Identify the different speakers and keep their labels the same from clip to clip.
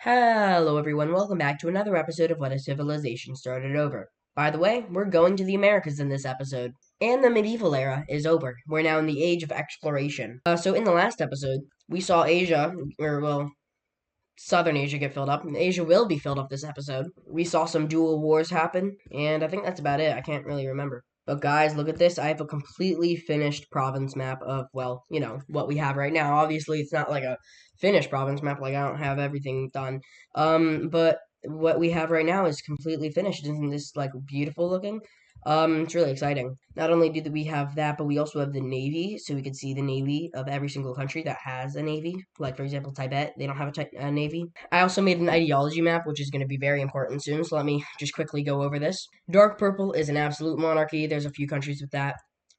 Speaker 1: Hello everyone, welcome back to another episode of What a Civilization Started Over. By the way, we're going to the Americas in this episode. And the medieval era is over. We're now in the age of exploration. So in the last episode, we saw Asia, Southern Asia get filled up, and Asia will be filled up this episode. We saw some dual wars happen, and I think that's about it. I can't really remember. But guys, look at this. I have a completely finished province map of, what we have right now. Obviously, it's not like a finished province map, like I don't have everything done. But what we have right now is completely finished. Isn't this like beautiful looking? It's really exciting. Not only do we have that, but we also have the navy, so we can see the navy of every single country that has a navy. Like for example, Tibet, they don't have a navy. I also made an ideology map, which is going to be very important soon. So let me just quickly go over this. Dark purple is an absolute monarchy. There's a few countries with that.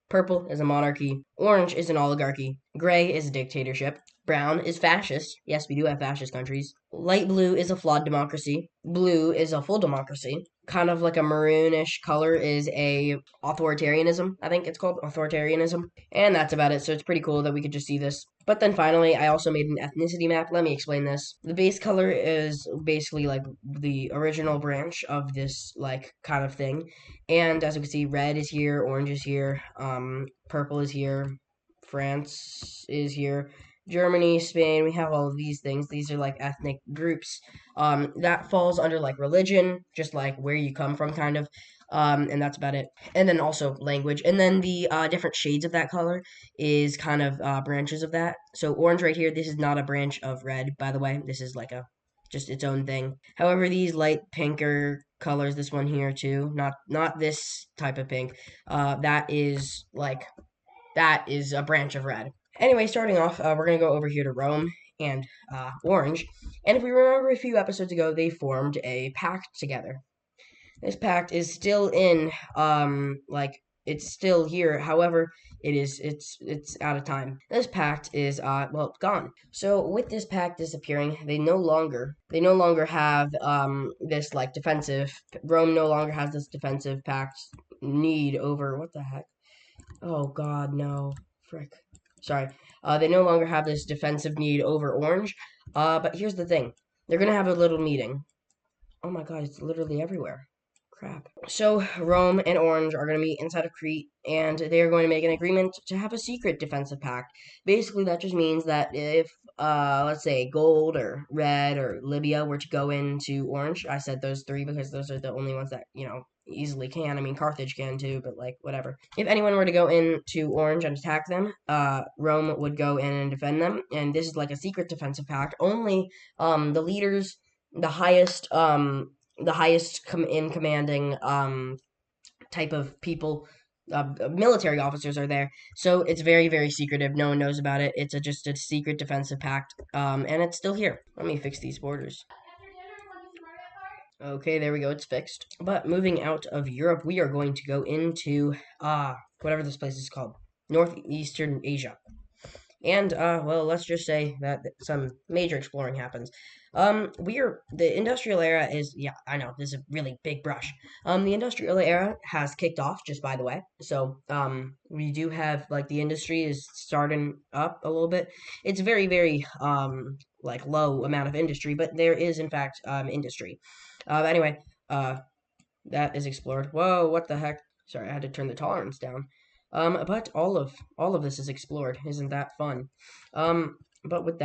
Speaker 1: Purple is a monarchy. Orange is an oligarchy. Gray is a dictatorship. Brown is fascist. Yes, we do have fascist countries. Light blue is a flawed democracy. Blue is a full democracy. Kind of like a maroonish color is a authoritarianism. I think it's called authoritarianism. And that's about it. So it's pretty cool that we could just see this. But then finally, I also made an ethnicity map. Let me explain this. The base color is basically like the original branch of this like kind of thing. And as you can see, red is here, orange is here, purple is here, France is here, Germany, Spain, we have all of these things. These are like ethnic groups. That falls under like religion, just like where you come from, kind of. And that's about it. And then also language. And then the different shades of that color is kind of branches of that. So orange right here, this is not a branch of red, by the way. This is like a just its own thing. However, these light pinker colors, this one here too, not this type of pink. That is a branch of red. Anyway, starting off, we're gonna go over here to Rome and Orange. And if we remember a few episodes ago, they formed a pact together. This pact is still in, it's still here. However, it's out of time. This pact is gone. So with this pact disappearing, they no longer have this like defensive. Rome no longer has this defensive pact need over what the heck. Oh God, no, frick. Sorry. They no longer have this defensive need over Orange. But here's the thing: they're gonna have a little meeting. Oh my God, it's literally everywhere. Crap. So Rome and Orange are going to meet inside of Crete, and they are going to make an agreement to have a secret defensive pact. Basically, that just means that if, let's say, Gold or Red or Libya were to go into Orange, I said those three because those are the only ones that easily can. I mean, Carthage can too, but like whatever. If anyone were to go into Orange and attack them, Rome would go in and defend them, and this is like a secret defensive pact. Only the leaders, the highest in commanding type of people, military officers are there. So it's very, very secretive. No one knows about it. It's just a secret defensive pact, and it's still here. Let me fix these borders. Okay, there we go. It's fixed. But moving out of Europe, we are going to go into whatever this place is called, Northeastern Asia. And let's just say that some major exploring happens. The industrial era is, yeah, I know, this is a really big brush. The industrial era has kicked off, just by the way. So, we do have, like, the industry is starting up a little bit. It's very, very, like, low amount of industry, but there is, in fact, industry. Anyway, that is explored. Whoa, what the heck? Sorry, I had to turn the tolerance down. But all of this is explored. Isn't that fun? But with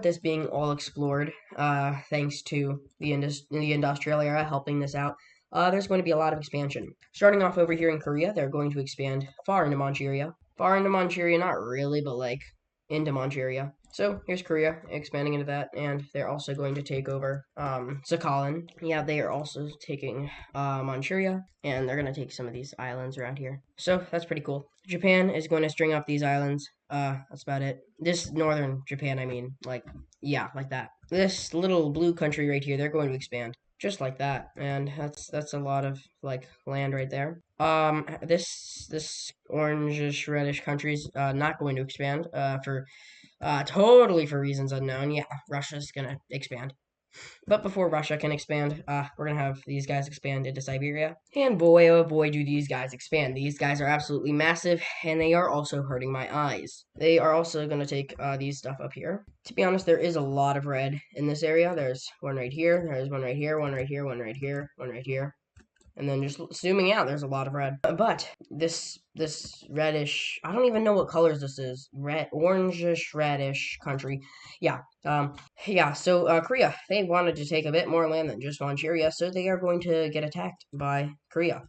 Speaker 1: this being all explored, thanks to the industrial era helping this out, there's going to be a lot of expansion. Starting off over here in Korea, they're going to expand far into Manchuria. Far into Manchuria, not really, but like into Manchuria. So here's Korea expanding into that, and they're also going to take over Sakhalin. Yeah, they are also taking Manchuria, and they're going to take some of these islands around here. So that's pretty cool. Japan is going to string up these islands. That's about it. This northern Japan, I mean, like, yeah, like that. This little blue country right here, they're going to expand just like that, and that's a lot of like land right there. This orangish reddish country's not going to expand for totally for reasons unknown. Yeah, Russia's gonna expand. But before Russia can expand, we're gonna have these guys expand into Siberia. And boy, oh boy, do these guys expand. These guys are absolutely massive, and they are also hurting my eyes. They are also gonna take these stuff up here. To be honest, there is a lot of red in this area. There's one right here, there's one right here, one right here, one right here, one right here. And then just zooming out, there's a lot of red. But this reddish, I don't even know what colors this is. Red, orangish, reddish country. Yeah. Yeah. So Korea, they wanted to take a bit more land than just Manchuria, so they are going to get attacked by Korea.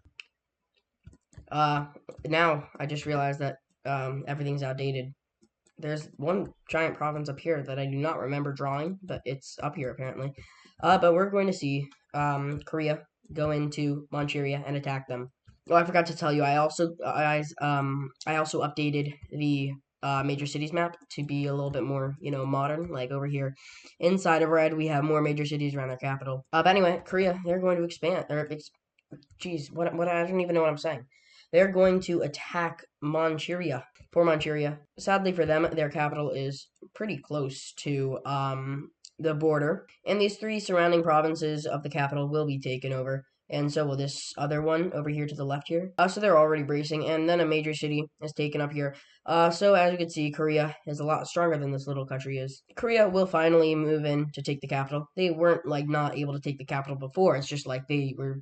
Speaker 1: Now I just realized that everything's outdated. There's one giant province up here that I do not remember drawing, but it's up here apparently. But we're going to see Korea go into Manchuria and attack them. Oh, I forgot to tell you. I also updated the major cities map to be a little bit more, modern. Like over here, inside of red, we have more major cities around their capital. But anyway, Korea, they're going to expand. Jeez, what I don't even know what I'm saying. They're going to attack Manchuria. Poor Manchuria. Sadly for them, their capital is pretty close to the border, and these three surrounding provinces of the capital will be taken over, and so will this other one over here to the left here. So they're already bracing, and then a major city is taken up here. So as you can see, Korea is a lot stronger than this little country is. Korea will finally move in to take the capital. They weren't like not able to take the capital before. It's just like they were,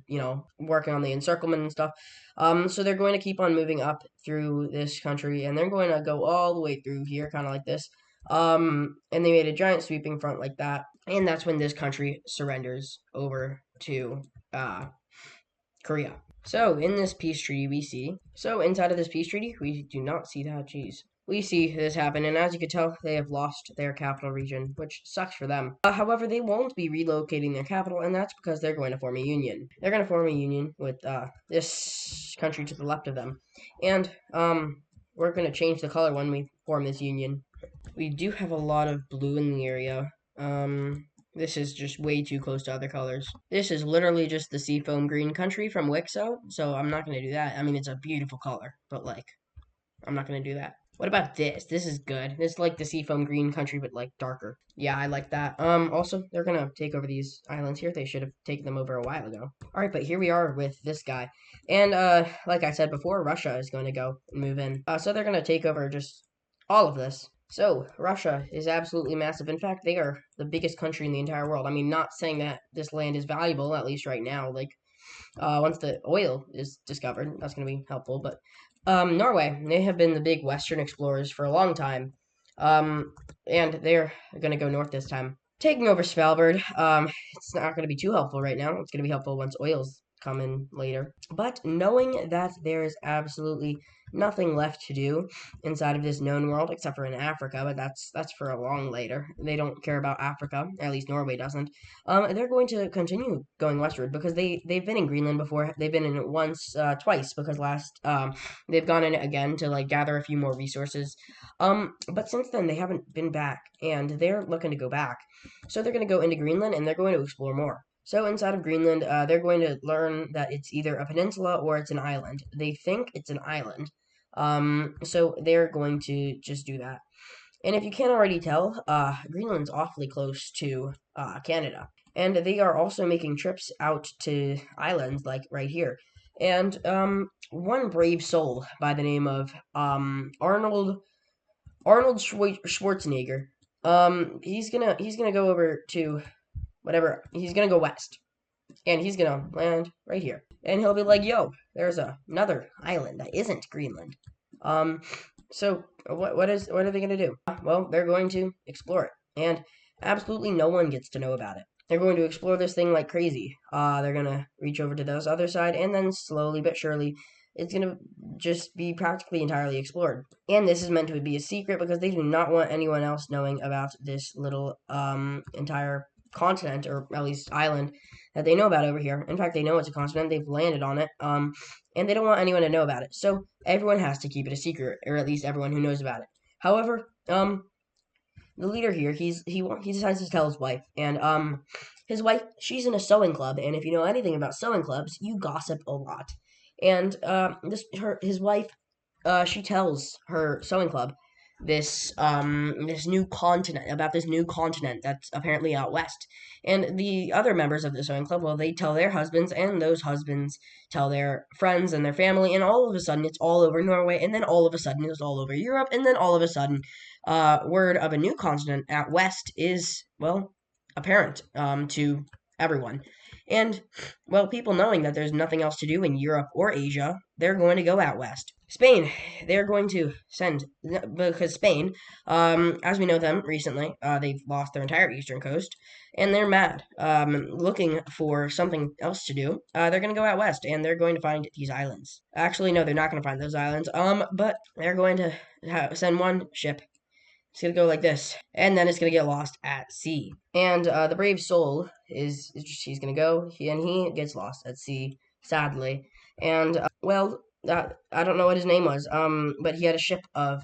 Speaker 1: working on the encirclement and stuff. So they're going to keep on moving up through this country, and they're going to go all the way through here, kind of like this. And they made a giant sweeping front like that, and that's when this country surrenders over to Korea. So in this peace treaty, inside of this peace treaty, we do not see that. Jeez. We see this happen, and as you can tell, they have lost their capital region, which sucks for them. However, they won't be relocating their capital, and that's because they're going to form a union. They're going to form a union with this country to the left of them, and we're going to change the color when we form this union. We do have a lot of blue in the area. This is just way too close to other colors. This is literally just the seafoam green country from WICSO, so I'm not going to do that. I mean, it's a beautiful color, but, I'm not going to do that. What about this? This is good. This is like the seafoam green country, but, darker. Yeah, I like that. Also, they're going to take over these islands here. They should have taken them over a while ago. Alright, but here we are with this guy. And, like I said before, Russia is going to go and move in. So they're going to take over just all of this. So, Russia is absolutely massive. In fact, they are the biggest country in the entire world. I mean, not saying that this land is valuable, at least right now. Once the oil is discovered, that's going to be helpful. But, Norway, they have been the big Western explorers for a long time. And they're going to go north this time. Taking over Svalbard, it's not going to be too helpful right now. It's going to be helpful once oil's come in later. But knowing that there is absolutely nothing left to do inside of this known world except for in Africa, but that's for a long later. They don't care about Africa, or at least Norway doesn't. They're going to continue going westward because they've been in Greenland before. They've been in it twice because they've gone in it again to gather a few more resources. But since then they haven't been back, and they're looking to go back. So they're going to go into Greenland and they're going to explore more. So inside of Greenland, they're going to learn that it's either a peninsula or it's an island. They think it's an island. So they're going to just do that. And if you can't already tell, Greenland's awfully close to Canada. And they are also making trips out to islands like right here. And one brave soul by the name of Arnold Schwarzenegger. He's gonna go over to whatever. He's gonna go west, and he's gonna land right here, and he'll be like, "Yo, there's another island that isn't Greenland." So what are they gonna do? Well, they're going to explore it, and absolutely no one gets to know about it. They're going to explore this thing like crazy. They're gonna reach over to this other side, and then slowly but surely, it's gonna just be practically entirely explored. And this is meant to be a secret because they do not want anyone else knowing about this little entire continent, or at least island, that they know about over here. In fact, they know it's a continent. They've landed on it. And they don't want anyone to know about it. So everyone has to keep it a secret, or at least everyone who knows about it. However, the leader here, he decides to tell his wife, and his wife, she's in a sewing club, and if you know anything about sewing clubs, you gossip a lot. And his wife, she tells her sewing club this new continent that's apparently out west. And the other members of the sewing club, well, they tell their husbands, and those husbands tell their friends and their family, and all of a sudden it's all over Norway, and then all of a sudden it's all over Europe, and then all of a sudden, word of a new continent at west is, well, apparent to everyone. And, well, people knowing that there's nothing else to do in Europe or Asia, they're going to go out west. Spain, they're going to send, because Spain, as we know them recently, they've lost their entire eastern coast, and they're mad, looking for something else to do. They're going to go out west, and they're going to find these islands. Actually, no, they're not going to find those islands, but they're going to send one ship. It's gonna go like this, and then it's gonna get lost at sea. And the brave soul he's gonna go, and he gets lost at sea, sadly. And I don't know what his name was, but he had a ship of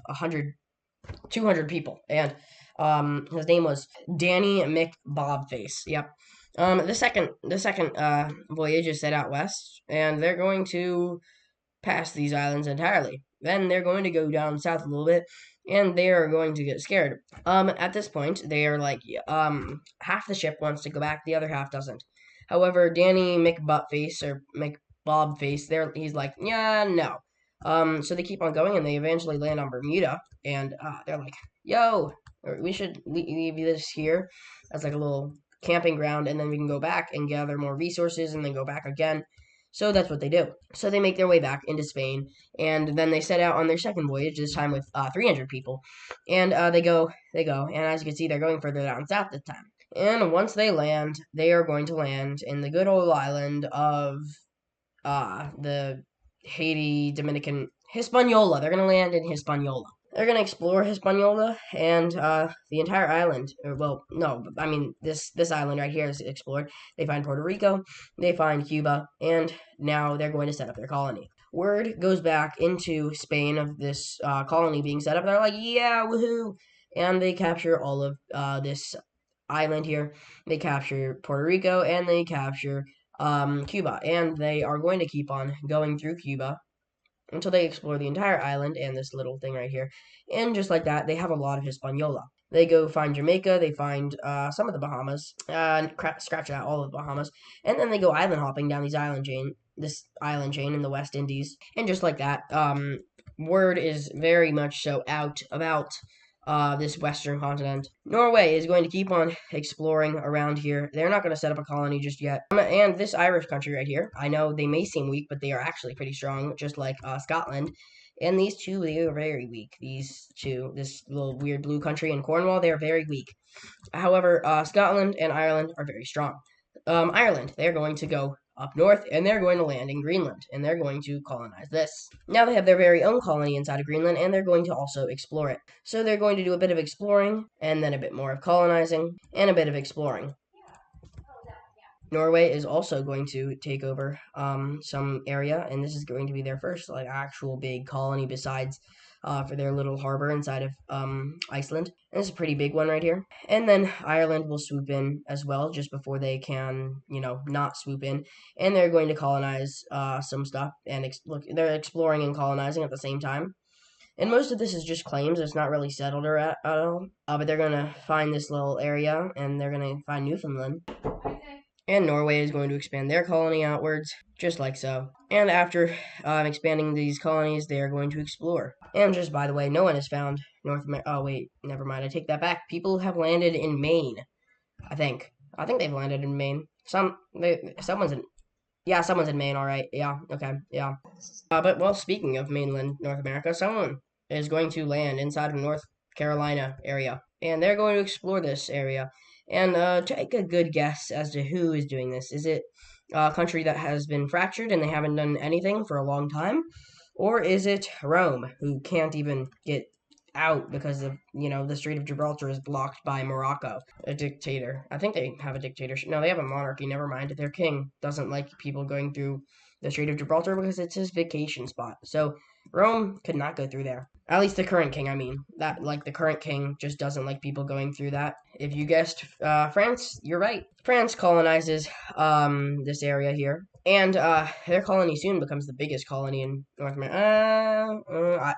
Speaker 1: 200 people, and his name was Danny McBobface. Yep. The second voyage is set out west, and they're going to pass these islands entirely. Then they're going to go down south a little bit, and they are going to get scared. At this point, they are like, half the ship wants to go back, the other half doesn't. However, Danny McButtface or McBobface, he's like, yeah, no. So they keep on going, and they eventually land on Bermuda, and they're like, yo, we should leave this here as like a little camping ground, and then we can go back and gather more resources, and then go back again. So that's what they do. So they make their way back into Spain, and then they set out on their second voyage, this time with 300 people. And they go, and as you can see, they're going further down south this time. And once they land, they are going to land in the good old island of the Haiti, Dominican, Hispaniola. They're going to land in Hispaniola. They're going to explore Hispaniola and the entire island. Well, no, I mean, this island right here is explored. They find Puerto Rico, they find Cuba, and now they're going to set up their colony. Word goes back into Spain of this colony being set up. They're like, yeah, woohoo! And they capture all of this island here. They capture Puerto Rico, and they capture Cuba. And they are going to keep on going through Cuba until they explore the entire island and this little thing right here. And just like that, they have a lot of Hispaniola. They go find Jamaica, they find some of the Bahamas, scratch out all of the Bahamas, and then they go island hopping down this island chain in the West Indies. And just like that, word is very much so out about this western continent. Norway is going to keep on exploring around here. They're not going to set up a colony just yet. And this Irish country right here, I know they may seem weak, but they are actually pretty strong, just like Scotland. And these two, they are very weak. These two, this little weird blue country and Cornwall, they are very weak. However, Scotland and Ireland are very strong. Ireland, they're going to go up north, and they're going to land in Greenland, and they're going to colonize this. Now they have their very own colony inside of Greenland, and they're going to also explore it. So they're going to do a bit of exploring, and then a bit more of colonizing, and a bit of exploring. Norway is also going to take over some area, and this is going to be their first like actual big colony besides for their little harbor inside of Iceland. And this is a pretty big one right here. And then Ireland will swoop in as well just before they can, not swoop in. And they're going to colonize some stuff, and look, they're exploring and colonizing at the same time. And most of this is just claims. It's not really settled at all. But they're going to find this little area, and they're going to find Newfoundland. And Norway is going to expand their colony outwards, just like so. And after expanding these colonies, they are going to explore. And just by the way, no one has found North America. Oh, wait, never mind. I take that back. People have landed in Maine, I think. I think they've landed in Maine. Someone's in Maine, all right. Yeah, okay, yeah. But, well, speaking of mainland North America, someone is going to land inside of North Carolina area. And they're going to explore this area. And take a good guess as to who is doing this. Is it a country that has been fractured and they haven't done anything for a long time? Or is it Rome, who can't even get out because of, the Strait of Gibraltar is blocked by Morocco, a dictator? I think they have a dictatorship. No, they have a monarchy, never mind. Their king doesn't like people going through the Strait of Gibraltar because it's his vacation spot. So Rome could not go through there. At least the current king, I mean. That, like, the current king just doesn't like people going through that. If you guessed France, you're right. France colonizes this area here. And their colony soon becomes the biggest colony in North America.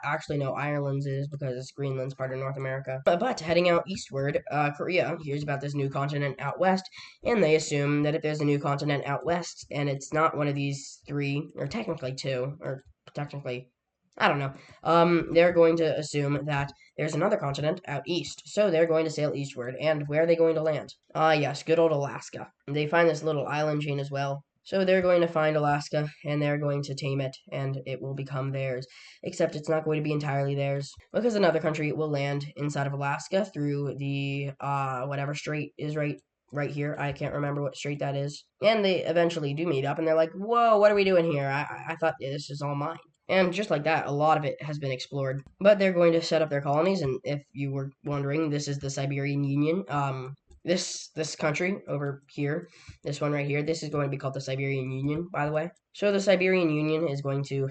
Speaker 1: Actually, no, Ireland's is because Greenland's part of North America. But heading out eastward, Korea hears about this new continent out west, and they assume that if there's a new continent out west, and it's not one of these three, or technically two, or technically I don't know. They're going to assume that there's another continent out east, so they're going to sail eastward. And where are they going to land? Yes, good old Alaska. They find this little island chain as well. So they're going to find Alaska, and they're going to tame it, and it will become theirs. Except it's not going to be entirely theirs, because another country will land inside of Alaska through the, whatever strait is right here. I can't remember what strait that is. And they eventually do meet up, and they're like, whoa, what are we doing here? I thought this is all mine. And just like that, a lot of it has been explored. But they're going to set up their colonies, and if you were wondering, this is the Siberian Union. This country over here, this one right here, this is going to be called the Siberian Union, by the way. So the Siberian Union is going to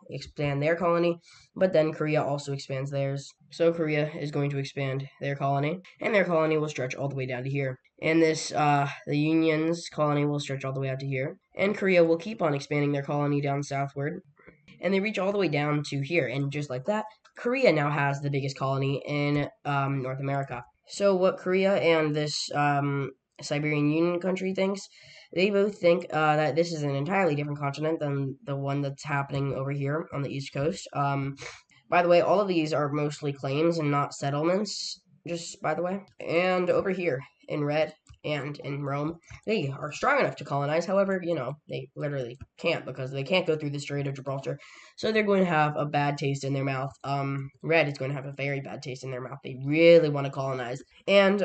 Speaker 1: expand their colony, but then Korea also expands theirs. So Korea is going to expand their colony, and their colony will stretch all the way down to here. And the Union's colony will stretch all the way out to here. And Korea will keep on expanding their colony down southward, and they reach all the way down to here. And just like that, Korea now has the biggest colony in North America. So what Korea and this Siberian Union country thinks, they both think that this is an entirely different continent than the one that's happening over here on the East Coast. By the way, all of these are mostly claims and not settlements, just by the way. And over here in red and in Rome, they are strong enough to colonize. However, they literally can't because they can't go through the Strait of Gibraltar. So they're going to have a bad taste in their mouth. Red is going to have a very bad taste in their mouth. They really want to colonize. And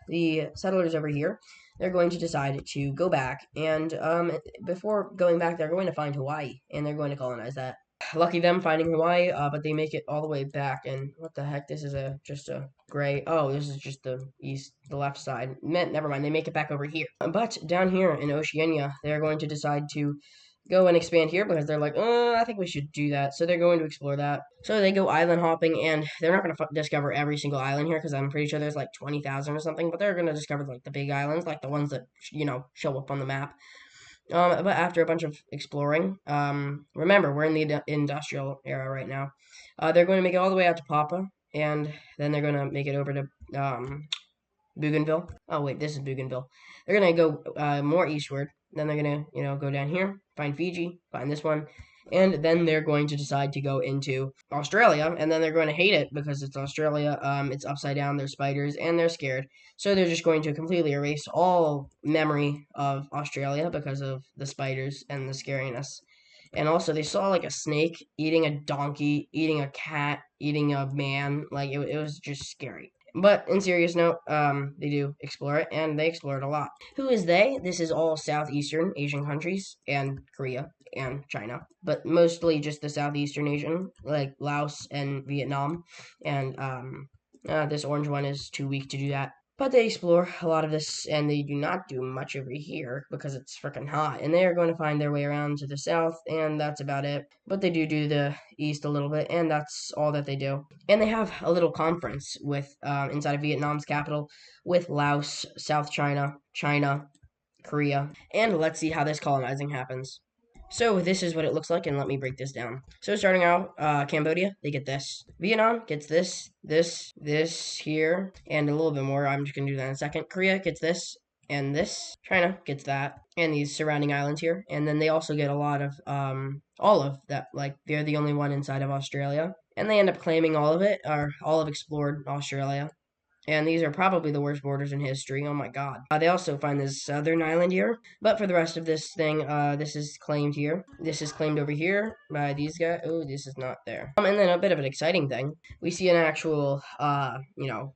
Speaker 1: the settlers over here, they're going to decide to go back. And before going back, they're going to find Hawaii, and they're going to colonize that. Lucky them finding Hawaii, but they make it all the way back. And what the heck? This is just a gray. Oh, this is just the left side. Never mind. They make it back over here. But down here in Oceania, they're going to decide to go and expand here because they're like, I think we should do that. So they're going to explore that. So they go island hopping, and they're not going to discover every single island here because I'm pretty sure there's like 20,000 or something. But they're going to discover like the big islands, like the ones that show up on the map. But after a bunch of exploring, remember, we're in the industrial era right now. They're going to make it all the way out to Papa, and then they're going to make it over to Bougainville. Oh, wait, this is Bougainville. They're going to go more eastward. Then they're going to, go down here, find Fiji, find this one. And then they're going to decide to go into Australia, and then they're going to hate it because it's Australia. It's upside down, there's spiders, and they're scared. So they're just going to completely erase all memory of Australia because of the spiders and the scariness. And also, they saw like a snake eating a donkey, eating a cat, eating a man. Like it was just scary. But in serious note, they do explore it, and they explore it a lot. Who is they? This is all Southeastern Asian countries, and Korea, and China. But mostly just the Southeastern Asian, like Laos and Vietnam. And this orange one is too weak to do that. But they explore a lot of this, and they do not do much over here because it's freaking hot. And they are going to find their way around to the south, and that's about it. But they do the east a little bit, and that's all that they do. And they have a little conference with inside of Vietnam's capital with Laos, South China, China, Korea. And let's see how this colonizing happens. So this is what it looks like, and let me break this down. So starting out, Cambodia, they get this. Vietnam gets this here, and a little bit more. I'm just going to do that in a second. Korea gets this, and this. China gets that, and these surrounding islands here. And then they also get a lot of, all of that. Like, they're the only one inside of Australia. And they end up claiming all of it, or all of explored Australia. And these are probably the worst borders in history. Oh my god. They also find this southern island here. But for the rest of this thing, this is claimed here. This is claimed over here by these guys. Oh, this is not there. And then a bit of an exciting thing. We see an actual,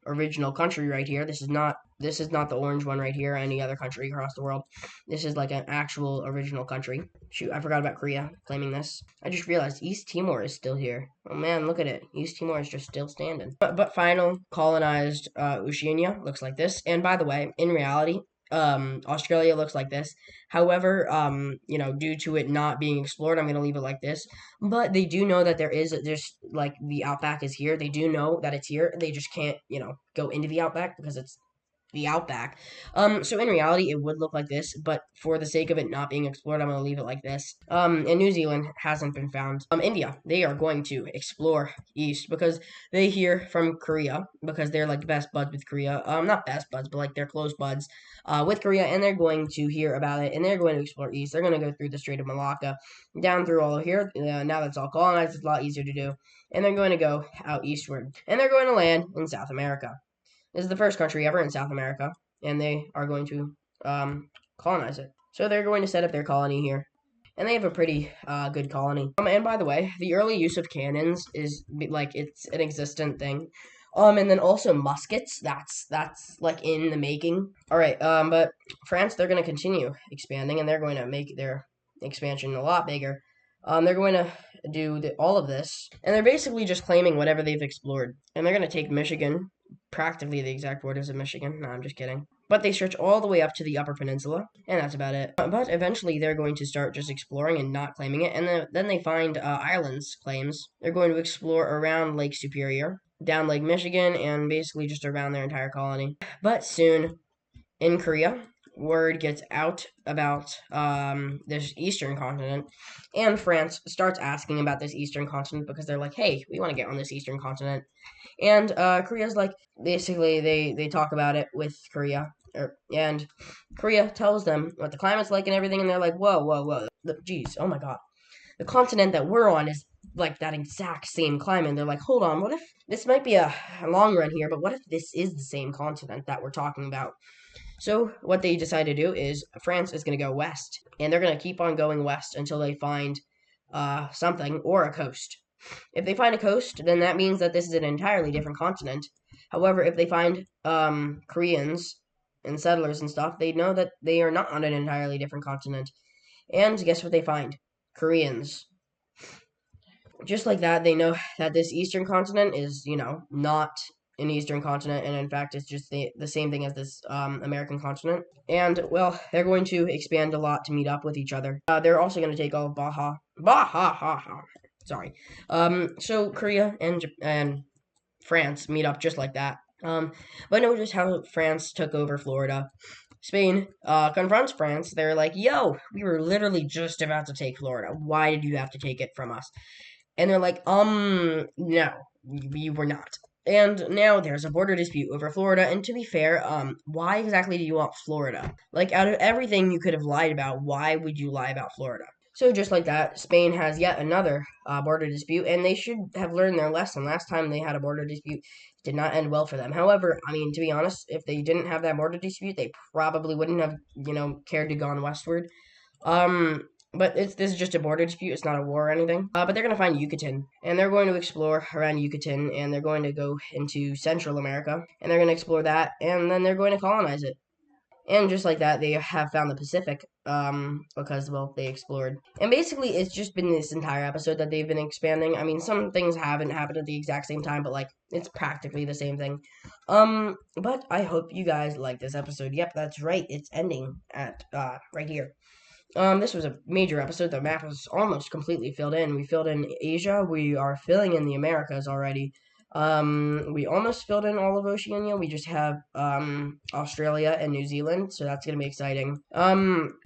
Speaker 1: original country right here. This is not the orange one right here, or any other country across the world. This is like an actual original country. Shoot, I forgot about Korea claiming this. I just realized East Timor is still here. Oh man, look at it. East Timor is just still standing. But final colonized Oceania looks like this. And by the way, in reality, Australia looks like this. However, due to it not being explored, I'm going to leave it like this. But they do know that there's like the outback is here. They do know that it's here. They just can't, go into the outback because it's the outback. So in reality, it would look like this, but for the sake of it not being explored, I'm going to leave it like this. And New Zealand hasn't been found. India, they are going to explore east because they hear from Korea because they're like best buds with Korea. Not best buds, but like they're close buds, with Korea, and they're going to hear about it, and they're going to explore east. They're going to go through the Strait of Malacca, down through all of here. Now that's all colonized, it's a lot easier to do. And they're going to go out eastward, and they're going to land in South America. This is the first country ever in South America, and they are going to colonize it. So they're going to set up their colony here, and they have a pretty good colony. And by the way, the early use of cannons is like it's an existent thing. And then also muskets. That's like in the making. All right. But France, they're going to continue expanding, and they're going to make their expansion a lot bigger. They're going to do all of this, and they're basically just claiming whatever they've explored. And they're going to take Michigan, practically the exact borders of Michigan. No, I'm just kidding. But they stretch all the way up to the Upper Peninsula, and that's about it. But eventually, they're going to start just exploring and not claiming it, and then they find islands claims. They're going to explore around Lake Superior, down Lake Michigan, and basically just around their entire colony. But soon, in Korea, word gets out about this eastern continent, and France starts asking about this eastern continent because they're like, hey, we want to get on this eastern continent. And Korea's like, basically, they talk about it with Korea, and Korea tells them what the climate's like and everything, and they're like, whoa, whoa, whoa, geez, oh my god, the continent that we're on is like that exact same climate. And they're like, hold on, what if this might be a long run here, but what if this is the same continent that we're talking about? So what they decide to do is France is going to go west, and they're going to keep on going west until they find something or a coast. If they find a coast, then that means that this is an entirely different continent. However, if they find Koreans and settlers and stuff, they know that they are not on an entirely different continent. And guess what they find? Koreans. Just like that, they know that this eastern continent is, not an eastern continent, and in fact, it's just the same thing as this American continent. And, well, they're going to expand a lot to meet up with each other. They're also going to take all of Baja. Sorry. So Korea and France meet up just like that. But notice how France took over Florida. Spain confronts France. They're like, yo, we were literally just about to take Florida. Why did you have to take it from us? And they're like, no, we were not. And now there's a border dispute over Florida. And to be fair, why exactly do you want Florida? Like, out of everything you could have lied about, why would you lie about Florida? So just like that, Spain has yet another border dispute, and they should have learned their lesson. Last time they had a border dispute, it did not end well for them. However, I mean, to be honest, if they didn't have that border dispute, they probably wouldn't have, cared to gone westward. But this is just a border dispute. It's not a war or anything. But they're going to find Yucatan, and they're going to explore around Yucatan, and they're going to go into Central America, and they're going to explore that, and then they're going to colonize it. And just like that, they have found the Pacific, because, well, they explored. And basically, it's just been this entire episode that they've been expanding. I mean, some things haven't happened at the exact same time, but, like, it's practically the same thing. But I hope you guys like this episode. Yep, that's right. It's ending at, right here. This was a major episode. The map was almost completely filled in. We filled in Asia. We are filling in the Americas already. We almost filled in all of Oceania. We just have Australia and New Zealand, so that's gonna be exciting.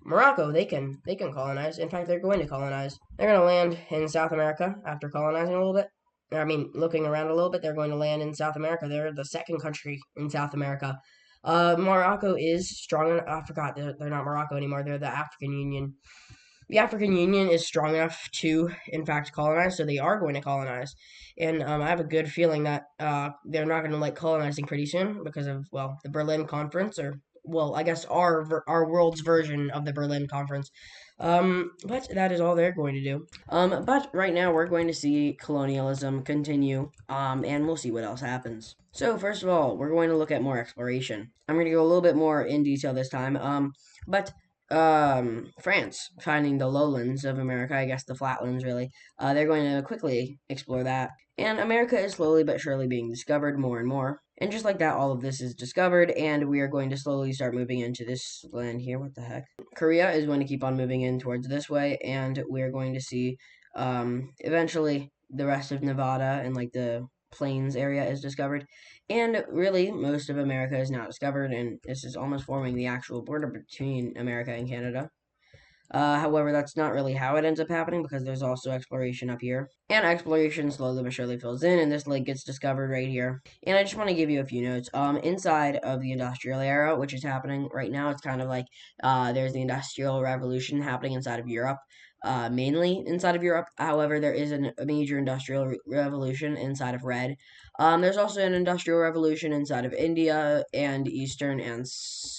Speaker 1: Morocco, they can colonize. In fact, they're going to colonize. They're gonna land in South America after colonizing a little bit. I mean, looking around a little bit, they're going to land in South America. They're the second country in South America. Morocco is strong enough. I forgot they're not Morocco anymore. They're the African Union. The African Union is strong enough to, in fact, colonize, so they are going to colonize. And I have a good feeling that they're not going to like colonizing pretty soon because of, well, the Berlin Conference, or, well, I guess our world's version of the Berlin Conference. But that is all they're going to do. But right now we're going to see colonialism continue, and we'll see what else happens. So first of all, we're going to look at more exploration. I'm going to go a little bit more in detail this time. But France finding the lowlands of America, I guess the flatlands really. They're going to quickly explore that. And America is slowly but surely being discovered more and more. And just like that, all of this is discovered, and we are going to slowly start moving into this land here. What the heck? Korea is going to keep on moving in towards this way, and we're going to see eventually the rest of Nevada and like the plains area is discovered. And really, most of America is now discovered, and this is almost forming the actual border between America and Canada. However, that's not really how it ends up happening because there's also exploration up here. And exploration slowly but surely fills in, and this lake gets discovered right here. And I just want to give you a few notes. Inside of the industrial era, which is happening right now, it's kind of like there's the industrial revolution happening inside of Europe. Mainly inside of Europe. However, there is a major industrial revolution inside of Red. There's also an industrial revolution inside of India and Eastern and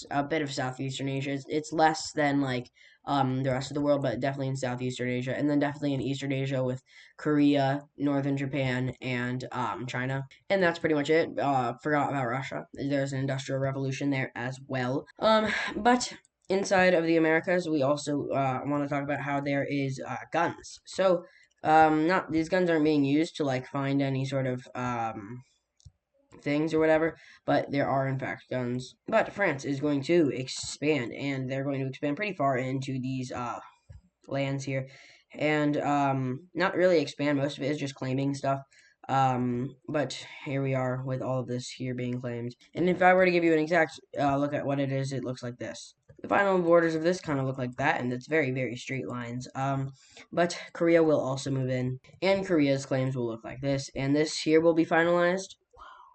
Speaker 1: a bit of Southeastern Asia. It's less than like the rest of the world, but definitely in Southeastern Asia, and then definitely in Eastern Asia with Korea, Northern Japan, and China. And that's pretty much it. Forgot about Russia. There's an industrial revolution there as well. But inside of the Americas, we also want to talk about how there is guns. So, not these guns aren't being used to like find any sort of things or whatever, but there are in fact guns. But France is going to expand, and they're going to expand pretty far into these lands here, and not really expand. Most of it is just claiming stuff. But here we are with all of this here being claimed. And if I were to give you an exact look at what it is, it looks like this. The final borders of this kind of look like that, and it's very, very straight lines. But Korea will also move in, and Korea's claims will look like this, and this here will be finalized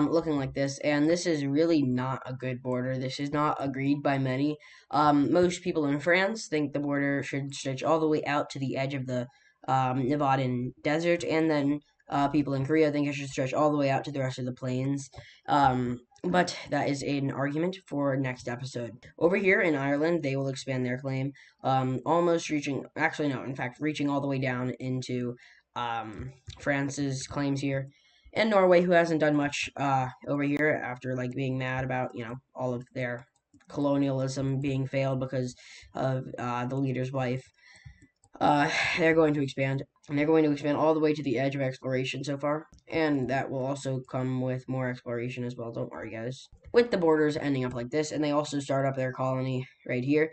Speaker 1: looking like this, and this is really not a good border. This is not agreed by many. Most people in France think the border should stretch all the way out to the edge of the Nevadan desert, and then people in Korea think it should stretch all the way out to the rest of the plains. But that is an argument for next episode. Over here in Ireland, they will expand their claim, almost reaching, actually no, in fact, reaching all the way down into France's claims here, and Norway, who hasn't done much over here after like being mad about all of their colonialism being failed because of the leader's wife. They're going to expand, and they're going to expand all the way to the edge of exploration so far, and that will also come with more exploration as well. Don't worry, guys. With the borders ending up like this, and they also start up their colony right here,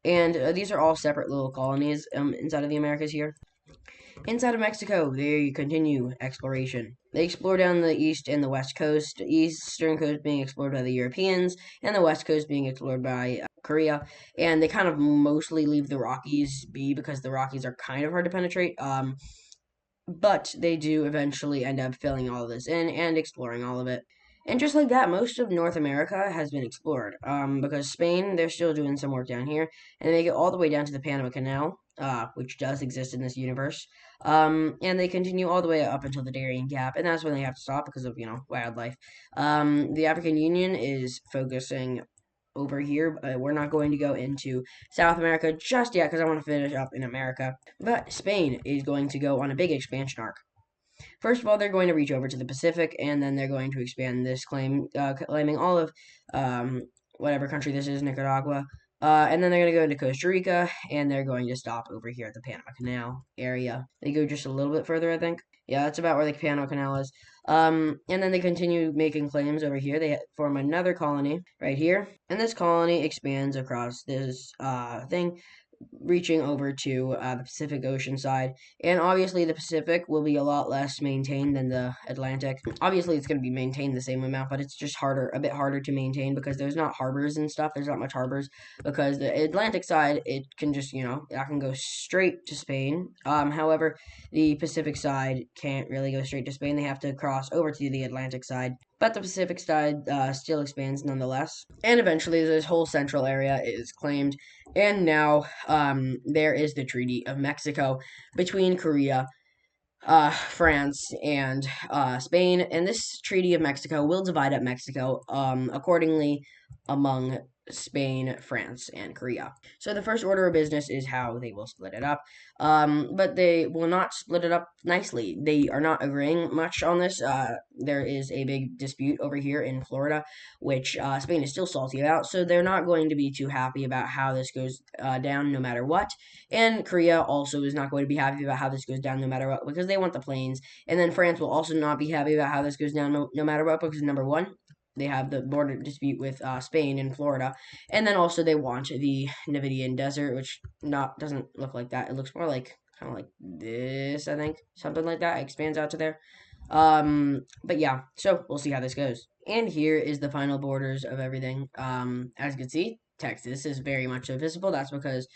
Speaker 1: and these are all separate little colonies inside of the Americas here. Inside of Mexico, they continue exploration. They explore down the east and the west coast, the eastern coast being explored by the Europeans, and the west coast being explored by Korea. And they kind of mostly leave the Rockies be because the Rockies are kind of hard to penetrate. But they do eventually end up filling all of this in and exploring all of it. And just like that, most of North America has been explored. Because Spain, they're still doing some work down here, and they get all the way down to the Panama Canal, which does exist in this universe. And they continue all the way up until the Darien Gap, and that's when they have to stop because of wildlife. The African Union is focusing over here. We're not going to go into South America just yet because I want to finish up in America. But Spain is going to go on a big expansion arc. First of all, they're going to reach over to the Pacific, and then they're going to expand this claim, claiming all of whatever country this is, Nicaragua. And then they're going to go into Costa Rica, and they're going to stop over here at the Panama Canal area. They go just a little bit further, I think. Yeah, that's about where the Panama Canal is. And then they continue making claims over here. They form another colony right here, and this colony expands across this thing, reaching over to the Pacific Ocean side. And obviously, the Pacific will be a lot less maintained than the Atlantic. Obviously, it's going to be maintained the same amount, but it's just a bit harder to maintain because there's not harbors and stuff. There's not much harbors because the Atlantic side, it can just, I can go straight to Spain. However, the Pacific side can't really go straight to Spain. They have to cross over to the Atlantic side. But the Pacific side still expands nonetheless. And eventually, this whole central area is claimed. And now there is the Treaty of Mexico between Korea, France, and Spain. And this Treaty of Mexico will divide up Mexico accordingly among Spain, France, and Korea. So the first order of business is how they will split it up. But they will not split it up nicely. They are not agreeing much on this. There is a big dispute over here in Florida, which Spain is still salty about. So they're not going to be too happy about how this goes down no matter what. And Korea also is not going to be happy about how this goes down no matter what because they want the planes. And then France will also not be happy about how this goes down no matter what because number one, they have the border dispute with Spain and Florida, and then also they want the Navidian Desert, which not doesn't look like that. It looks more like kind of like this, I think, something like that. It expands out to there. But yeah, so we'll see how this goes. And here is the final borders of everything. As you can see, Texas is very much so visible. That's because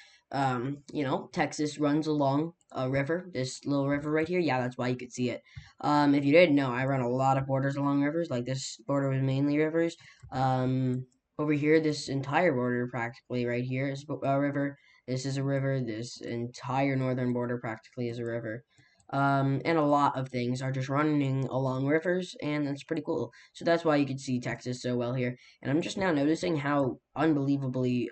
Speaker 1: Texas runs along a river, this little river right here. Yeah, that's why you could see it. If you didn't know, I run a lot of borders along rivers. Like this border was mainly rivers. Over here, this entire border practically right here is a river. This is a river. This entire northern border practically is a river. And a lot of things are just running along rivers, and that's pretty cool. So that's why you can see Texas so well here. And I'm just now noticing how unbelievably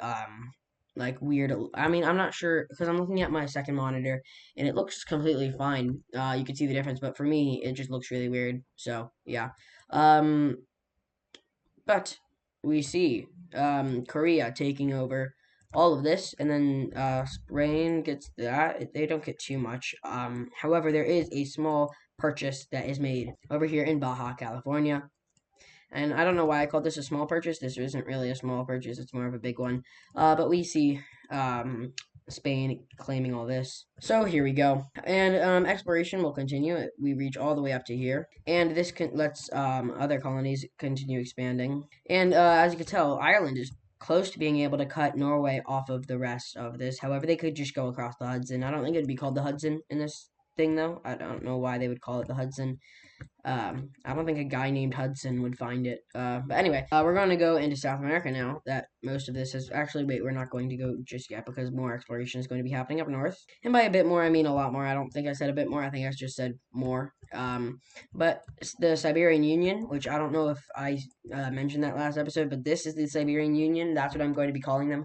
Speaker 1: like weird. I mean, I'm not sure because I'm looking at my second monitor and it looks completely fine. You can see the difference, but for me, it just looks really weird. So yeah. Um, but we see Korea taking over all of this, and then Spain gets that. They don't get too much. However, there is a small purchase that is made over here in Baja California. And I don't know why I called this a small purchase. This isn't really a small purchase. It's more of a big one. But we see Spain claiming all this. So here we go. And exploration will continue. We reach all the way up to here. And this lets other colonies continue expanding. And as you can tell, Ireland is close to being able to cut Norway off of the rest of this. However, they could just go across the Hudson. I don't think it would be called the Hudson in this thing, though. I don't know why they would call it the Hudson. I don't think a guy named Hudson would find it. But anyway, we're going to go into South America now that most of this is actually, wait, we're not going to go just yet because more exploration is going to be happening up north. And by a bit more, I mean a lot more. I don't think I said a bit more. I think I just said more. But the Siberian Union, which I don't know if I mentioned that last episode, but this is the Siberian Union. That's what I'm going to be calling them.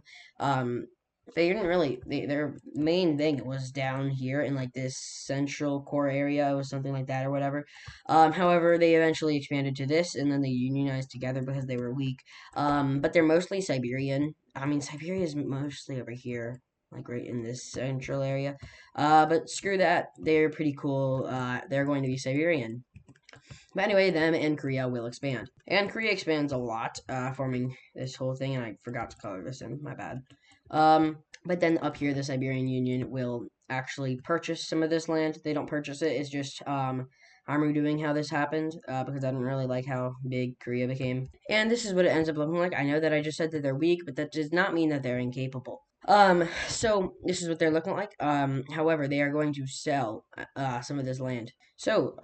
Speaker 1: They didn't really, their main thing was down here in like this central core area or something like that or whatever. However, they eventually expanded to this and then they unionized together because they were weak. But they're mostly Siberian. I mean, Siberia is mostly over here, like right in this central area. But screw that. They're pretty cool. They're going to be Siberian. But anyway, them and Korea will expand. And Korea expands a lot, forming this whole thing, and I forgot to color this in, my bad. But then up here, the Siberian Union will actually purchase some of this land. They don't purchase it, it's just, I'm redoing how this happened, because I didn't really like how big Korea became. And this is what it ends up looking like. I know that I just said that they're weak, but that does not mean that they're incapable. So this is what they're looking like. However, they are going to sell, some of this land. So,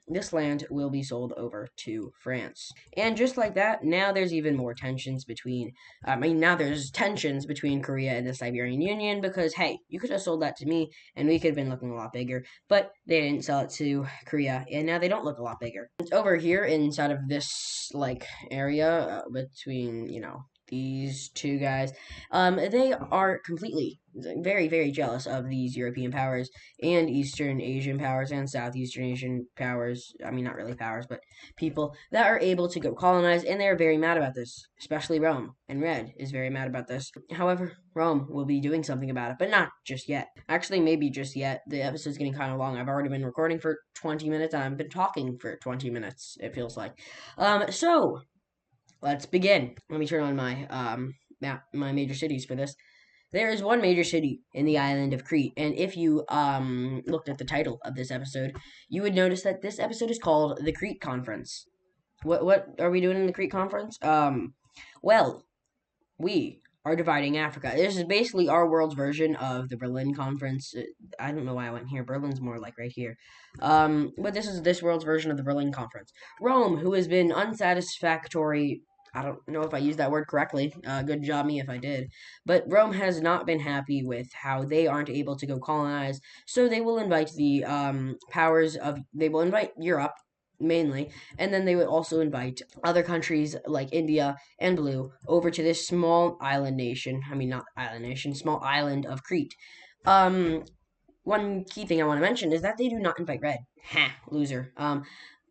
Speaker 1: this land will be sold over to France. And just like that, now there's even more tensions between, now there's tensions between Korea and the Siberian Union because, hey, you could have sold that to me and we could have been looking a lot bigger, but they didn't sell it to Korea and now they don't look a lot bigger. It's over here inside of this, like, area between, these two guys, they are completely very, very jealous of these European powers and Eastern Asian powers and Southeastern Asian powers. I mean, not really powers, but people that are able to go colonize, and they are very mad about this, especially Rome. And Red is very mad about this. However, Rome will be doing something about it, but not just yet. Actually, maybe just yet. The episode's getting kind of long. I've already been recording for 20 minutes, and I've been talking for 20 minutes, it feels like. So let's begin. Let me turn on my map, my major cities for this. There is one major city in the island of Crete, and if you looked at the title of this episode, you would notice that this episode is called the Crete Conference. What are we doing in the Crete Conference? Well, we are dividing Africa. This is basically our world's version of the Berlin Conference. I don't know why I went here. Berlin's more like right here. But this is this world's version of the Berlin Conference. Rome, who has been unsatisfactory. I don't know if I used that word correctly. Good job me if I did. But Rome has not been happy with how they aren't able to go colonize, so they will invite the powers of. They will invite Europe mainly, and then they would also invite other countries like India and Blue over to this small island nation. I mean, not island nation, small island of Crete. Um, One key thing I want to mention is that they do not invite red. Ha, loser.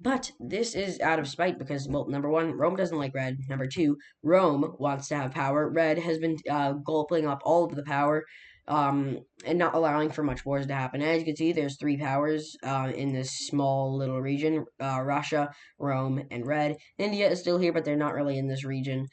Speaker 1: But this is out of spite because, well, number one, Rome doesn't like red. Number two, Rome wants to have power. Red has been gulping up all of the power, and not allowing for much wars to happen. As you can see, there's three powers in this small little region: Russia, Rome, and Red. India is still here, but they're not really in this region.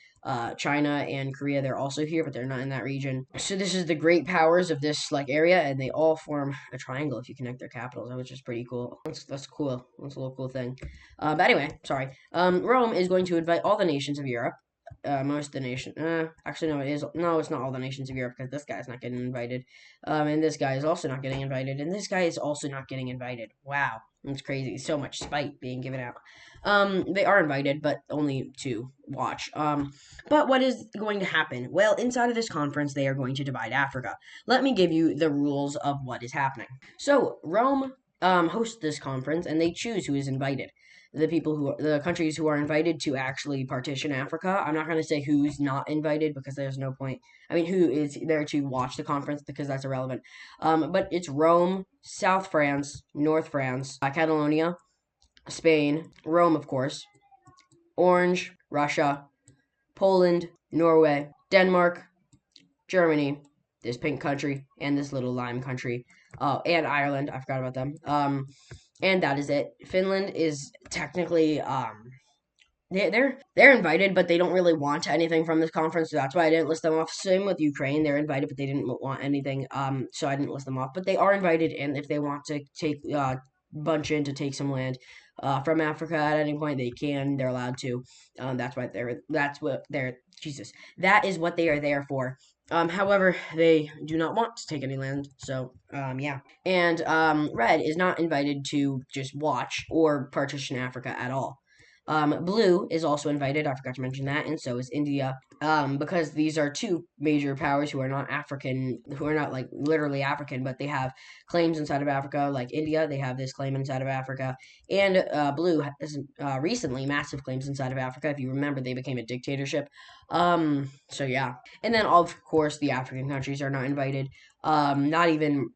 Speaker 1: China and Korea, they're also here, but they're not in that region. So this is the great powers of this like area, and they all form a triangle if you connect their capitals, which is pretty cool. That's cool. That's a little cool thing. But anyway, sorry. Rome is going to invite all the nations of Europe. Most of the nation. Actually, no, it is. No, it's not all the nations of Europe because this guy's not getting invited. And this guy is also not getting invited, and this guy is also not getting invited. Wow, it's crazy. So much spite being given out. They are invited, but only to watch. But what is going to happen? Well, inside of this conference, they are going to divide Africa. Let me give you the rules of what is happening. So Rome hosts this conference, and they choose who is invited. The countries who are invited to actually partition Africa. I'm not going to say who's not invited because there's no point. I mean, who is there to watch the conference because that's irrelevant. But it's Rome, South France, North France, Catalonia, Spain, Rome, of course, Orange, Russia, Poland, Norway, Denmark, Germany, this pink country, and this little lime country. And Ireland. I forgot about them. And that is it. Finland is technically they're invited, but they don't really want anything from this conference, so that's why I didn't list them off. Same with Ukraine, they're invited, but they didn't want anything, so I didn't list them off. But they are invited, and if they want to take bunch in to take some land from Africa at any point, they can. They're allowed to. That is what they are there for. However, they do not want to take any land, so yeah. And Red is not invited to just watch or partition Africa at all. Blue is also invited. I forgot to mention that, and so is India. Because these are two major powers who are not African, who are not like literally African, but they have claims inside of Africa. Like India, they have this claim inside of Africa, and Blue has recently massive claims inside of Africa. If you remember, they became a dictatorship. So yeah, and then of course the African countries are not invited. Not even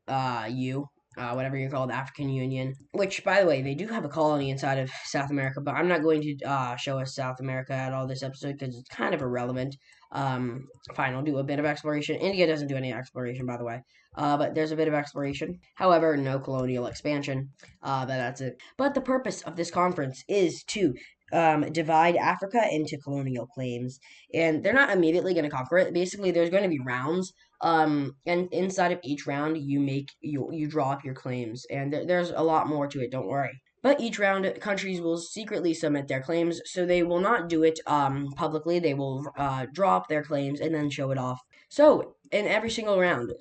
Speaker 1: you whatever you call the African Union, which, by the way, they do have a colony inside of South America, but I'm not going to show us South America at all this episode because it's kind of irrelevant. Fine, I'll do a bit of exploration. India doesn't do any exploration, by the way, but there's a bit of exploration. However, no colonial expansion. That's it. But the purpose of this conference is to divide Africa into colonial claims, and they're not immediately going to conquer it. Basically, there's going to be rounds, and inside of each round, you draw up your claims, and there's a lot more to it. Don't worry. But each round, countries will secretly submit their claims, so they will not do it publicly. They will draw up their claims and then show it off. So in every single round,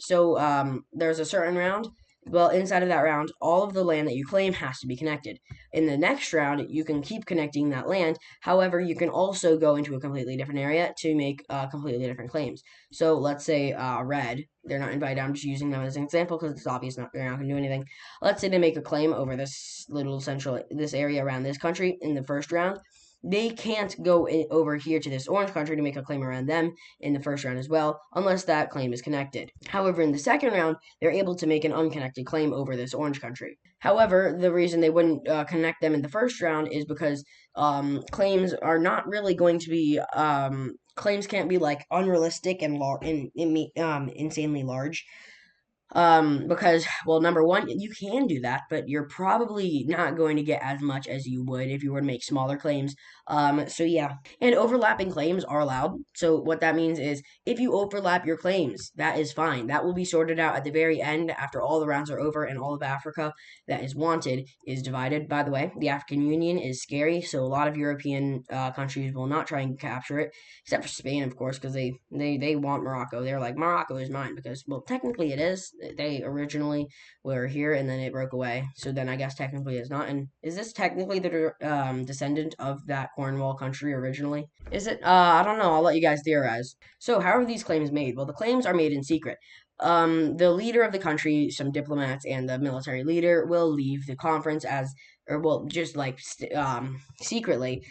Speaker 1: there's a certain round. Well, inside of that round, all of the land that you claim has to be connected. In the next round, you can keep connecting that land. However, you can also go into a completely different area to make completely different claims. So let's say red, they're not invited. I'm just using them as an example because it's obvious they're not going to do anything. Let's say they make a claim over this this area around this country in the first round. They can't go over here to this orange country to make a claim around them in the first round as well, unless that claim is connected. However, in the second round, they're able to make an unconnected claim over this orange country. However, the reason they wouldn't connect them in the first round is because claims are not really going to be claims can't be like unrealistic and insanely large. Because, well, number one, you can do that, but you're probably not going to get as much as you would if you were to make smaller claims. So yeah. And overlapping claims are allowed. So what that means is if you overlap your claims, that is fine. That will be sorted out at the very end after all the rounds are over and all of Africa that is wanted is divided. By the way, the African Union is scary, so a lot of European countries will not try and capture it, except for Spain, of course, because they want Morocco. They're like, Morocco is mine because, well, technically it is. They originally were here and then it broke away. So then I guess technically it's not. And is this technically the descendant of that Cornwall country originally? Is it? I don't know. I'll let you guys theorize. So how are these claims made? Well, the claims are made in secret. The leader of the country, some diplomats, and the military leader will leave the conference as or well, just like secretly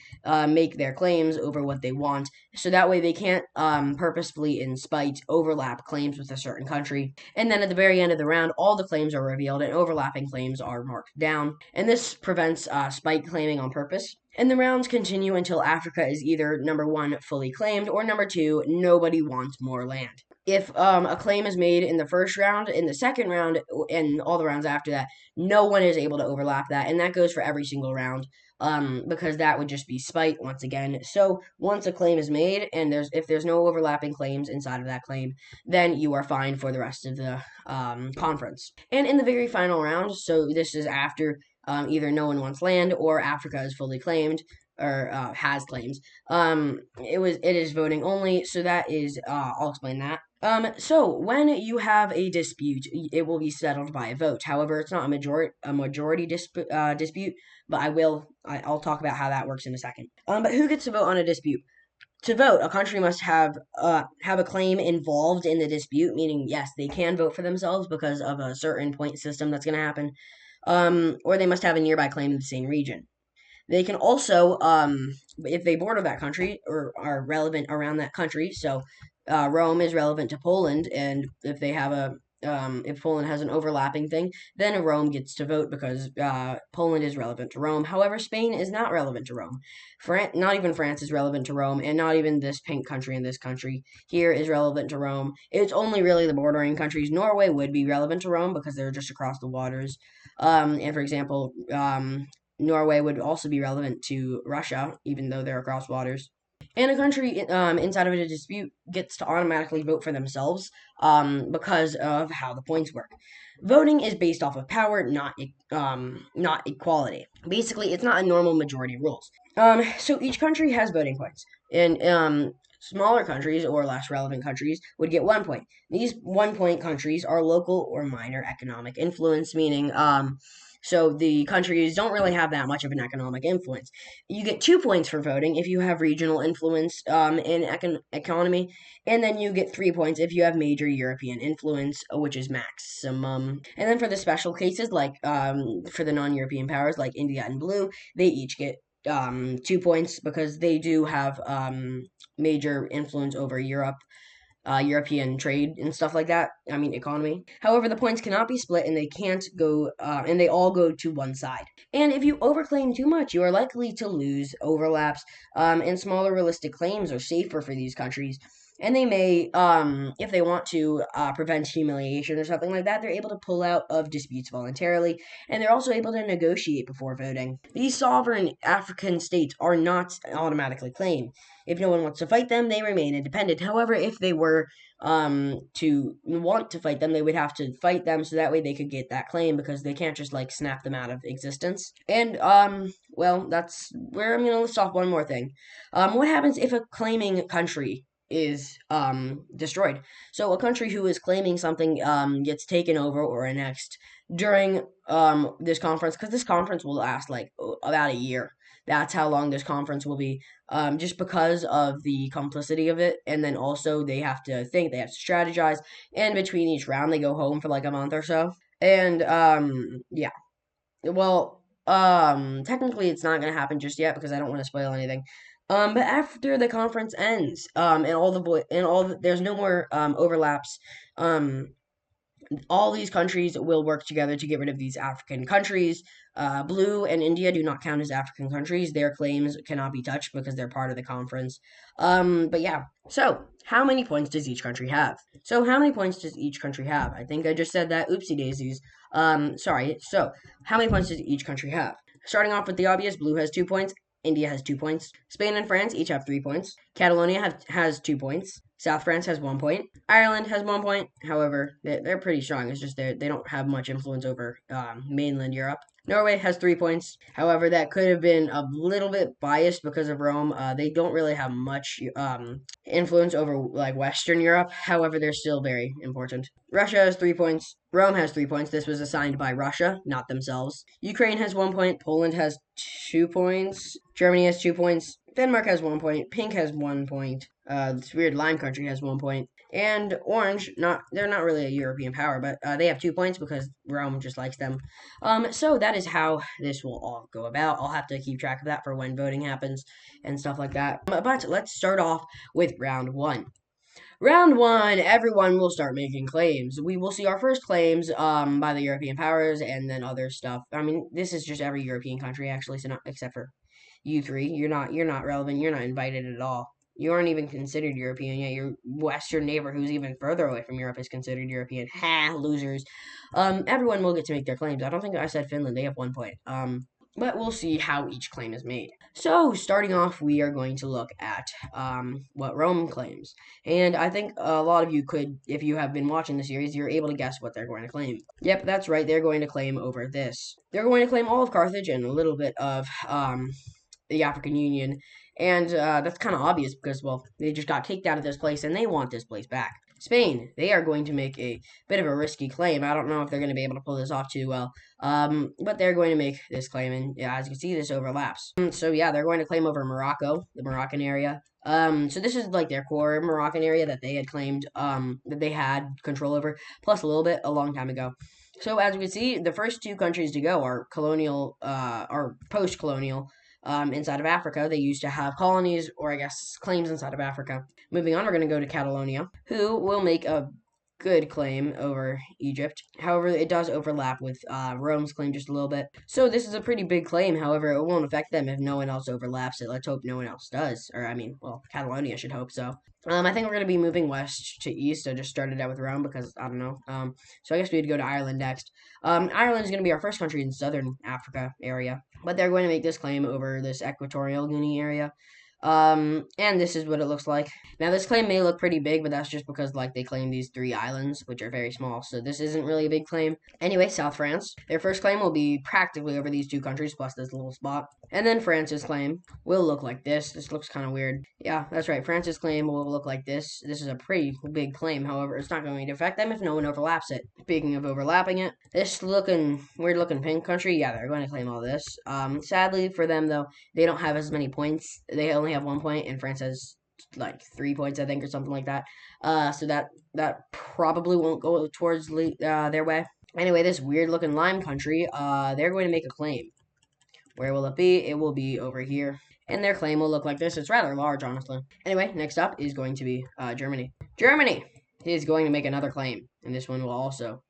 Speaker 1: make their claims over what they want, so that way they can't purposefully in spite overlap claims with a certain country. And then at the very end of the round, all the claims are revealed and overlapping claims are marked down. And this prevents spite claiming on purpose. And the rounds continue until Africa is either number one, fully claimed, or number two, nobody wants more land. If a claim is made in the first round, in the second round, and all the rounds after that, no one is able to overlap that, and that goes for every single round. Because that would just be spite once again. So once a claim is made, and if there's no overlapping claims inside of that claim, then you are fine for the rest of the conference. And in the very final round, so this is after either no one wants land or Africa is fully claimed or has claims. It is voting only, so that is I'll explain that. So when you have a dispute, it will be settled by a vote. However, it's not a majority dispute, but I'll talk about how that works in a second. But who gets to vote on a dispute? To vote, a country must have a claim involved in the dispute, meaning yes, they can vote for themselves because of a certain point system that's going to happen. Or they must have a nearby claim in the same region. They can also, if they border that country or are relevant around that country, so Rome is relevant to Poland, and if they have if Poland has an overlapping thing, then Rome gets to vote because Poland is relevant to Rome. However, Spain is not relevant to Rome. Not even France is relevant to Rome, and not even this pink country and this country here is relevant to Rome. It's only really the bordering countries. Norway would be relevant to Rome because they're just across the waters. And for example, Norway would also be relevant to Russia, even though they're across waters. And a country inside of a dispute gets to automatically vote for themselves because of how the points work. Voting is based off of power, not equality. Basically, it's not a normal majority rules. So each country has voting points, and smaller countries or less relevant countries would get 1 point. These 1 point countries are local or minor economic influence, meaning so the countries don't really have that much of an economic influence. You get 2 points for voting if you have regional influence in economy, and then you get 3 points if you have major European influence, which is maximum. And then for the special cases, like for the non-European powers, like India and Blue, they each get 2 points because they do have major influence over European trade and stuff like that. I mean, economy. However, the points cannot be split, and they can't go, and they all go to one side. And if you overclaim too much, you are likely to lose overlaps. And smaller realistic claims are safer for these countries. And they may, if they want to prevent humiliation or something like that, they're able to pull out of disputes voluntarily, and they're also able to negotiate before voting. These sovereign African states are not automatically claimed. If no one wants to fight them, they remain independent. However, if they were to want to fight them, they would have to fight them so that way they could get that claim because they can't just like snap them out of existence. And well, that's where I'm gonna list off one more thing. What happens if a claiming country is destroyed? So a country who is claiming something gets taken over or annexed during this conference, because this conference will last like about a year. That's how long this conference will be, just because of the complicity of it. And then also they have to think, they have to strategize, and between each round they go home for like a month or so. And yeah, well, technically it's not gonna happen just yet because I don't want to spoil anything. But after the conference ends, there's no more overlaps. All these countries will work together to get rid of these African countries. Blue and India do not count as African countries. Their claims cannot be touched because they're part of the conference. But yeah. So, how many points does each country have? I think I just said that. Oopsie daisies. Sorry. So, how many points does each country have? Starting off with the obvious, Blue has 2 points. India has 2 points. Spain and France each have 3 points. Catalonia has 2 points. South France has 1 point. Ireland has 1 point. However, they're pretty strong. It's just they don't have much influence over mainland Europe. Norway has 3 points. However, that could have been a little bit biased because of Rome. They don't really have much influence over like Western Europe. However, they're still very important. Russia has 3 points. Rome has 3 points. This was assigned by Russia, not themselves. Ukraine has 1 point. Poland has 2 points. Germany has 2 points. Denmark has 1 point. Pink has 1 point. This weird lime country has 1 point. And orange, they're not really a European power, but they have 2 points because Rome just likes them. So that is how this will all go about. I'll have to keep track of that for when voting happens and stuff like that. But let's start off with round one. Round one, everyone will start making claims. We will see our first claims by the European powers and then other stuff. I mean, this is just every European country actually, so not except for you three. You're not relevant. You're not invited at all. You aren't even considered European yet. Your Western neighbor, who's even further away from Europe, is considered European. Ha, losers. Everyone will get to make their claims. I don't think I said Finland. They have 1 point. But we'll see how each claim is made. So, starting off, we are going to look at what Rome claims. And I think a lot of you could, if you have been watching the series, you're able to guess what they're going to claim. Yep, that's right. They're going to claim over this. They're going to claim all of Carthage and a little bit of the African Union. And that's kind of obvious because, well, they just got kicked out of this place and they want this place back. Spain, they are going to make a bit of a risky claim. I don't know if they're going to be able to pull this off too well. But they're going to make this claim, and yeah, as you can see, this overlaps. So yeah, they're going to claim over Morocco, the Moroccan area. So this is like their core Moroccan area that they had claimed, that they had control over, plus a little bit a long time ago. So as you can see, the first 2 countries to go are colonial, or post-colonial. Inside of Africa, they used to have colonies, or I guess claims inside of Africa. Moving on, we're going to go to Catalonia, who will make a good claim over Egypt. However, it does overlap with Rome's claim just a little bit. So this is a pretty big claim. However, it won't affect them if no one else overlaps it. Let's hope no one else does. Or, I mean, well, Catalonia should hope so. I think we're going to be moving west to east. I just started out with Rome because, I don't know. So I guess we'd go to Ireland next. Ireland is going to be our first country in southern Africa area. But they're going to make this claim over this Equatorial Guinea area. And this is what it looks like. Now, this claim may look pretty big, but that's just because, like, they claim these 3 islands, which are very small, so this isn't really a big claim. Anyway, South France. Their first claim will be practically over these 2 countries, plus this little spot. And then France's claim will look like this. This looks kind of weird. Yeah, that's right. France's claim will look like this. This is a pretty big claim, however, it's not going to affect them if no one overlaps it. Speaking of overlapping it, this weird-looking pink country, yeah, they're going to claim all this. Sadly for them, though, they don't have as many points. They only have 1 point, and France has like 3 points, I think, or something like that. So that probably won't go towards their way. Anyway, this weird looking lime country, they're going to make a claim. Where will it be? It will be over here. And their claim will look like this. It's rather large, honestly. Anyway, next up is going to be Germany. Germany is going to make another claim, and this one will also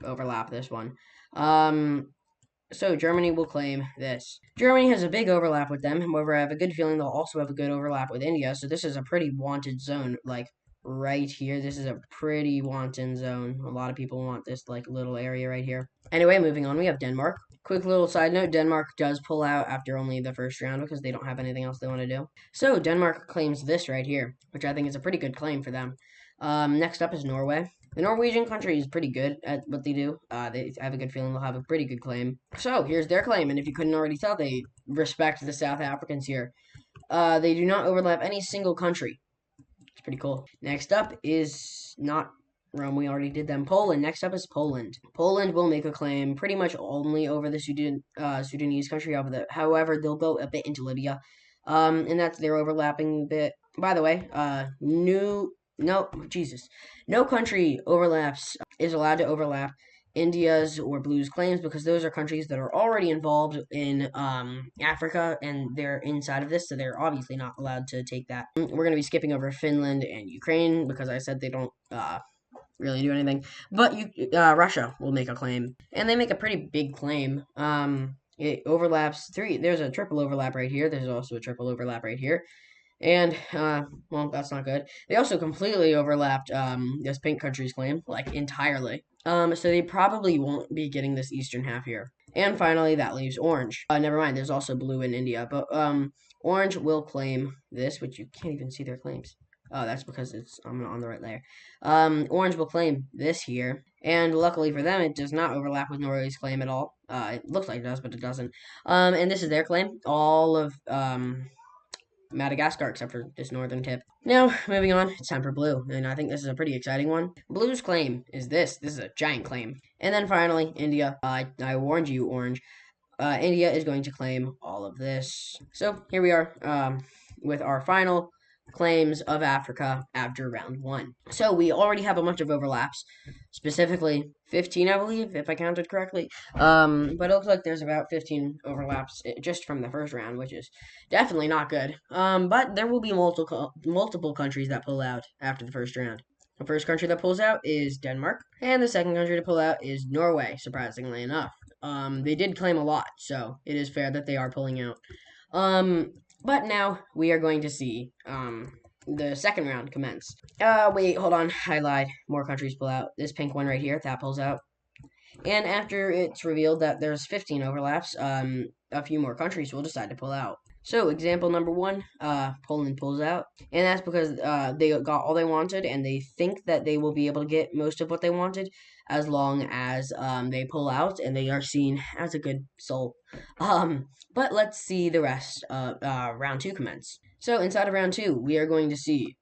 Speaker 1: overlap this one. So Germany will claim this. Germany has a big overlap with them. However, I have a good feeling they'll also have a good overlap with India. So this is a pretty wanted zone, like right here. This is a pretty wanted zone. A lot of people want this like little area right here. Anyway, moving on, we have Denmark. Quick little side note, Denmark does pull out after only the first round because they don't have anything else they want to do. So Denmark claims this right here, which I think is a pretty good claim for them. Next up is Norway. The Norwegian country is pretty good at what they do. I have a good feeling they'll have a pretty good claim. So, here's their claim, and if you couldn't already tell, they respect the South Africans here. They do not overlap any single country. It's pretty cool. Next up is not Rome, we already did them. Poland. Next up is Poland. Poland will make a claim pretty much only over the Sudanese country. However, they'll go a bit into Libya. And that's their overlapping bit. By the way, no country is allowed to overlap India's or Blue's claims because those are countries that are already involved in Africa and they're inside of this, so they're obviously not allowed to take that. We're going to be skipping over Finland and Ukraine because I said they don't really do anything. But Russia will make a claim, and they make a pretty big claim. It overlaps 3. There's a triple overlap right here. There's also a triple overlap right here. And, well, that's not good. They also completely overlapped, this pink country's claim, like, entirely. So they probably won't be getting this eastern half here. And finally, that leaves orange. Never mind, there's also blue in India. But, orange will claim this, which you can't even see their claims. Oh, that's because I'm on the right layer. Orange will claim this here. And luckily for them, it does not overlap with Norway's claim at all. It looks like it does, but it doesn't. And this is their claim. All of, Madagascar, except for this northern tip. Now, moving on, it's time for blue, and I think this is a pretty exciting one. Blue's claim is this. This is a giant claim. And then finally, India. I warned you, orange. India is going to claim all of this. So, here we are, with our final claims of Africa after round 1. So we already have a bunch of overlaps, specifically 15, I believe, if I counted correctly. But it looks like there's about 15 overlaps just from the first round, which is definitely not good. But there will be multiple countries that pull out after the first round. The first country that pulls out is Denmark, and the second country to pull out is Norway, surprisingly enough. They did claim a lot, so it is fair that they are pulling out. But now we are going to see the second round commence. Wait, hold on. I lied. More countries pull out. This pink one right here, that pulls out. And after it's revealed that there's 15 overlaps, a few more countries will decide to pull out. So, example number 1, Poland pulls out, and that's because they got all they wanted, and they think that they will be able to get most of what they wanted as long as they pull out, and they are seen as a good soul. But let's see the rest. Round 2 commence. So, inside of round 2, we are going to see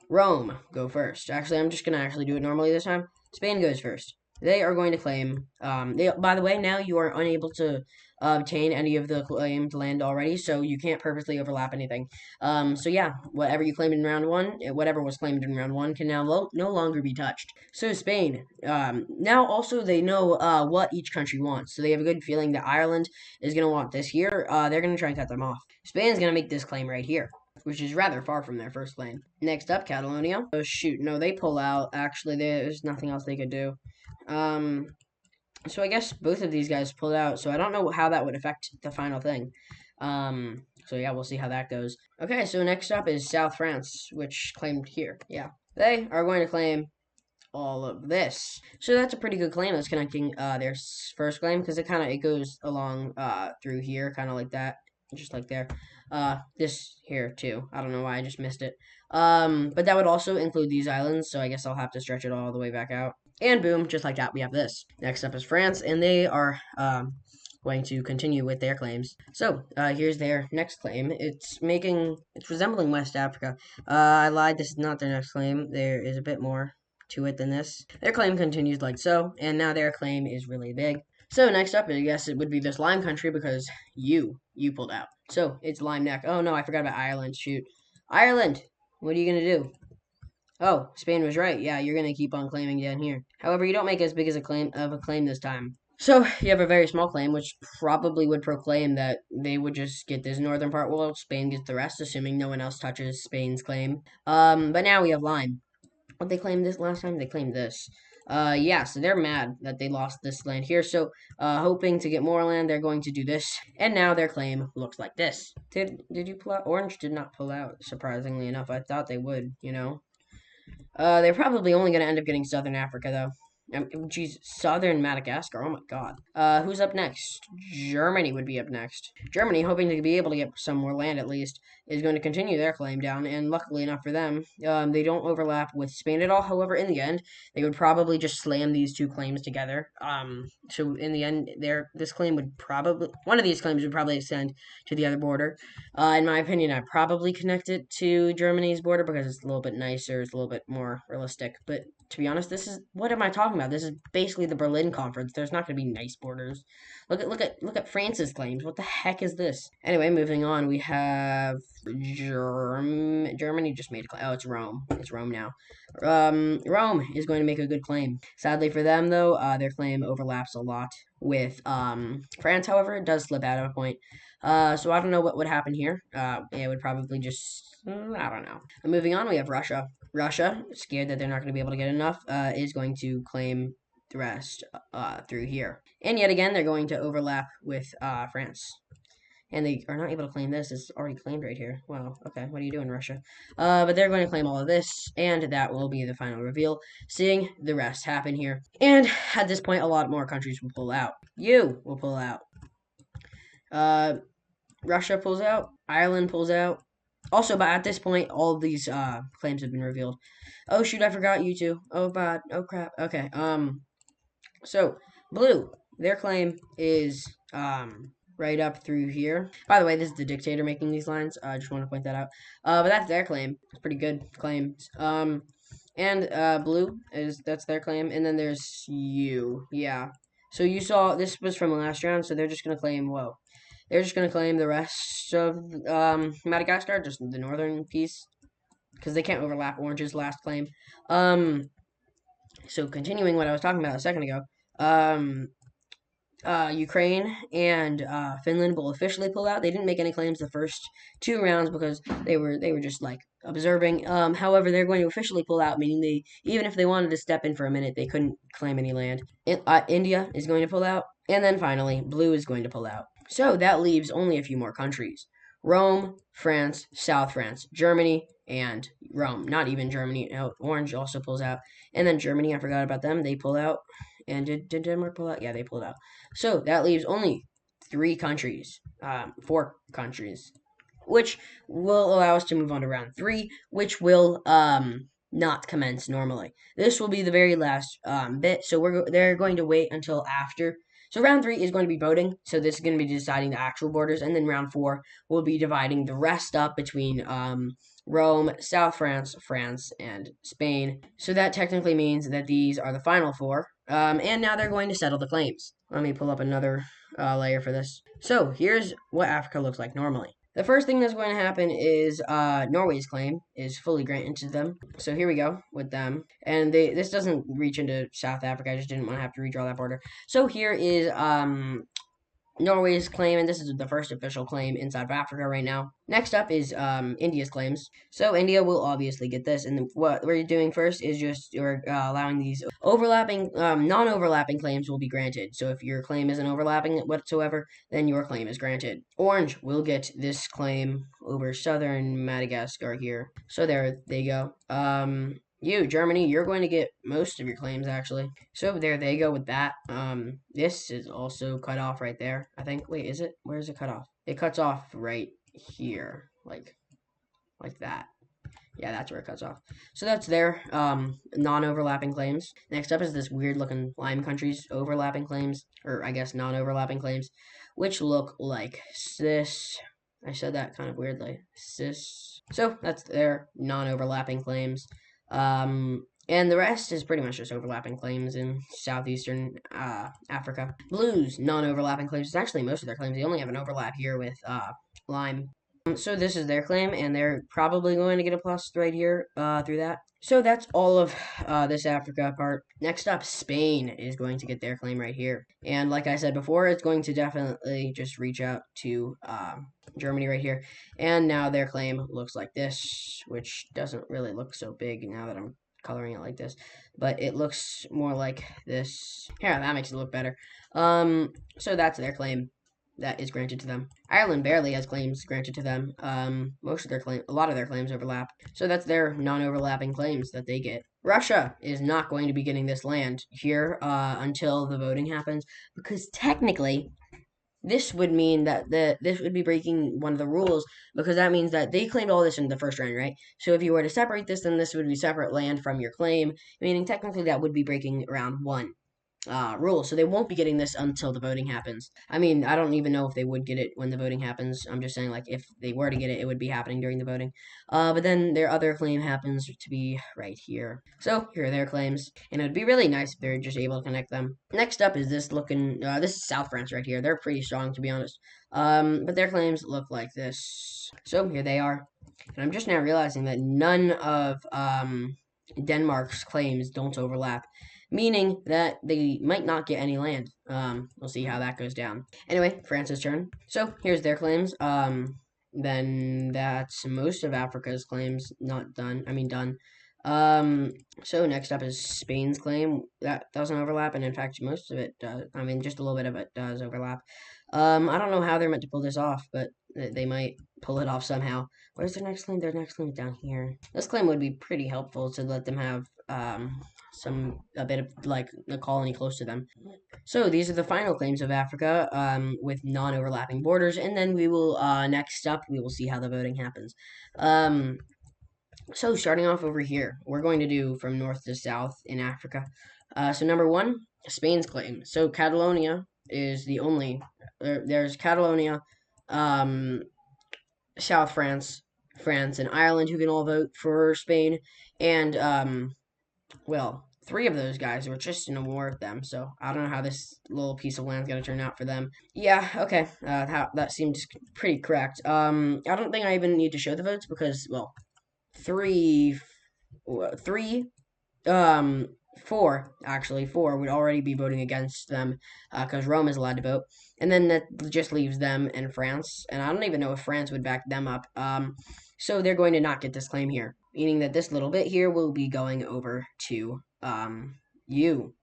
Speaker 1: Rome go first. Actually, I'm just going to actually do it normally this time. Spain goes first. They are going to claim. By the way, now you are unable to obtain any of the claimed land already, so you can't purposely overlap anything. So yeah, whatever you claimed in round 1, whatever was claimed in round 1 can now no longer be touched. So Spain. Now also they know what each country wants, so they have a good feeling that Ireland is going to want this here. They're going to try and cut them off. Spain's going to make this claim right here, which is rather far from their first claim. Next up, Catalonia. Oh shoot, no, they pull out. Actually, there's nothing else they could do. So I guess both of these guys pulled out, so I don't know how that would affect the final thing. So yeah, we'll see how that goes. Okay, so next up is South France, which claimed here. Yeah, they are going to claim all of this. So that's a pretty good claim. That's connecting their first claim, because it goes along through here, kind of like that, just like there. This here too. I don't know why I just missed it. But that would also include these islands, so I guess I'll have to stretch it all the way back out. And boom, just like that, we have this. Next up is France, and they are going to continue with their claims. So here's their next claim. It's resembling West Africa. I lied. This is not their next claim. There is a bit more to it than this. Their claim continues like so, and now their claim is really big. So next up, I guess it would be this Lime country, because you pulled out. So it's Lime Neck. Oh no, I forgot about Ireland. Shoot, Ireland. What are you gonna do? Oh, Spain was right. Yeah, you're gonna keep on claiming down here. However, you don't make as big as a claim this time. So you have a very small claim, which probably would proclaim that they would just get this northern part, while Spain gets the rest, assuming no one else touches Spain's claim. But now we have Lime. What they claimed this last time? They claimed this. Yeah, so they're mad that they lost this land here. So, hoping to get more land, they're going to do this. And now their claim looks like this. Did you pull out? Orange did not pull out, surprisingly enough. I thought they would, you know. They're probably only going to end up getting Southern Africa, though. Geez, Southern Madagascar. Oh my god. Who's up next? Germany would be up next. Germany, hoping to be able to get some more land at least, is going to continue their claim down, and luckily enough for them, they don't overlap with Spain at all. However, in the end, they would probably just slam these two claims together. So in the end, one of these claims would probably extend to the other border. In my opinion, I'd probably connect it to Germany's border because it's a little bit nicer, it's a little bit more realistic. But to be honest, what am I talking about? This is basically the Berlin Conference. There's not going to be nice borders. Look at France's claims. What the heck is this? Anyway, moving on, we have Germany just made a claim. Oh, it's Rome. It's Rome now. Rome is going to make a good claim. Sadly for them, though, their claim overlaps a lot with France. However, it does slip out at a point. So I don't know what would happen here. It would probably just, I don't know. Moving on, we have Russia. Russia, scared that they're not going to be able to get enough, is going to claim the rest through here. And yet again, they're going to overlap with France. And they are not able to claim this. It's already claimed right here. Wow, okay, what are you doing, Russia? But they're going to claim all of this, and that will be the final reveal, seeing the rest happen here. And at this point, a lot more countries will pull out. You will pull out. Russia pulls out. Ireland pulls out. Also, but at this point, all of these claims have been revealed. Oh shoot, I forgot you two. Oh bad. Oh crap. Okay. So blue, their claim is right up through here. By the way, this is the dictator making these lines. I just want to point that out. But that's their claim. It's pretty good claims. And blue that's their claim, and then there's you. Yeah. So you saw this was from the last round, so they're just gonna claim. Whoa. They're just going to claim the rest of Madagascar, just the northern piece. because they can't overlap Orange's last claim. So continuing what I was talking about a second ago, Ukraine and Finland will officially pull out. They didn't make any claims the first two rounds because they were just like observing. However, they're going to officially pull out, meaning they even if they wanted to step in for a minute, they couldn't claim any land. India is going to pull out, and then finally, Blue is going to pull out. So that leaves only a few more countries: Rome, France, South France, Germany, and Rome. Not even Germany. No, Orange also pulls out, and then Germany. I forgot about them. They pull out. And did Denmark pull out? Yeah, they pulled out. So that leaves only four countries, which will allow us to move on to round three, which will not commence normally. This will be the very last bit, so they're going to wait until after. So round three is going to be voting. So this is going to be deciding the actual borders, and then round four will be dividing the rest up between Rome, South France, France, and Spain. So that technically means that these are the final four. And now they're going to settle the claims. Let me pull up another layer for this. So here's what Africa looks like normally. The first thing that's going to happen is Norway's claim is fully granted to them. So here we go with them. And this doesn't reach into South Africa. I just didn't want to have to redraw that border. So here is Norway's claim, and this is the first official claim inside of Africa right now. Next up is India's claims. So India will obviously get this, and what we're doing first is just you're allowing these overlapping, non-overlapping claims will be granted. So if your claim isn't overlapping whatsoever, then your claim is granted. Orange will get this claim over southern Madagascar here. So there they go. Germany, you're going to get most of your claims, actually. So there they go with that. This is also cut off right there, I think. Wait, is it? Where is it cut off? It cuts off right here, like that. Yeah, that's where it cuts off. So that's their non-overlapping claims. Next up is this weird-looking lime countries overlapping claims, or I guess non-overlapping claims, which look like this. I said that kind of weirdly. Cis. So that's their non-overlapping claims. And the rest is pretty much just overlapping claims in southeastern Africa. Blues, non-overlapping claims. It's actually most of their claims. They only have an overlap here with lime. So this is their claim, and they're probably going to get a plus right here through that. So that's all of this Africa part. Next up, Spain is going to get their claim right here. And like I said before, it's going to definitely just reach out to Germany right here. And now their claim looks like this, which doesn't really look so big now that I'm coloring it like this. But it looks more like this. Here, that makes it look better. So that's their claim that is granted to them. Ireland barely has claims granted to them. A lot of their claims overlap. So that's their non-overlapping claims that they get. Russia is not going to be getting this land here until the voting happens, because technically this would mean that this would be breaking one of the rules, because that means that they claimed all this in the first round, right? So if you were to separate this, then this would be separate land from your claim, meaning technically that would be breaking round one rule. So they won't be getting this until the voting happens. I mean, I don't even know if they would get it when the voting happens. I'm just saying, like, if they were to get it, it would be happening during the voting. But then their other claim happens to be right here. So here are their claims, and it would be really nice if they're just able to connect them. Next up is this this is South France right here. They're pretty strong, to be honest. But their claims look like this. So here they are. And I'm just now realizing that none of Denmark's claims don't overlap, meaning that they might not get any land. We'll see how that goes down. Anyway, France's turn. So here's their claims. Then that's most of Africa's claims not done. Done. So next up is Spain's claim. That doesn't overlap, and in fact, most of it does. Just a little bit of it does overlap. I don't know how they're meant to pull this off, but they might pull it off somehow. Where's their next claim? Their next claim is down here. This claim would be pretty helpful to let them have a bit of like a colony close to them. So these are the final claims of Africa with non-overlapping borders, and then we will next up we will see how the voting happens. So starting off over here, we're going to do from north to south in Africa. So number one, Spain's claim. So Catalonia is the only. There's Catalonia, South France, France, and Ireland who can all vote for Spain, and well, three of those guys were just in a war with them, so I don't know how this little piece of land's gonna turn out for them. Yeah, okay, that seems pretty correct. I don't think I even need to show the votes because, well, three, three, um, four would already be voting against them because Rome is allowed to vote, and then that just leaves them and France, and I don't even know if France would back them up. So they're going to not get this claim here, meaning that this little bit here will be going over to you,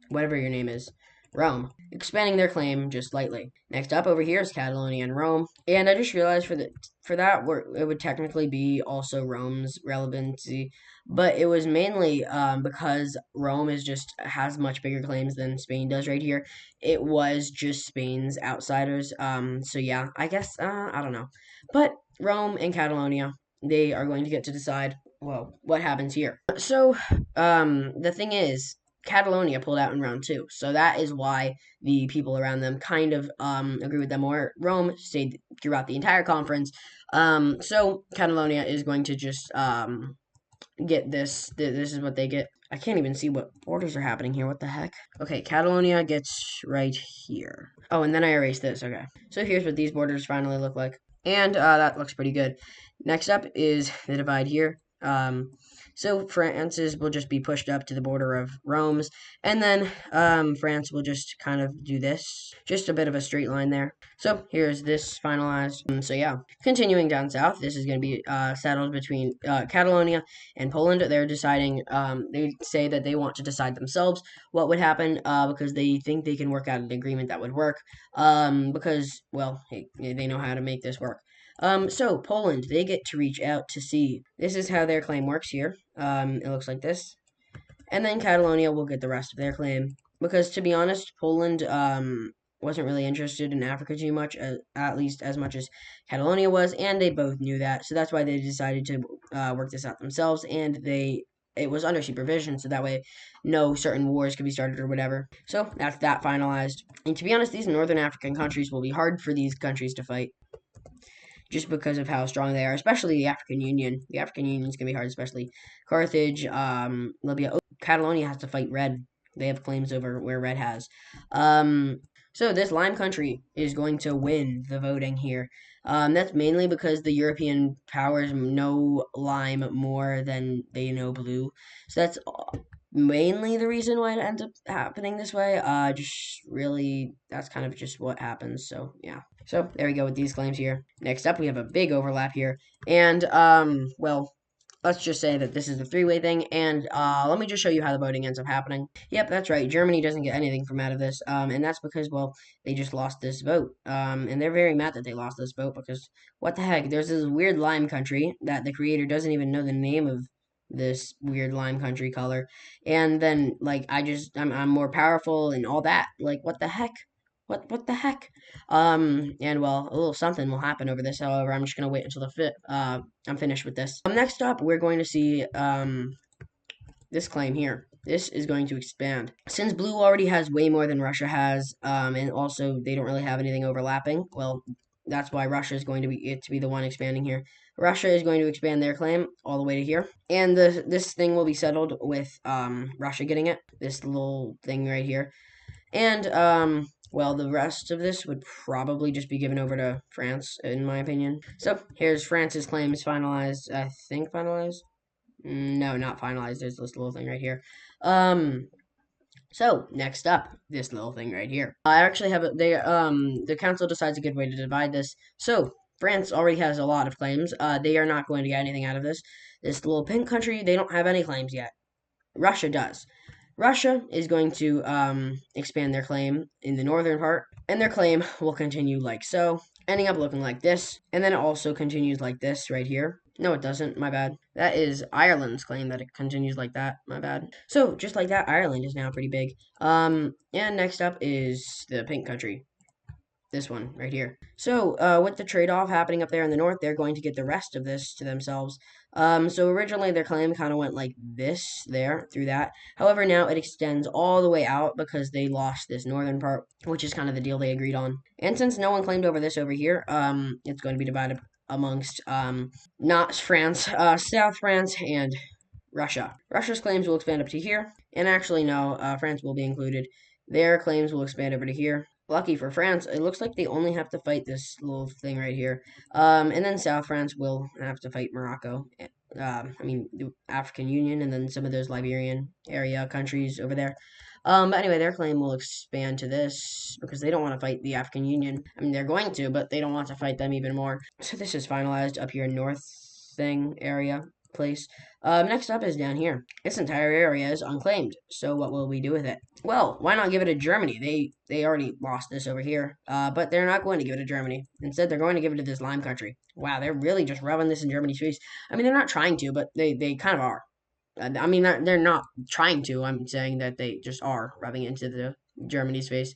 Speaker 1: whatever your name is, Rome, expanding their claim just slightly. Next up over here is Catalonia and Rome, and I just realized for that it would technically be also Rome's relevancy, but it was mainly because Rome has much bigger claims than Spain does right here. It was just Spain's outsiders. So yeah, I guess I don't know, but Rome and Catalonia, they are going to get to decide well what happens here. So the thing is, Catalonia pulled out in round two, so that is why the people around them kind of agree with them more. Rome stayed throughout the entire conference, so Catalonia is going to just get this. This is what they get. I can't even see what borders are happening here. What the heck? Okay, Catalonia gets right here. Oh, and then I erased this. Okay, so here's what these borders finally look like, and that looks pretty good. Next up is the divide here. So France's will just be pushed up to the border of Rome's, and then France will just kind of do this, just a bit of a straight line there. So here's this finalized. So yeah, continuing down south, this is going to be settled between Catalonia and Poland. They're deciding. They say that they want to decide themselves what would happen because they think they can work out an agreement that would work. Because well, they know how to make this work. So Poland, they get to reach out to see. This is how their claim works here. It looks like this. And then Catalonia will get the rest of their claim. Because to be honest, Poland wasn't really interested in Africa too much, at least as much as Catalonia was, and they both knew that. So that's why they decided to work this out themselves, and it was under supervision, so that way no certain wars could be started or whatever. So that's that finalized. And to be honest, these northern African countries will be hard for these countries to fight just because of how strong they are, especially the African Union. The African Union is going to be hard, especially Carthage, Libya. Oh, Catalonia has to fight Red. They have claims over where Red has. So this Lime country is going to win the voting here. That's mainly because the European powers know Lime more than they know Blue. So that's mainly the reason why it ends up happening this way. Just really, that's kind of just what happens. So yeah. So there we go with these claims here. Next up, we have a big overlap here, and well, let's just say that this is a three-way thing, and let me just show you how the voting ends up happening. Yep, that's right. Germany doesn't get anything from out of this, and that's because, well, they just lost this vote, and they're very mad that they lost this vote because what the heck? There's this weird lime country that the creator doesn't even know the name of this weird lime country color, and then like I'm more powerful and all that. Like what the heck? What the heck? And well, a little something will happen over this. However, I'm just gonna wait until I'm finished with this. Next up, we're going to see this claim here. This is going to expand. Since Blue already has way more than Russia has, and also they don't really have anything overlapping, well, that's why Russia is going to be the one expanding here. Russia is going to expand their claim all the way to here, and this thing will be settled with Russia getting it. This little thing right here, and well, the rest of this would probably just be given over to France, in my opinion. So here's France's claims finalized. I think finalized. No, not finalized. There's this little thing right here. So next up, this little thing right here. I actually have it. The council decides a good way to divide this. So France already has a lot of claims. They are not going to get anything out of this. This little pink country, they don't have any claims yet. Russia does. Russia is going to expand their claim in the northern part, and their claim will continue like so, ending up looking like this, and then it also continues like this right here. No, it doesn't. My bad. That is Ireland's claim that it continues like that. My bad. So, just like that, Ireland is now pretty big. And next up is the pink country. This one right here. So, with the trade-off happening up there in the north, they're going to get the rest of this to themselves. So originally their claim kind of went like this there through that. However, now it extends all the way out because they lost this northern part, which is kind of the deal they agreed on. And since no one claimed over this over here, it's going to be divided amongst not France, South France, and Russia. Russia's claims will expand up to here, and actually no, France will be included. Their claims will expand over to here. Lucky for France, it looks like they only have to fight this little thing right here. And then South France will have to fight Morocco. I mean, the African Union, and then some of those Liberian area countries over there. But anyway, their claim will expand to this because they don't want to fight the African Union. I mean, they're going to, but they don't want to fight them even more. So this is finalized up here in North thing area place. Next up is down here. This entire area is unclaimed. So what will we do with it? Well, why not give it to Germany? They already lost this over here. But they're not going to give it to Germany. Instead, they're going to give it to this lime country. Wow, they're really just rubbing this in Germany's face. I mean, they're not trying to, but they kind of are. I mean, they're not trying to. I'm saying that they just are rubbing it into the Germany's face.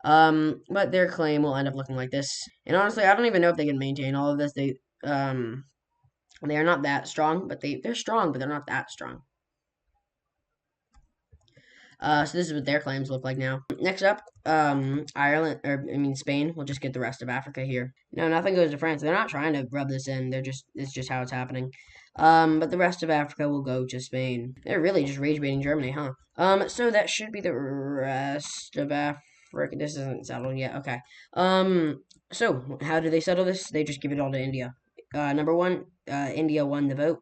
Speaker 1: But their claim will end up looking like this. And honestly, I don't even know if they can maintain all of this. They are not that strong, but they're strong, but they're not that strong. So this is what their claims look like now. Next up, Ireland, or I mean Spain, will just get the rest of Africa here. No, nothing goes to France. They're not trying to rub this in. It's just how it's happening. But the rest of Africa will go to Spain. They're really just rage baiting Germany, huh? So that should be the rest of Africa. This isn't settled yet. Okay. So how do they settle this? They just give it all to India. Number one, India won the vote.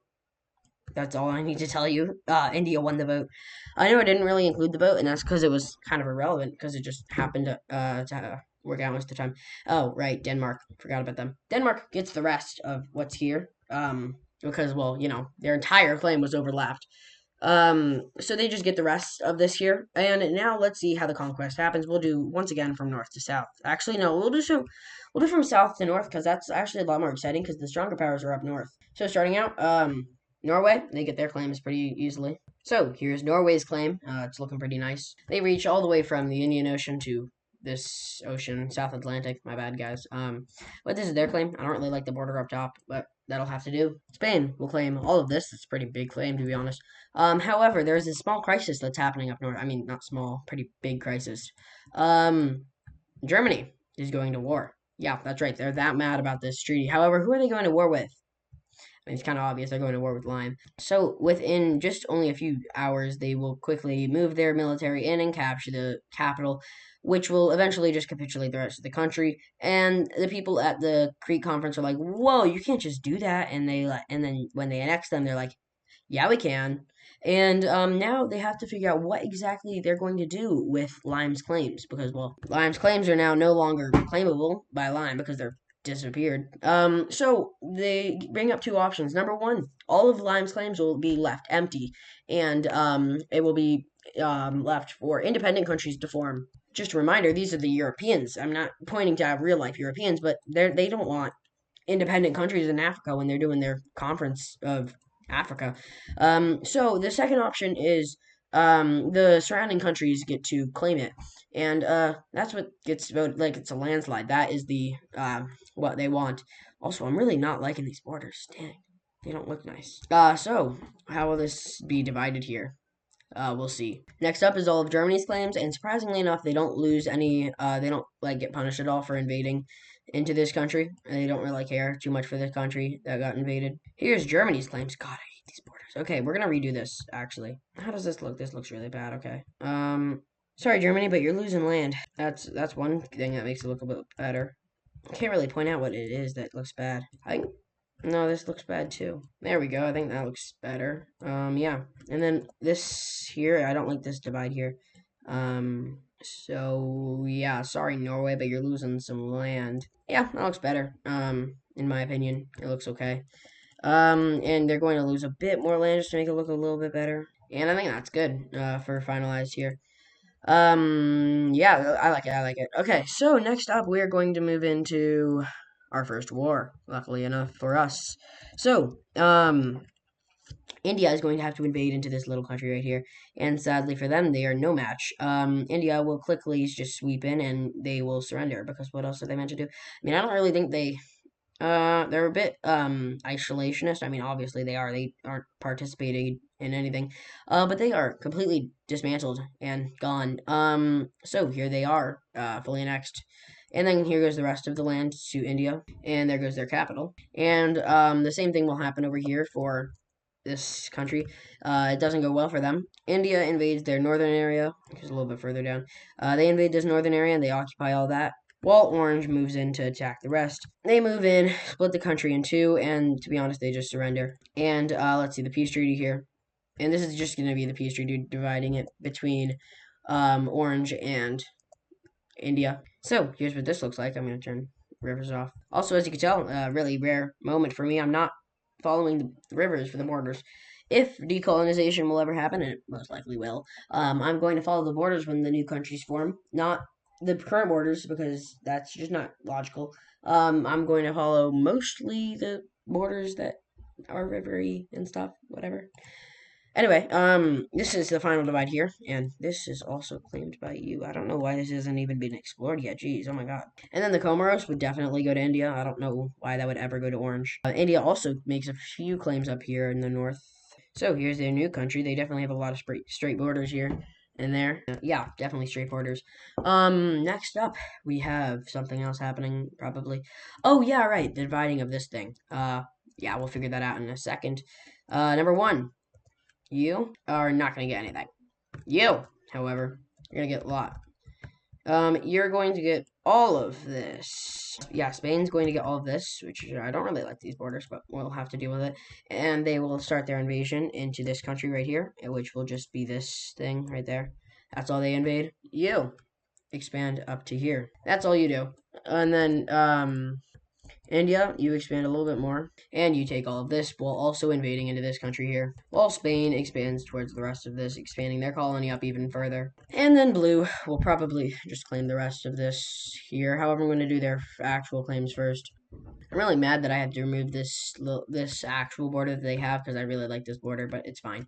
Speaker 1: That's all I need to tell you. India won the vote. I know I didn't really include the vote, and that's because it was kind of irrelevant because it just happened to work out most of the time. Oh, right, Denmark. Forgot about them. Denmark gets the rest of what's here. Because well, their entire claim was overlapped. So they just get the rest of this here. And now let's see how the conquest happens. We'll do once again from north to south. Actually, no, we'll do from south to north because that's actually a lot more exciting because the stronger powers are up north. So starting out, Norway, they get their claims pretty easily. So here's Norway's claim. It's looking pretty nice. They reach all the way from the Indian Ocean to this ocean, South Atlantic. My bad, guys. But this is their claim. I don't really like the border up top, but that'll have to do. Spain will claim all of this. It's a pretty big claim, to be honest. However, there's a small crisis that's happening up north. I mean, not small, pretty big crisis. Germany is going to war. Yeah, that's right. They're that mad about this treaty. However, who are they going to war with? I mean, it's kind of obvious they're going to war with Lime. So within just only a few hours, they will quickly move their military in and capture the capital, which will eventually just capitulate the rest of the country. And the people at the Crete conference are like, "Whoa, you can't just do that!" And then when they annex them, they're like, "Yeah, we can." And now they have to figure out what exactly they're going to do with Lime's claims because, well, Lime's claims are now no longer claimable by Lime because they're disappeared. So they bring up two options. Number one, all of Lime's claims will be left empty, and it will be left for independent countries to form. Just a reminder, these are the Europeans. I'm not pointing to real life Europeans, but they don't want independent countries in Africa when they're doing their conference of Africa. So the second option is the surrounding countries get to claim it, and that's what gets voted. Like it's a landslide. That is the what they want. Also, I'm really not liking these borders. Dang, they don't look nice. So how will this be divided here? We'll see. Next up is all of Germany's claims, and surprisingly enough, they don't lose any. They don't get punished at all for invading into this country. They don't really care too much for the country that got invaded. Here's Germany's claims. God, I hate these borders. Okay, we're gonna redo this actually. How does this look? This looks really bad. Okay. Sorry, Germany, but you're losing land. That's one thing that makes it look a bit better. I can't really point out what it is that looks bad. No, this looks bad too. There we go. I think that looks better. Yeah. And then this here, I don't like this divide here. So yeah, sorry Norway, but you're losing some land. Yeah, that looks better. In my opinion, it looks okay. And they're going to lose a bit more land just to make it look a little bit better. And I think that's good, for finalized here. Yeah, I like it. I like it. Okay, so next up, we're going to move into our first war, luckily enough for us. So, India is going to have to invade into this little country right here, and sadly for them, they are no match. India will quickly just sweep in, and they will surrender, because what else are they meant to do? I mean, I don't really think they're a bit, isolationist. I mean, obviously they are. They aren't participating in anything. But they are completely dismantled and gone. So here they are, fully annexed. And then here goes the rest of the land to India, and there goes their capital. And the same thing will happen over here for this country. It doesn't go well for them. India invades their northern area, which is a little bit further down. They invade this northern area and they occupy all that. while Orange moves in to attack the rest. They move in, split the country in two, and to be honest, they just surrender. And let's see the peace treaty here. And this is just going to be the peace treaty dividing it between Orange and India. So here's what this looks like. I'm going to turn rivers off. Also, as you can tell, a really rare moment for me. I'm not following the rivers for the borders. If decolonization will ever happen, and it most likely will, I'm going to follow the borders when the new countries form, not the current borders, because that's just not logical. I'm going to follow mostly the borders that are rivery and stuff, whatever. Anyway, this is the final divide here, and this is also claimed by you. I don't know why this hasn't even been explored yet. Jeez, oh my god. And then the Comoros would definitely go to India. I don't know why that would ever go to Orange. India also makes a few claims up here in the north. So here's their new country. They definitely have a lot of straight borders here and there. Yeah, definitely straight borders. Next up, we have something else happening, probably. Oh, yeah, right, the dividing of this thing. Yeah, we'll figure that out in a second. Number one. You are not going to get anything. You, however, you're going to get a lot. You're going to get all of this. Yeah, Spain's going to get all of this, which I don't really like these borders, but we'll have to deal with it. And they will start their invasion into this country right here, which will just be this thing right there. That's all they invade. You expand up to here. That's all you do. And then, India, you expand a little bit more, and you take all of this while also invading into this country here, while Spain expands towards the rest of this, expanding their colony up even further. And then Blue will probably just claim the rest of this here. However, I'm going to do their actual claims first. I'm really mad that I had to remove this actual border that they have, because I really like this border, but it's fine.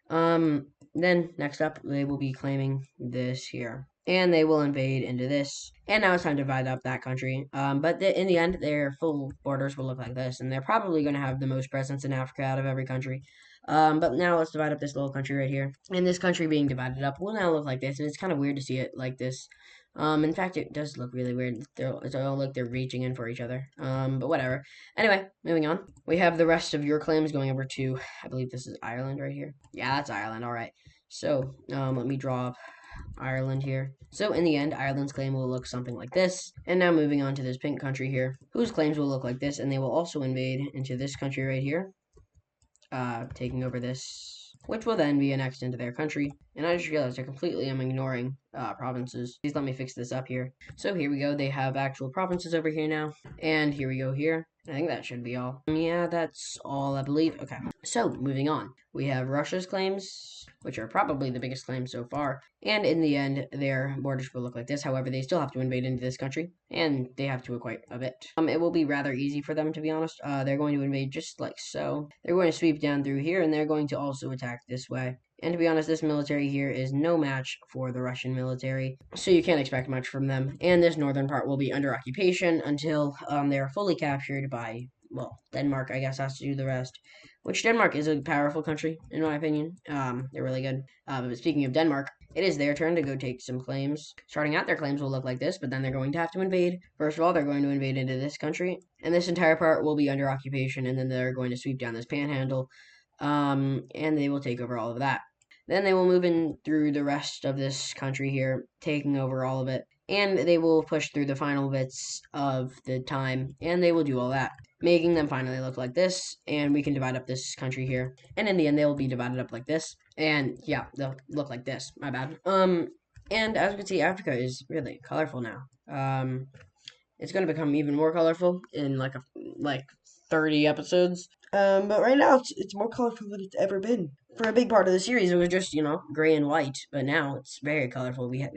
Speaker 1: Then, next up, they will be claiming this here. And they will invade into this. And now it's time to divide up that country. But in the end, their full borders will look like this. And they're probably going to have the most presence in Africa out of every country. But now let's divide up this little country right here. And this country being divided up will now look like this. And it's kind of weird to see it like this. In fact, it does look really weird. It's all like they're reaching in for each other. But whatever. Anyway, moving on. We have the rest of your claims going over to, I believe this is Ireland right here. Yeah, that's Ireland. All right. So, let me draw up Ireland here. So in the end, Ireland's claim will look something like this. And now moving on to this pink country here, whose claims will look like this, and they will also invade into this country right here, taking over this, which will then be annexed into their country. And I just realized I completely am ignoring provinces. Please let me fix this up here. So here we go. They have actual provinces over here now. And here we go here. I think that should be all. Yeah, that's all, I believe. Okay. So, moving on. We have Russia's claims, which are probably the biggest claims so far. And in the end, their borders will look like this. However, they still have to invade into this country, and they have to acquire a bit. It will be rather easy for them, to be honest. They're going to invade just like so. They're going to sweep down through here, and they're going to also attack this way. And to be honest, this military here is no match for the Russian military, so you can't expect much from them. And this northern part will be under occupation until they are fully captured by, well, Denmark, I guess, has to do the rest. Which Denmark is a powerful country, in my opinion. They're really good. But speaking of Denmark, it is their turn to go take some claims. Starting out, their claims will look like this, but then they're going to have to invade. First of all, they're going to invade into this country, and this entire part will be under occupation, and then they're going to sweep down this panhandle, and they will take over all of that. Then they will move in through the rest of this country here, taking over all of it. And they will push through the final bits of the time, and they will do all that, making them finally look like this, and we can divide up this country here. And in the end, they will be divided up like this, and yeah, they'll look like this. My bad. And as we can see, Africa is really colorful now. It's going to become even more colorful in like 30 episodes. But right now it's more colorful than it's ever been. For a big part of the series, it was just gray and white, but now it's very colorful. We have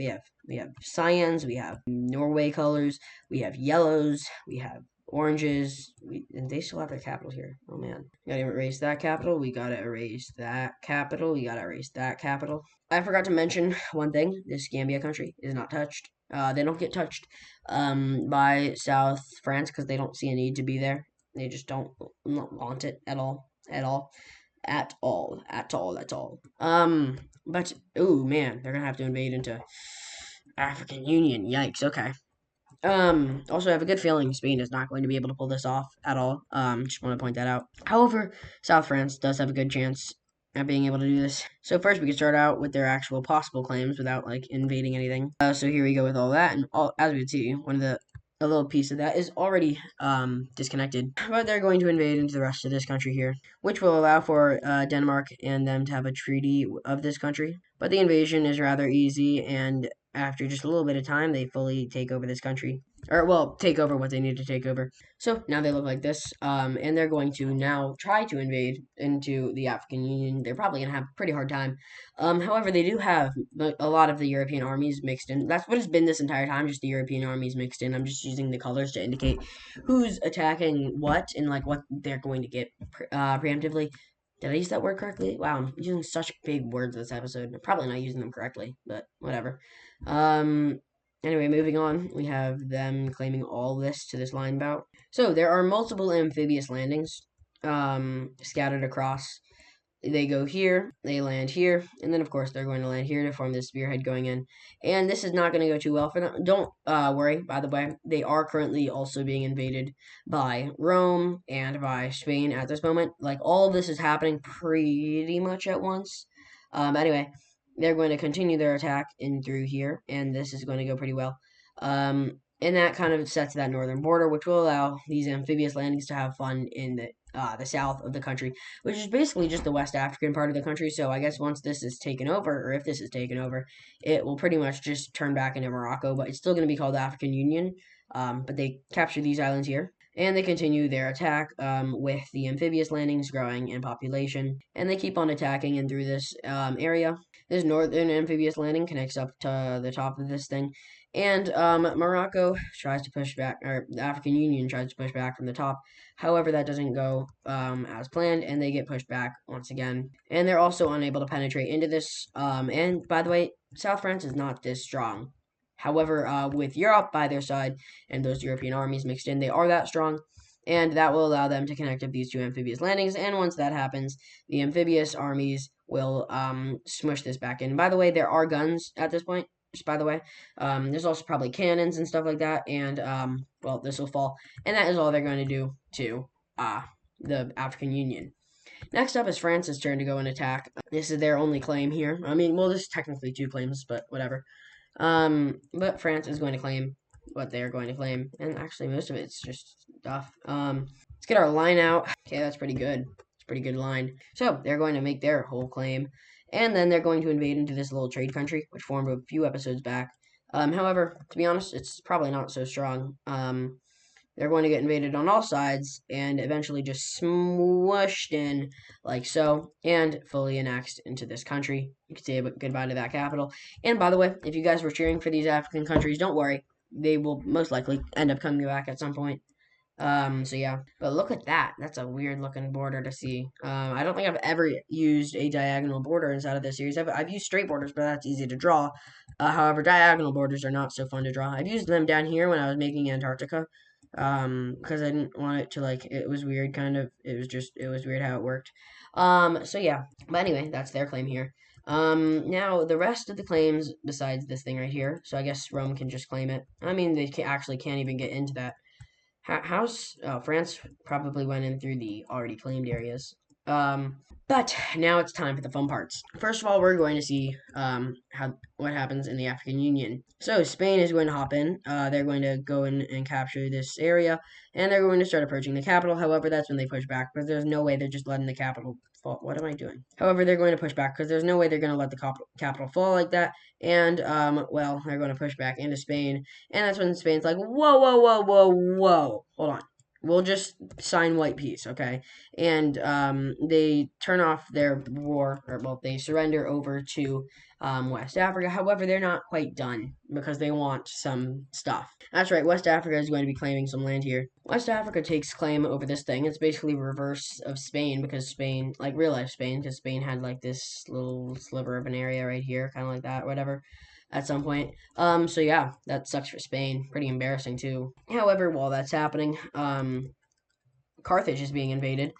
Speaker 1: cyans, we have Norway colors, we have yellows, we have oranges, and they still have their capital here. Oh man, we gotta erase that capital. We gotta erase that capital. We gotta erase that capital. I forgot to mention one thing. This Gambia country is not touched. They don't get touched by South France because they don't see a need to be there. They just don't want it at all. But ooh man, they're gonna have to invade into African Union. Yikes. Okay. Also I have a good feeling Spain is not going to be able to pull this off at all. Just want to point that out. However, South France does have a good chance at being able to do this. So first we can start out with their actual possible claims without invading anything. So here we go with all that, and as we can see, one of the a little piece of that is already disconnected, but they're going to invade into the rest of this country here, which will allow for Denmark and them to have a treaty of this country. But the invasion is rather easy, and after just a little bit of time, they fully take over this country. Or, well, take over what they need to take over. So now they look like this, and they're going to now try to invade into the African Union. They're probably going to have a pretty hard time. However, they do have a lot of the European armies mixed in. That's what it's been this entire time, just the European armies mixed in. I'm just using the colors to indicate who's attacking what and like what they're going to get preemptively. Did I use that word correctly? Wow, I'm using such big words this episode. I'm probably not using them correctly, but whatever. Anyway, moving on, we have them claiming all this to this line bout. So there are multiple amphibious landings scattered across. They go here, they land here, and then of course they're going to land here to form this spearhead going in. And this is not going to go too well for them. Don't worry, by the way, they are currently also being invaded by Rome and by Spain at this moment. Like, all of this is happening pretty much at once. Anyway, they're going to continue their attack in through here, and this is going to go pretty well. And that kind of sets that northern border, which will allow these amphibious landings to have fun in the south of the country, which is basically just the West African part of the country. So I guess once this is taken over, or if this is taken over, it will pretty much just turn back into Morocco, but it's still going to be called the African Union. But they capture these islands here, and they continue their attack with the amphibious landings growing in population, and they keep on attacking in through this area. This northern amphibious landing connects up to the top of this thing, and Morocco tries to push back, or the African Union tries to push back from the top. However, that doesn't go as planned, and they get pushed back once again. And they're also unable to penetrate into this. And by the way, South France is not this strong. However, with Europe by their side and those European armies mixed in, they are that strong. And that will allow them to connect up these two amphibious landings. And once that happens, the amphibious armies will smush this back in. By the way, there are guns at this point. Just by the way, there's also probably cannons and stuff like that. And well, this will fall. And that is all they're going to do to the African Union. Next up is France's turn to go and attack. This is their only claim here. I mean, well, this is technically two claims, but whatever. But France is going to claim what they're going to claim, and actually most of it's just stuff. Let's get our line out. Okay, that's pretty good. It's a pretty good line. So they're going to make their whole claim, and then they're going to invade into this little trade country, which formed a few episodes back. However, to be honest, it's probably not so strong. They're going to get invaded on all sides and eventually just smushed in like so and fully annexed into this country. You can say goodbye to that capital. And by the way, if you guys were cheering for these African countries, don't worry. They will most likely end up coming back at some point. So yeah, but look at that. That's a weird looking border to see. I don't think I've ever used a diagonal border inside of this series. I've used straight borders, but that's easy to draw. However, diagonal borders are not so fun to draw. I've used them down here when I was making Antarctica. Because I didn't want it to, like, it was weird, kind of. It was weird how it worked. So yeah. But anyway, that's their claim here. Now, the rest of the claims, besides this thing right here, so I guess Rome can just claim it. I mean, they actually can't even get into that. France probably went in through the already claimed areas. But now it's time for the fun parts. First of all, we're going to see what happens in the African Union. So Spain is going to hop in. They're going to go in and capture this area, and they're going to start approaching the capital. However, that's when they push back, because there's no way they're just letting the capital fall. What am I doing? However, they're going to push back, because there's no way they're going to let the capital fall like that. And, well, they're going to push back into Spain, and that's when Spain's like, whoa, whoa, whoa, whoa, whoa, hold on. We'll just sign white peace, okay? And they turn off their war, or well, they surrender over to West Africa. However, they're not quite done because they want some stuff. That's right, West Africa is going to be claiming some land here. West Africa takes claim over this thing. It's basically reverse of Spain because Spain, like real life Spain, because Spain had like this little sliver of an area right here, kind of like that, whatever. At some point. So yeah, that sucks for Spain. Pretty embarrassing too. However, while that's happening, Carthage is being invaded.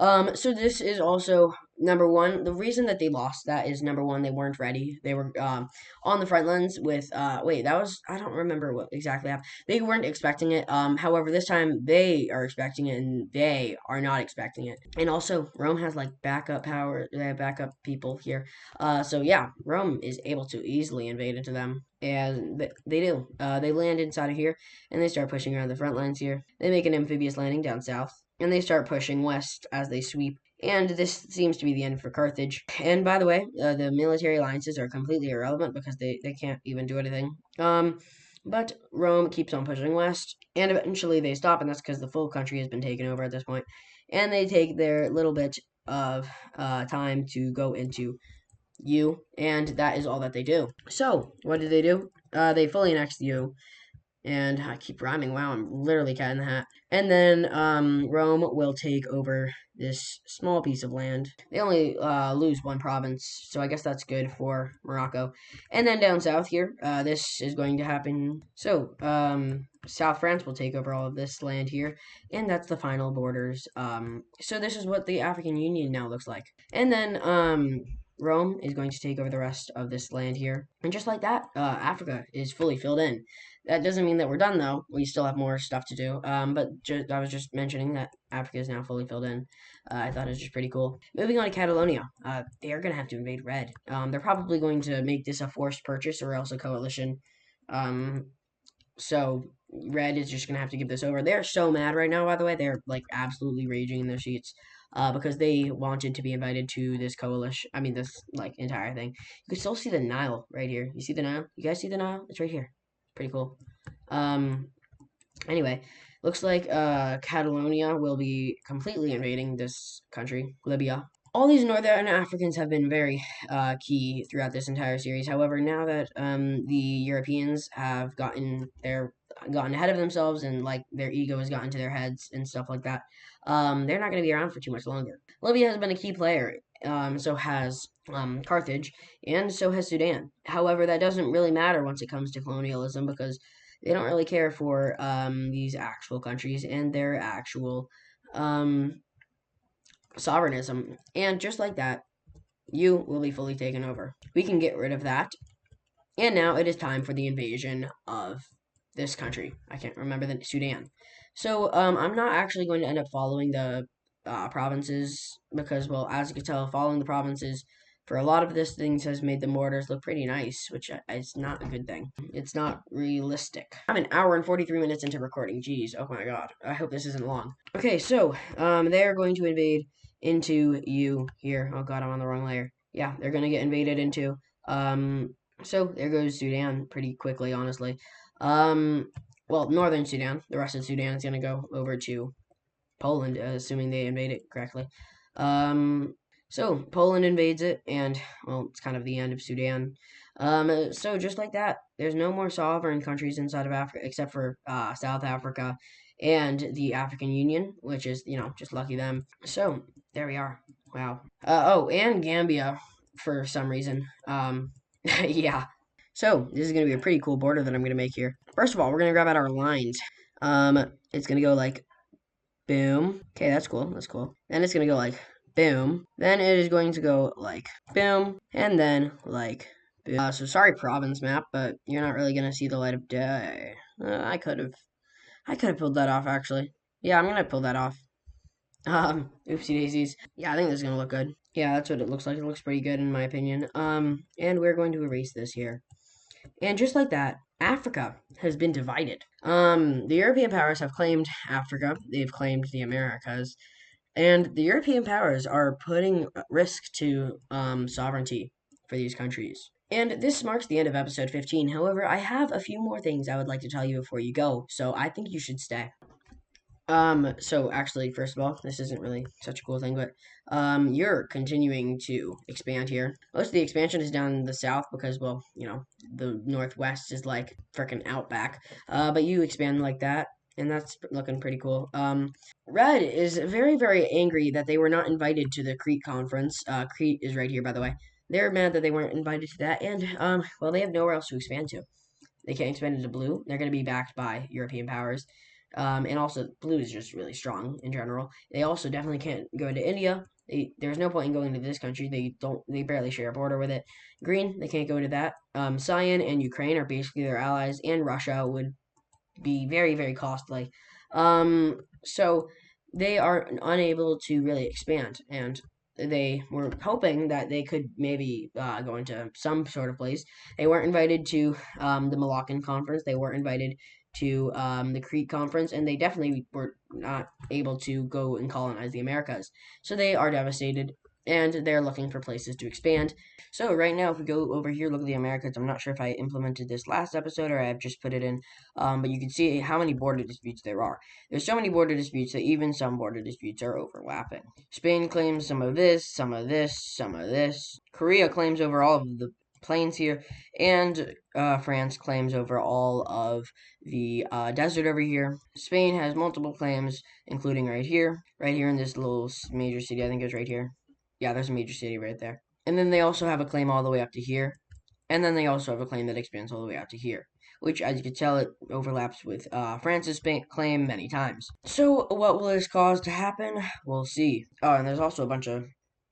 Speaker 1: So this is also number one, the reason that they lost that is number one, they weren't ready. They were on the front lines with wait, that was I don't remember what exactly happened. They weren't expecting it. However, this time they are expecting it and they are not expecting it. And also Rome has like backup power, backup people here. So yeah, Rome is able to easily invade into them. And they do. They land inside of here and they start pushing around the front lines here. They make an amphibious landing down south and they start pushing west as they sweep. And this seems to be the end for Carthage. And by the way, the military alliances are completely irrelevant because they can't even do anything. But Rome keeps on pushing west, and eventually they stop, and that's because the full country has been taken over at this point. And they take their little bit of time to go into U, and that is all that they do. So, what did they do? They fully annexed U, and I keep rhyming. Wow, I'm literally cat in the hat. And then Rome will take over this small piece of land. They only lose one province, so I guess that's good for Morocco. And then down south here, this is going to happen. So South France will take over all of this land here, and that's the final borders. So this is what the African Union now looks like. And then Rome is going to take over the rest of this land here. And just like that, Africa is fully filled in. That doesn't mean that we're done, though. We still have more stuff to do. But I was just mentioning that Africa is now fully filled in. I thought it was just pretty cool. Moving on to Catalonia. They are going to have to invade Red. They're probably going to make this a forced purchase or else a coalition. So Red is just going to have to give this over. They're so mad right now, by the way. They're, like, absolutely raging in their seats. Because they wanted to be invited to this coalition. I mean, this, like, entire thing. You can still see the Nile right here. You see the Nile? You guys see the Nile? It's right here. Pretty cool. Anyway, looks like Catalonia will be completely invading this country, Libya. All these Northern Africans have been very key throughout this entire series. However, now that the Europeans have gotten ahead of themselves and like their ego has gotten to their heads and stuff like that, they're not going to be around for too much longer. Libya has been a key player. So has Carthage, and so has Sudan. However, that doesn't really matter once it comes to colonialism because they don't really care for these actual countries and their actual sovereignism. And just like that, you will be fully taken over. We can get rid of that. And now it is time for the invasion of this country. I can't remember the Sudan. So I'm not actually going to end up following the provinces because, well, as you can tell, following the provinces for a lot of this things has made the borders look pretty nice, which is not a good thing. It's not realistic. I'm an hour and 43 minutes into recording. Jeez, oh my god. I hope this isn't long. Okay, so they're going to invade into you here. Oh god, I'm on the wrong layer. Yeah, they're going to get invaded into. So there goes Sudan pretty quickly, honestly. Well, northern Sudan. The rest of Sudan is going to go over to Poland, assuming they invade it correctly. So Poland invades it, and well, it's kind of the end of Sudan. So just like that, there's no more sovereign countries inside of Africa except for South Africa and the African Union, which is just lucky them. So there we are. Wow. Oh, and Gambia for some reason. Yeah. So this is gonna be a pretty cool border that I'm gonna make here. First of all, we're gonna grab out our lines. It's gonna go like boom. Okay, that's cool. That's cool. Then it's gonna go like boom. Then it is going to go like boom, and then like boom. So sorry, province map, but you're not really gonna see the light of day. I could have pulled that off actually. Yeah, I'm gonna pull that off. Oopsie daisies. Yeah, I think this is gonna look good. Yeah, that's what it looks like. It looks pretty good in my opinion. And we're going to erase this here. And just like that, Africa has been divided. The European powers have claimed Africa. They've claimed the Americas. And the European powers are putting risk to sovereignty for these countries. And this marks the end of episode 15. However, I have a few more things I would like to tell you before you go, so I think you should stay. So actually, first of all, this isn't really such a cool thing, but you're continuing to expand here. Most of the expansion is down in the south because, well, the northwest is like freaking outback. But you expand like that, and that's looking pretty cool. Red is very, very angry that they were not invited to the Crete conference. Crete is right here, by the way. They're mad that they weren't invited to that, and well, they have nowhere else to expand to. They can't expand into blue. They're going to be backed by European powers. And also, blue is just really strong in general. They also definitely can't go into India. There's no point in going to this country. They barely share a border with it. Green, they can't go to that. Cyan and Ukraine are basically their allies, and Russia would be very, very costly. So they are unable to really expand, and they were hoping that they could maybe go into some sort of place. They weren't invited to the Malaccan conference. They weren't invited to the Crete conference, and they definitely were not able to go and colonize the Americas. So they are devastated, and they're looking for places to expand. So right now, if we go over here, look at the Americas. I'm not sure if I implemented this last episode or I've just put it in, but you can see how many border disputes there are. There's so many border disputes that even some border disputes are overlapping. Spain claims some of this, some of this, some of this. Korea claims over all of the plains here, and France claims over all of the desert over here. Spain has multiple claims, including right here in this little major city. I think it's right here. Yeah, there's a major city right there. And then they also have a claim all the way up to here. And then they also have a claim that expands all the way out to here, which, as you can tell, it overlaps with France's claim many times. So, what will this cause to happen? We'll see. Oh, and there's also a bunch of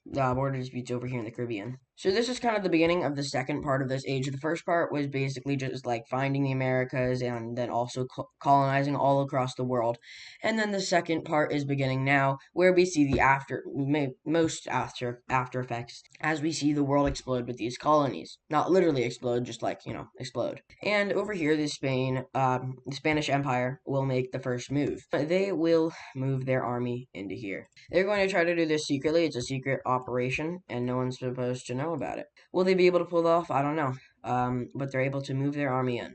Speaker 1: border disputes over here in the Caribbean. So this is kind of the beginning of the second part of this age. The first part was basically just like finding the Americas and then also colonizing all across the world. And then the second part is beginning now, where we see the most after effects as we see the world explode with these colonies. Not literally explode, just like, explode. And over here, the Spanish Empire will make the first move. They will move their army into here. They're going to try to do this secretly. It's a secret operation, and no one's supposed to know about it. Will they be able to pull it off? I don't know. But they're able to move their army in.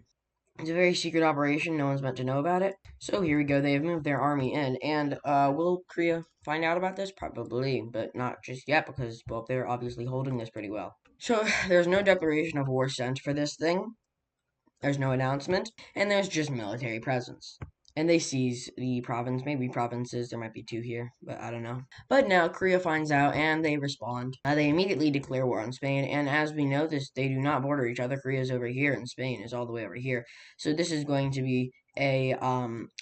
Speaker 1: It's a very secret operation. No one's meant to know about it. So here we go. They have moved their army in. And will Korea find out about this? Probably, but not just yet because, well, they're obviously holding this pretty well. So there's no declaration of war sent for this thing. There's no announcement. And there's just military presence. And they seize the province, maybe provinces, there might be two here, but I don't know. But now Korea finds out and they respond. They immediately declare war on Spain, and as we know this, they do not border each other. Korea's over here and Spain is all the way over here. So this is going to be a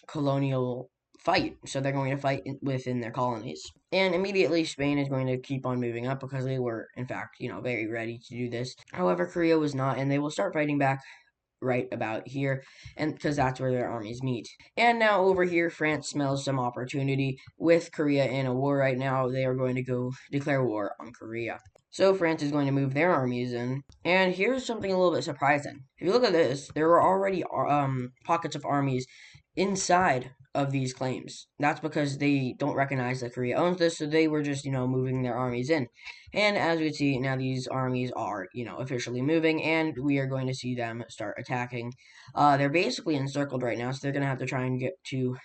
Speaker 1: colonial fight. So they're going to fight within their colonies. And immediately Spain is going to keep on moving up because they were, in fact, very ready to do this. However, Korea was not, and they will start fighting back right about here, and because that's where their armies meet. And now over here, France smells some opportunity with Korea in a war right now. They are going to go declare war on Korea. So France is going to move their armies in, and here's something a little bit surprising. If you look at this, there are already pockets of armies inside of these claims. That's because they don't recognize that Korea owns this, so they were just, moving their armies in. And as we can see, now these armies are, officially moving, and we are going to see them start attacking. They're basically encircled right now, so they're going to have to try and get to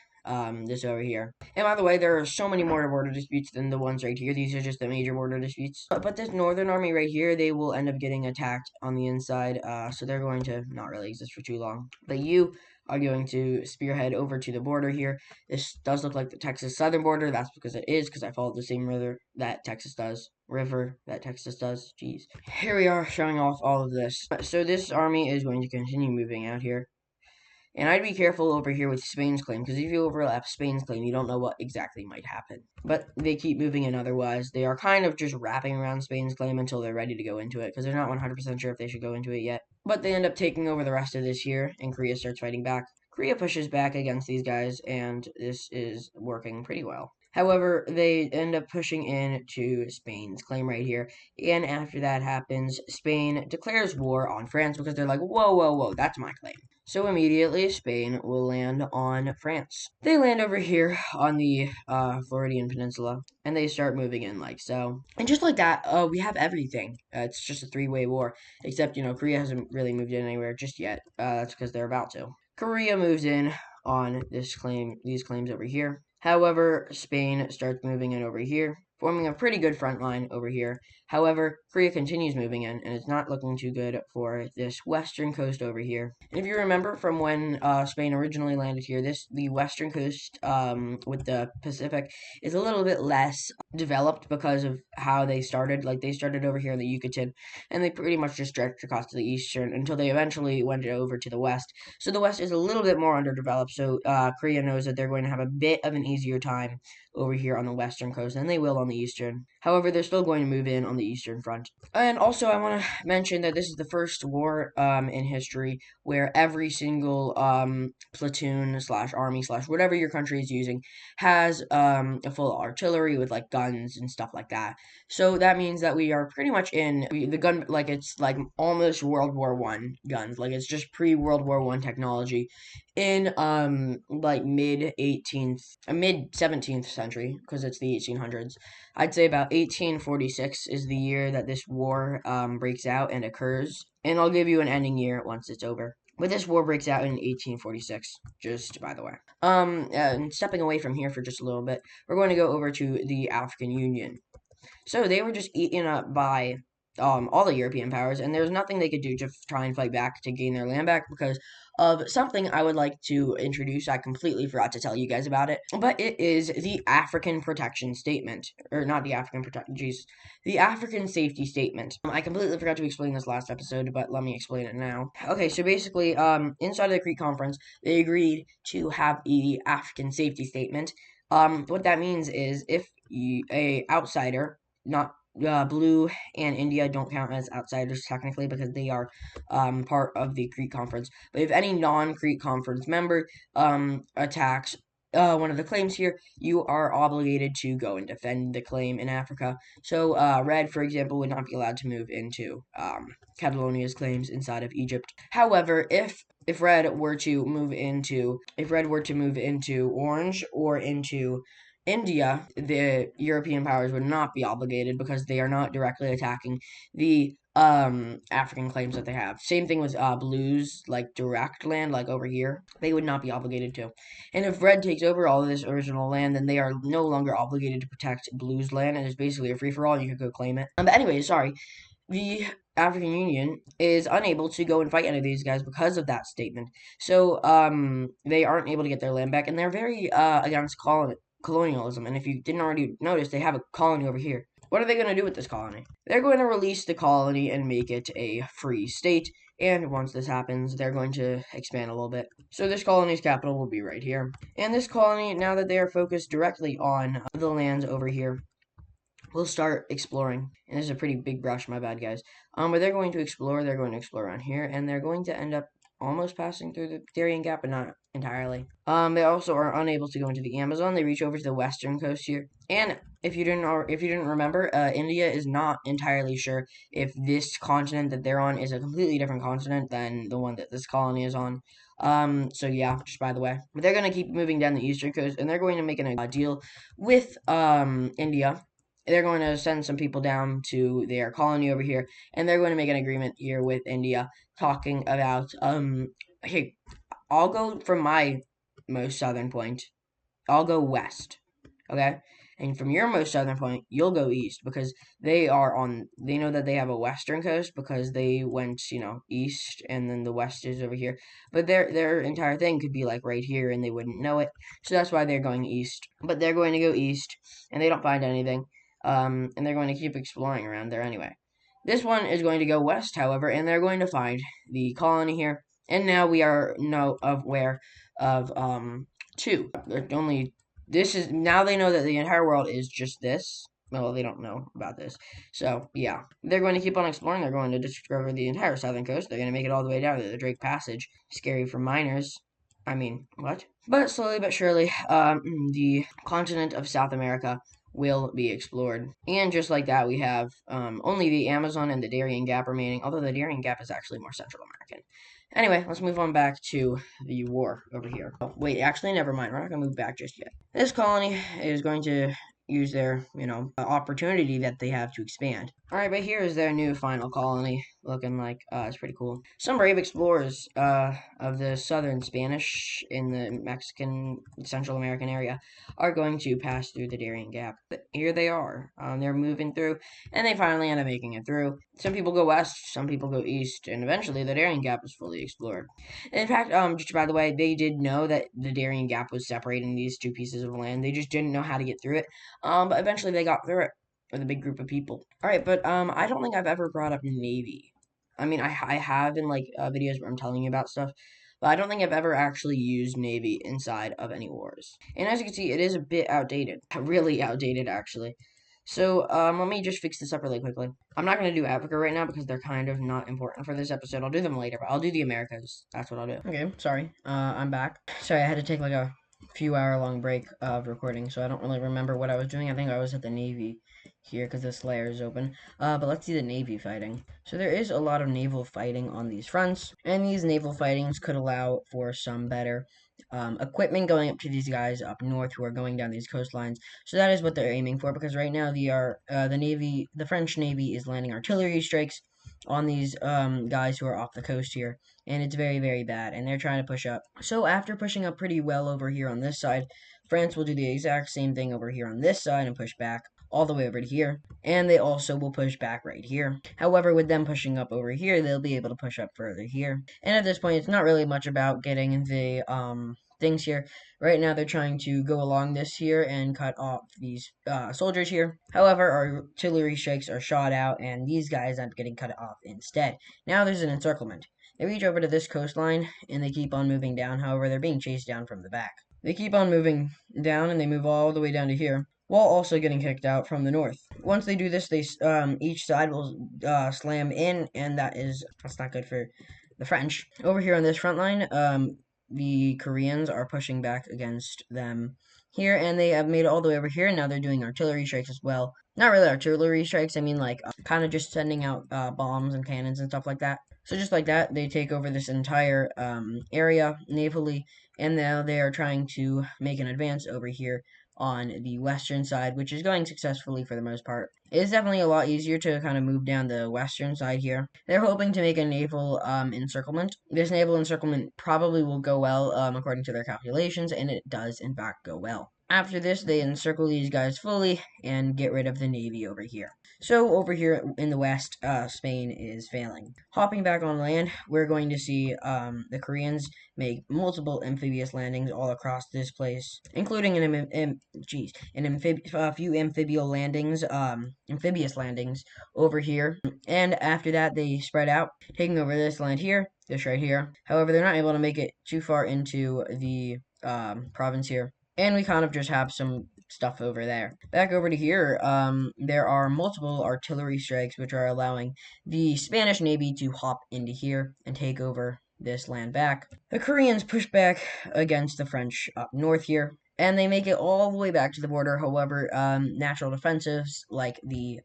Speaker 1: this over here. And by the way, there are so many more border disputes than the ones right here. These are just the major border disputes. But this northern army right here, they will end up getting attacked on the inside, so they're going to not really exist for too long. But you are going to spearhead over to the border here. This does look like the Texas southern border. That's because it is, because I followed the same river that Texas does. Jeez. Here we are showing off all of this. So this army is going to continue moving out here. And I'd be careful over here with Spain's claim, because if you overlap Spain's claim, you don't know what exactly might happen. But they keep moving in otherwise. They are kind of just wrapping around Spain's claim until they're ready to go into it, because they're not 100% sure if they should go into it yet. But they end up taking over the rest of this here, and Korea starts fighting back. Korea pushes back against these guys, and this is working pretty well. However, they end up pushing in to Spain's claim right here, and after that happens, Spain declares war on France because they're like, whoa, whoa, whoa, that's my claim. So immediately, Spain will land on France. They land over here on the Floridian Peninsula, and they start moving in like so. And just like that, we have everything. It's just a three-way war, except, Korea hasn't really moved in anywhere just yet. That's because they're about to. Korea moves in on these claims over here. However, Spain starts moving in over here, forming a pretty good front line over here. However, Korea continues moving in, and it's not looking too good for this western coast over here. And if you remember from when Spain originally landed here, the western coast with the Pacific is a little bit less developed because of how they started. Like, they started over here in the Yucatan, and they pretty much just stretched across to the eastern until they eventually went over to the west. So the west is a little bit more underdeveloped, so Korea knows that they're going to have a bit of an easier time over here on the western coast than they will on the eastern. However, they're still going to move in on the Eastern Front. And also, I want to mention that this is the first war in history where every single platoon slash army slash whatever your country is using has a full artillery with like guns and stuff like that. So that means that we are pretty much the gun, like it's like almost World War One guns, like it's just pre World War One technology in like mid 17th century, because it's the 1800s. I'd say about 1846 is the year that this war breaks out and occurs, and I'll give you an ending year once it's over. But this war breaks out in 1846, just by the way. And stepping away from here for just a little bit, we're going to go over to the African Union. So they were just eaten up by all the European powers, and there was nothing they could do to try and fight back to gain their land back because of something I would like to introduce. I completely forgot to tell you guys about it, but it is the African Protection Statement, or not the African Protection, Jesus, the African Safety Statement. I completely forgot to explain this last episode, but let me explain it now. Okay, so basically, inside of the Crete Conference, they agreed to have the African Safety Statement. What that means is if a outsider, not Blue and India don't count as outsiders technically because they are part of the Crete Conference. But if any non-Crete Conference member attacks one of the claims here, you are obligated to go and defend the claim in Africa. So Red, for example, would not be allowed to move into Catalonia's claims inside of Egypt. However, if Red were to move into Orange or into India, the European powers would not be obligated because they are not directly attacking the African claims that they have. Same thing with Blue's like direct land, like over here. They would not be obligated to. And if Red takes over all of this original land, then they are no longer obligated to protect Blue's land, and it's basically a free for all. You could go claim it. But anyways, sorry. The African Union is unable to go and fight any of these guys because of that statement. So they aren't able to get their land back, and they're very against colonialism. And if you didn't already notice, they have a colony over here. What are they going to do with this colony? They're going to release the colony and make it a free state. And once this happens, they're going to expand a little bit. So this colony's capital will be right here. And this colony, now that they are focused directly on the lands over here, will start exploring. And this is a pretty big brush, my bad, guys. But they're going to explore around here, and they're going to end up almost passing through the Darien Gap, but not entirely. They also are unable to go into the Amazon. They reach over to the western coast here. And if you didn't remember, India is not entirely sure if this continent that they're on is a completely different continent than the one that this colony is on. So yeah, just by the way. But they're going to keep moving down the eastern coast, and they're going to make a deal with India. They're going to send some people down to their colony over here, and they're going to make an agreement here with India, talking about, hey, I'll go from my most southern point. I'll go west, okay? And from your most southern point, you'll go east, because they know that they have a western coast because they went, east, and then the west is over here. But their entire thing could be like right here, and they wouldn't know it. So that's why they're going east. But they're going to go east, and they don't find anything. And they're going to keep exploring around there anyway. This one is going to go west, however, and they're going to find the colony here. And now we are aware of two. Now they know that the entire world is just this. Well, they don't know about this. So, yeah. They're going to keep on exploring. They're going to discover the entire southern coast. They're going to make it all the way down to the Drake Passage. Scary for miners. I mean, what? But slowly but surely, the continent of South America will be explored. And just like that, we have only the Amazon and the Darien Gap remaining, although the Darien Gap is actually more Central American. Anyway, let's move on back to the war over here. Oh, wait, actually, never mind. We're not going to move back just yet. This colony is going to use their, opportunity that they have to expand. Alright, but here is their new final colony, looking like, it's pretty cool. Some brave explorers, of the southern Spanish in the Mexican, Central American area are going to pass through the Darien Gap. But here they are. They're moving through, and they finally end up making it through. Some people go west, some people go east, and eventually the Darien Gap is fully explored. In fact, just by the way, they did know that the Darien Gap was separating these two pieces of land. They just didn't know how to get through it. But eventually they got through it with a big group of people. Alright, but I don't think I've ever brought up Navy. I mean, I have in videos where I'm telling you about stuff, but I don't think I've ever actually used Navy inside of any wars. And as you can see, it is a bit outdated. Really outdated, actually. So, let me just fix this up really quickly. I'm not going to do Africa right now because they're kind of not important for this episode. I'll do them later, but I'll do the Americas. That's what I'll do. Okay, sorry. I'm back. Sorry, I had to take like a few hour long break of recording, so I don't really remember what I was doing. I think I was at the Navy here because this layer is open. But let's see the Navy fighting. So there is a lot of naval fighting on these fronts, and these naval fightings could allow for some better equipment going up to these guys up north who are going down these coastlines. So that is what they're aiming for, because right now the French Navy is landing artillery strikes on these guys who are off the coast here, and it's very, very bad, and they're trying to push up. So after pushing up pretty well over here on this side, France will do the exact same thing over here on this side and push back all the way over to here, and they also will push back right here. However, with them pushing up over here, they'll be able to push up further here. And at this point, it's not really much about getting the things here. Right now, they're trying to go along this here and cut off these soldiers here. However, our artillery strikes are shot out, and these guys end up getting cut off instead. Now there's an encirclement. They reach over to this coastline, and they keep on moving down. However, they're being chased down from the back. They keep on moving down, and they move all the way down to here, while also getting kicked out from the north. Once they do this, they each side will slam in, and that's not good for the French. Over here on this front line, the Koreans are pushing back against them here, and they have made it all the way over here, and now they're doing artillery strikes as well. Not really artillery strikes, I mean like kind of just sending out bombs and cannons and stuff like that. So just like that, they take over this entire area navally, and now they are trying to make an advance over here on the western side, which is going successfully for the most part. It is definitely a lot easier to kind of move down the western side here. They're hoping to make a naval encirclement. This naval encirclement probably will go well according to their calculations, and it does in fact go well. After this, they encircle these guys fully and get rid of the navy over here. So over here in the west, Spain is failing. Hopping back on land, we're going to see the Koreans make multiple amphibious landings all across this place, including a few amphibious landings over here. And after that, they spread out, taking over this land here, this right here. However, they're not able to make it too far into the province here. And we kind of just have some stuff over there. Back over to here, there are multiple artillery strikes which are allowing the Spanish Navy to hop into here and take over this land back. The Koreans push back against the French up north here, and they make it all the way back to the border. However, natural defensives like the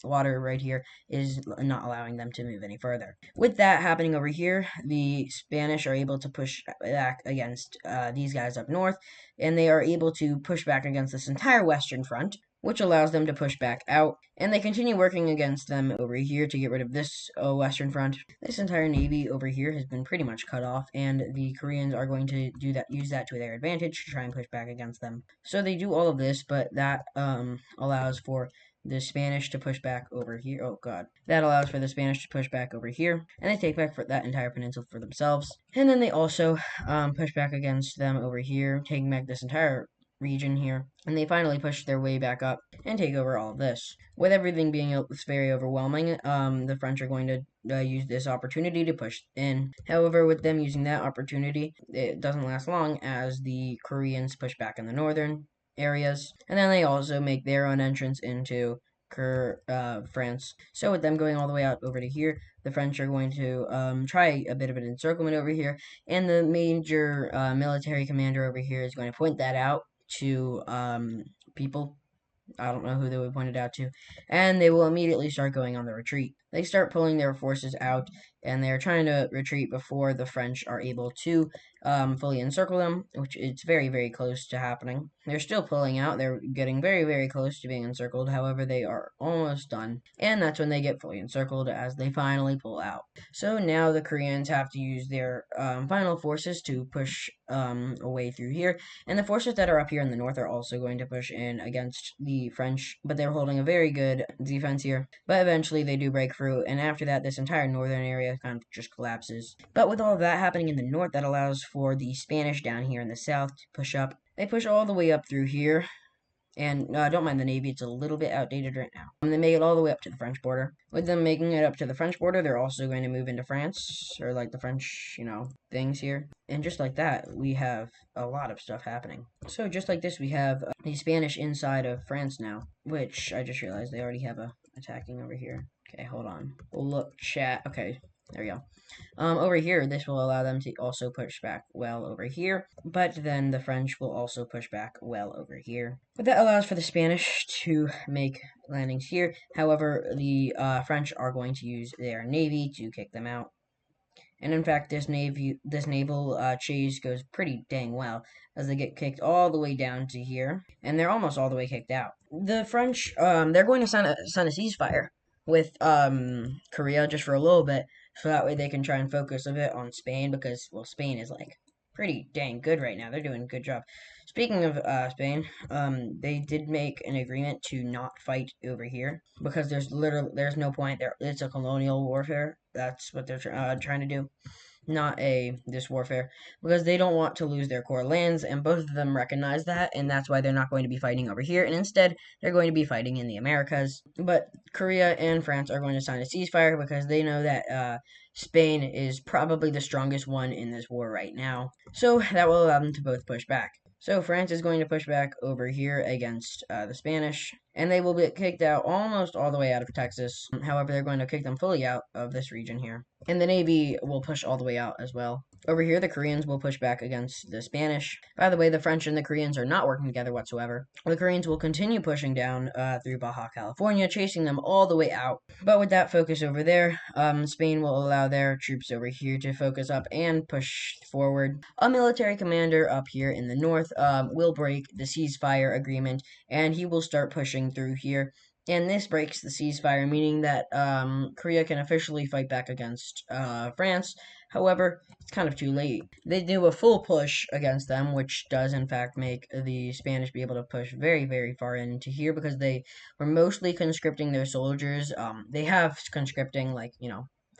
Speaker 1: water right here is not allowing them to move any further. With that happening over here, the Spanish are able to push back against these guys up north, and they are able to push back against this entire western front, which allows them to push back out, and they continue working against them over here to get rid of this western front. This entire navy over here has been pretty much cut off, and the Koreans are going to use that to their advantage to try and push back against them. So they do all of this, but that allows for the Spanish to push back over here. Oh god. That allows for the Spanish to push back over here, and they take back for that entire peninsula for themselves. And then they also push back against them over here, taking back this entire region here, and they finally push their way back up and take over all of this. With everything being very overwhelming, the French are going to use this opportunity to push in. However, with them using that opportunity, it doesn't last long as the Koreans push back in the northern areas, and then they also make their own entrance into France. So with them going all the way out over to here, the French are going to try a bit of an encirclement over here, and the major military commander over here is going to point that out to people. I don't know who they would point it out to, and they will immediately start going on the retreat. They start pulling their forces out, and they're trying to retreat before the French are able to fully encircle them, which it's very, very close to happening. They're still pulling out. They're getting very, very close to being encircled. However, they are almost done, and that's when they get fully encircled as they finally pull out. So now the Koreans have to use their final forces to push away through here, and the forces that are up here in the north are also going to push in against the French, but they're holding a very good defense here. But eventually they do break through, and after that, this entire northern area kind of just collapses. But with all of that happening in the north, that allows for the Spanish down here in the south to push up. They push all the way up through here,
Speaker 2: And don't mind the Navy, it's a little bit outdated right now. And they make it all the way up to the French border. With them making it up to the French border, they're also going to move into France, or like the French, things here. And just like that, we have a lot of stuff happening. So just like this, we have the Spanish inside of France now, which I just realized they already have a attacking over here. Okay, hold on. We'll look chat. Okay, there we go. Over here, this will allow them to also push back well over here, but then the French will also push back well over here. But that allows for the Spanish to make landings here. However, the French are going to use their navy to kick them out. And in fact, this naval chase goes pretty dang well, as they get kicked all the way down to here, and they're almost all the way kicked out. The French, they're going to sign a ceasefire with Korea just for a little bit, so that way they can try and focus a bit on Spain, because, well, Spain is like pretty dang good right now. They're doing a good job. Speaking of Spain, they did make an agreement to not fight over here, because there's no point there. It's a colonial warfare. That's what they're trying to do, not this warfare, because they don't want to lose their core lands, and both of them recognize that, and that's why they're not going to be fighting over here, and instead they're going to be fighting in the Americas. But Korea and France are going to sign a ceasefire, because they know that Spain is probably the strongest one in this war right now, so that will allow them to both push back. So France is going to push back over here against the Spanish, and they will get kicked out almost all the way out of Texas. However, they're going to kick them fully out of this region here. And the Navy will push all the way out as well. Over here, the Koreans will push back against the Spanish. By the way, the French and the Koreans are not working together whatsoever. The Koreans will continue pushing down through Baja California, chasing them all the way out. But with that focus over there, Spain will allow their troops over here to focus up and push forward. A military commander up here in the north will break the ceasefire agreement, and he will start pushing through here. And this breaks the ceasefire, meaning that Korea can officially fight back against France. However, it's kind of too late. They do a full push against them, which does in fact make the Spanish be able to push very, very far into here, because they were mostly conscripting their soldiers. They have conscripting, like,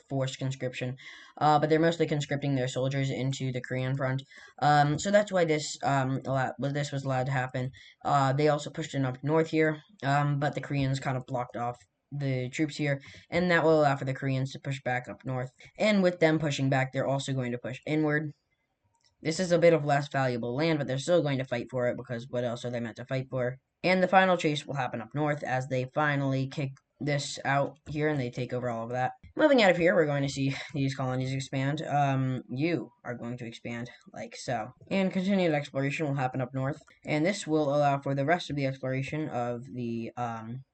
Speaker 2: forced conscription, but they're mostly conscripting their soldiers into the Korean front. So that's why this was allowed to happen. They also pushed it up north here, but the Koreans kind of blocked off the troops here, and that will allow for the Koreans to push back up north. And with them pushing back, they're also going to push inward. This is a bit of less valuable land, but they're still going to fight for it, because what else are they meant to fight for? And the final chase will happen up north, as they finally kick this out here and they take over all of that. Moving out of here, we're going to see these colonies expand. You are going to expand like so. And continued exploration will happen up north, and this will allow for the rest of the exploration of the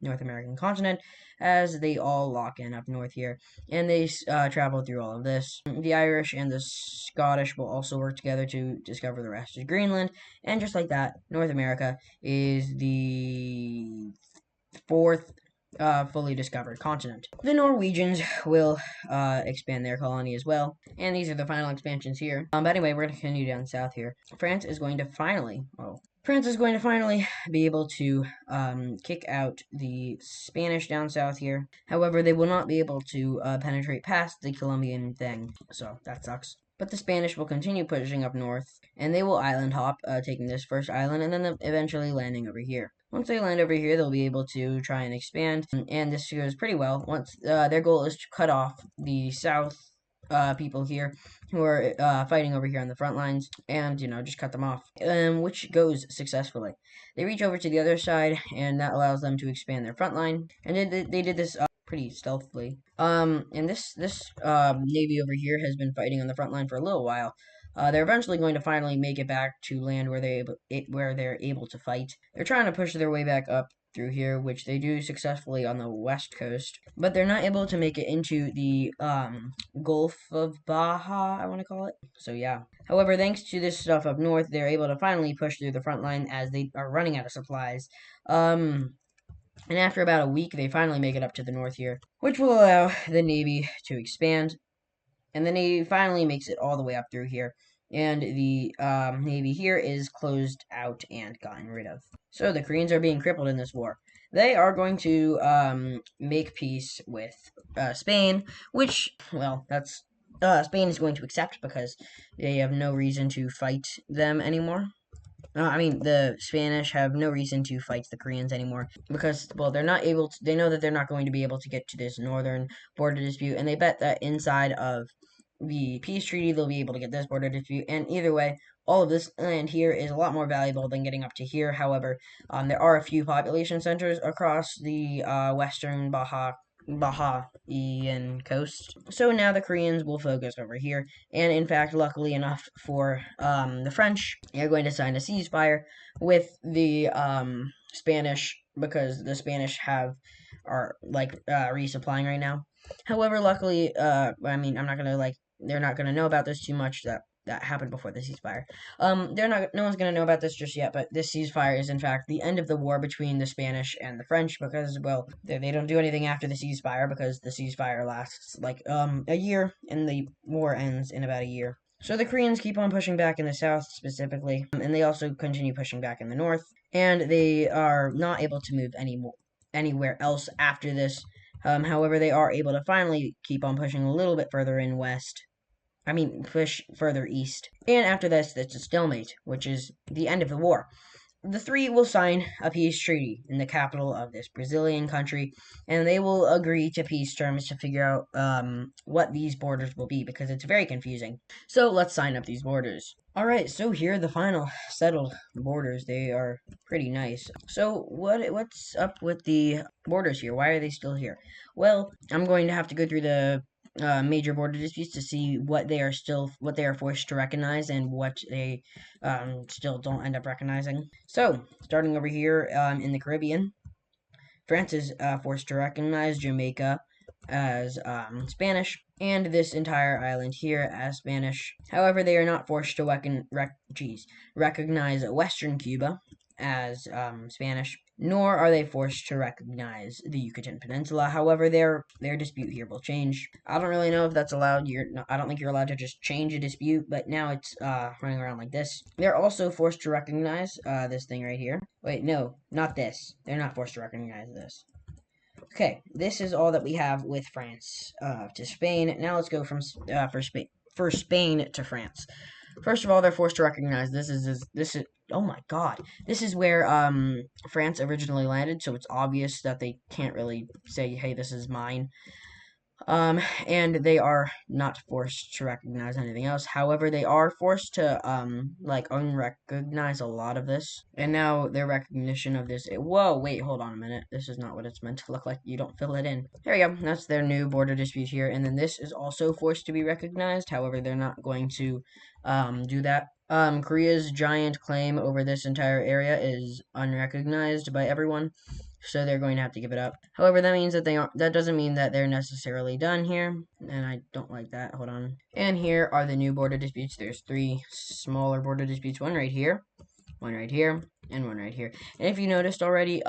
Speaker 2: North American continent, as they all lock in up north here, and they travel through all of this. The Irish and the Scottish will also work together to discover the rest of Greenland, and just like that, North America is the fourth fully discovered continent. The Norwegians will expand their colony as well, and these are the final expansions here. But anyway, we're going to continue down south here. France is going to finally be able to kick out the Spanish down south here. However, they will not be able to penetrate past the Colombian thing, so that sucks. But the Spanish will continue pushing up north, and they will island hop, taking this first island, and then eventually landing over here. Once they land over here, they'll be able to try and expand, and this goes pretty well. Once their goal is to cut off the south people here who are fighting over here on the front lines, and just cut them off, which goes successfully. They reach over to the other side, and that allows them to expand their front line, and they did this pretty stealthily. And this navy over here has been fighting on the front line for a little while. They're eventually going to finally make it back to land where they're able to fight. They're trying to push their way back up through here, which they do successfully on the west coast, but they're not able to make it into the Gulf of Baja, I want to call it. So yeah. However, thanks to this stuff up north, they're able to finally push through the front line, as they are running out of supplies. And after about a week, they finally make it up to the north here, which will allow the Navy to expand. And the Navy finally makes it all the way up through here, and the Navy here is closed out and gotten rid of. So the Koreans are being crippled in this war. They are going to make peace with Spain, which, well, that's Spain is going to accept, because they have no reason to fight them anymore. I mean, the Spanish have no reason to fight the Koreans anymore because, well, they're not able to, they know that they're not going to be able to get to this northern border dispute, and they bet that inside of the peace treaty they'll be able to get this border dispute. And either way, all of this land here is a lot more valuable than getting up to here. However, there are a few population centers across the western Bahaian coast. So now the Koreans will focus over here. And in fact, luckily enough for the French, they're going to sign a ceasefire with the Spanish because the Spanish are like resupplying right now. However, luckily, I mean, I'm not gonna like they're not gonna know about this too much. That happened before the ceasefire. They're not. No one's gonna know about this just yet. But this ceasefire is in fact the end of the war between the Spanish and the French because, well, they don't do anything after the ceasefire because the ceasefire lasts like a year and the war ends in about a year. So the Koreans keep on pushing back in the south specifically, and they also continue pushing back in the north, and they are not able to move anywhere else after this. However, they are able to finally keep on pushing a little bit further in west. I mean, push further east. And after this, it's a stalemate, which is the end of the war. The three will sign a peace treaty in the capital of this Brazilian country, and they will agree to peace terms to figure out what these borders will be because it's very confusing. So let's sign up these borders. Alright, so here are the final settled borders. They are pretty nice. So what's up with the borders here? Why are they still here? Well, I'm going to have to go through the major border disputes to see what they are forced to recognize and what they still don't end up recognizing. So, starting over here in the Caribbean, France is forced to recognize Jamaica as Spanish, and this entire island here as Spanish. However, they are not forced to recognize Western Cuba as Spanish, nor are they forced to recognize the Yucatan Peninsula. However, their dispute here will change. I don't really know if that's allowed. I don't think you're allowed to just change a dispute, but now it's running around like this. They're also forced to recognize this thing right here. Wait, no, not this. They're not forced to recognize this. Okay, this is all that we have with France to Spain. Now let's go from for Spain to France. First of all, they're forced to recognize this is oh my god, this is where France originally landed, so it's obvious that they can't really say, hey, this is mine. And they are not forced to recognize anything else. However, they are forced to, like, unrecognize a lot of this. And now their recognition of this. Whoa, wait, hold on a minute. This is not what it's meant to look like. You don't fill it in. There we go. That's their new border dispute here. And then this is also forced to be recognized. However, they're not going to, do that. Korea's giant claim over this entire area is unrecognized by everyone, so they're going to have to give it up. However, that means that that doesn't mean that they're necessarily done here, and I don't like that. Hold on. And here are the new border disputes. There's three smaller border disputes, one right here, one right here, and one right here. And if you noticed already,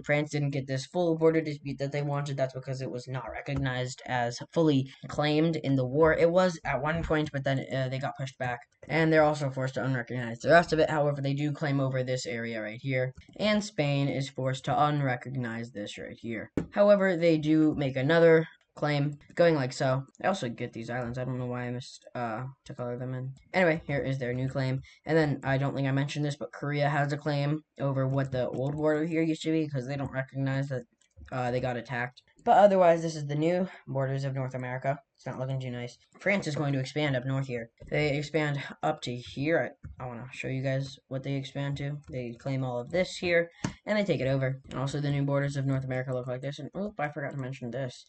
Speaker 2: France didn't get this full border dispute that they wanted. That's because it was not recognized as fully claimed in the war. It was at one point, but then they got pushed back. And they're also forced to unrecognize the rest of it. However, they do claim over this area right here. And Spain is forced to unrecognize this right here. However, they do make another claim going like so. I also get these islands. I don't know why I missed to color them in. Anyway, here is their new claim. And then I don't think I mentioned this, but Korea has a claim over what the old border here used to be because they don't recognize that they got attacked. But otherwise, this is the new borders of North America. It's not looking too nice. France is going to expand up north here. They expand up to here. I want to show you guys what they expand to. They claim all of this here, and they take it over. And also, the new borders of North America look like this. And, oh, I forgot to mention this.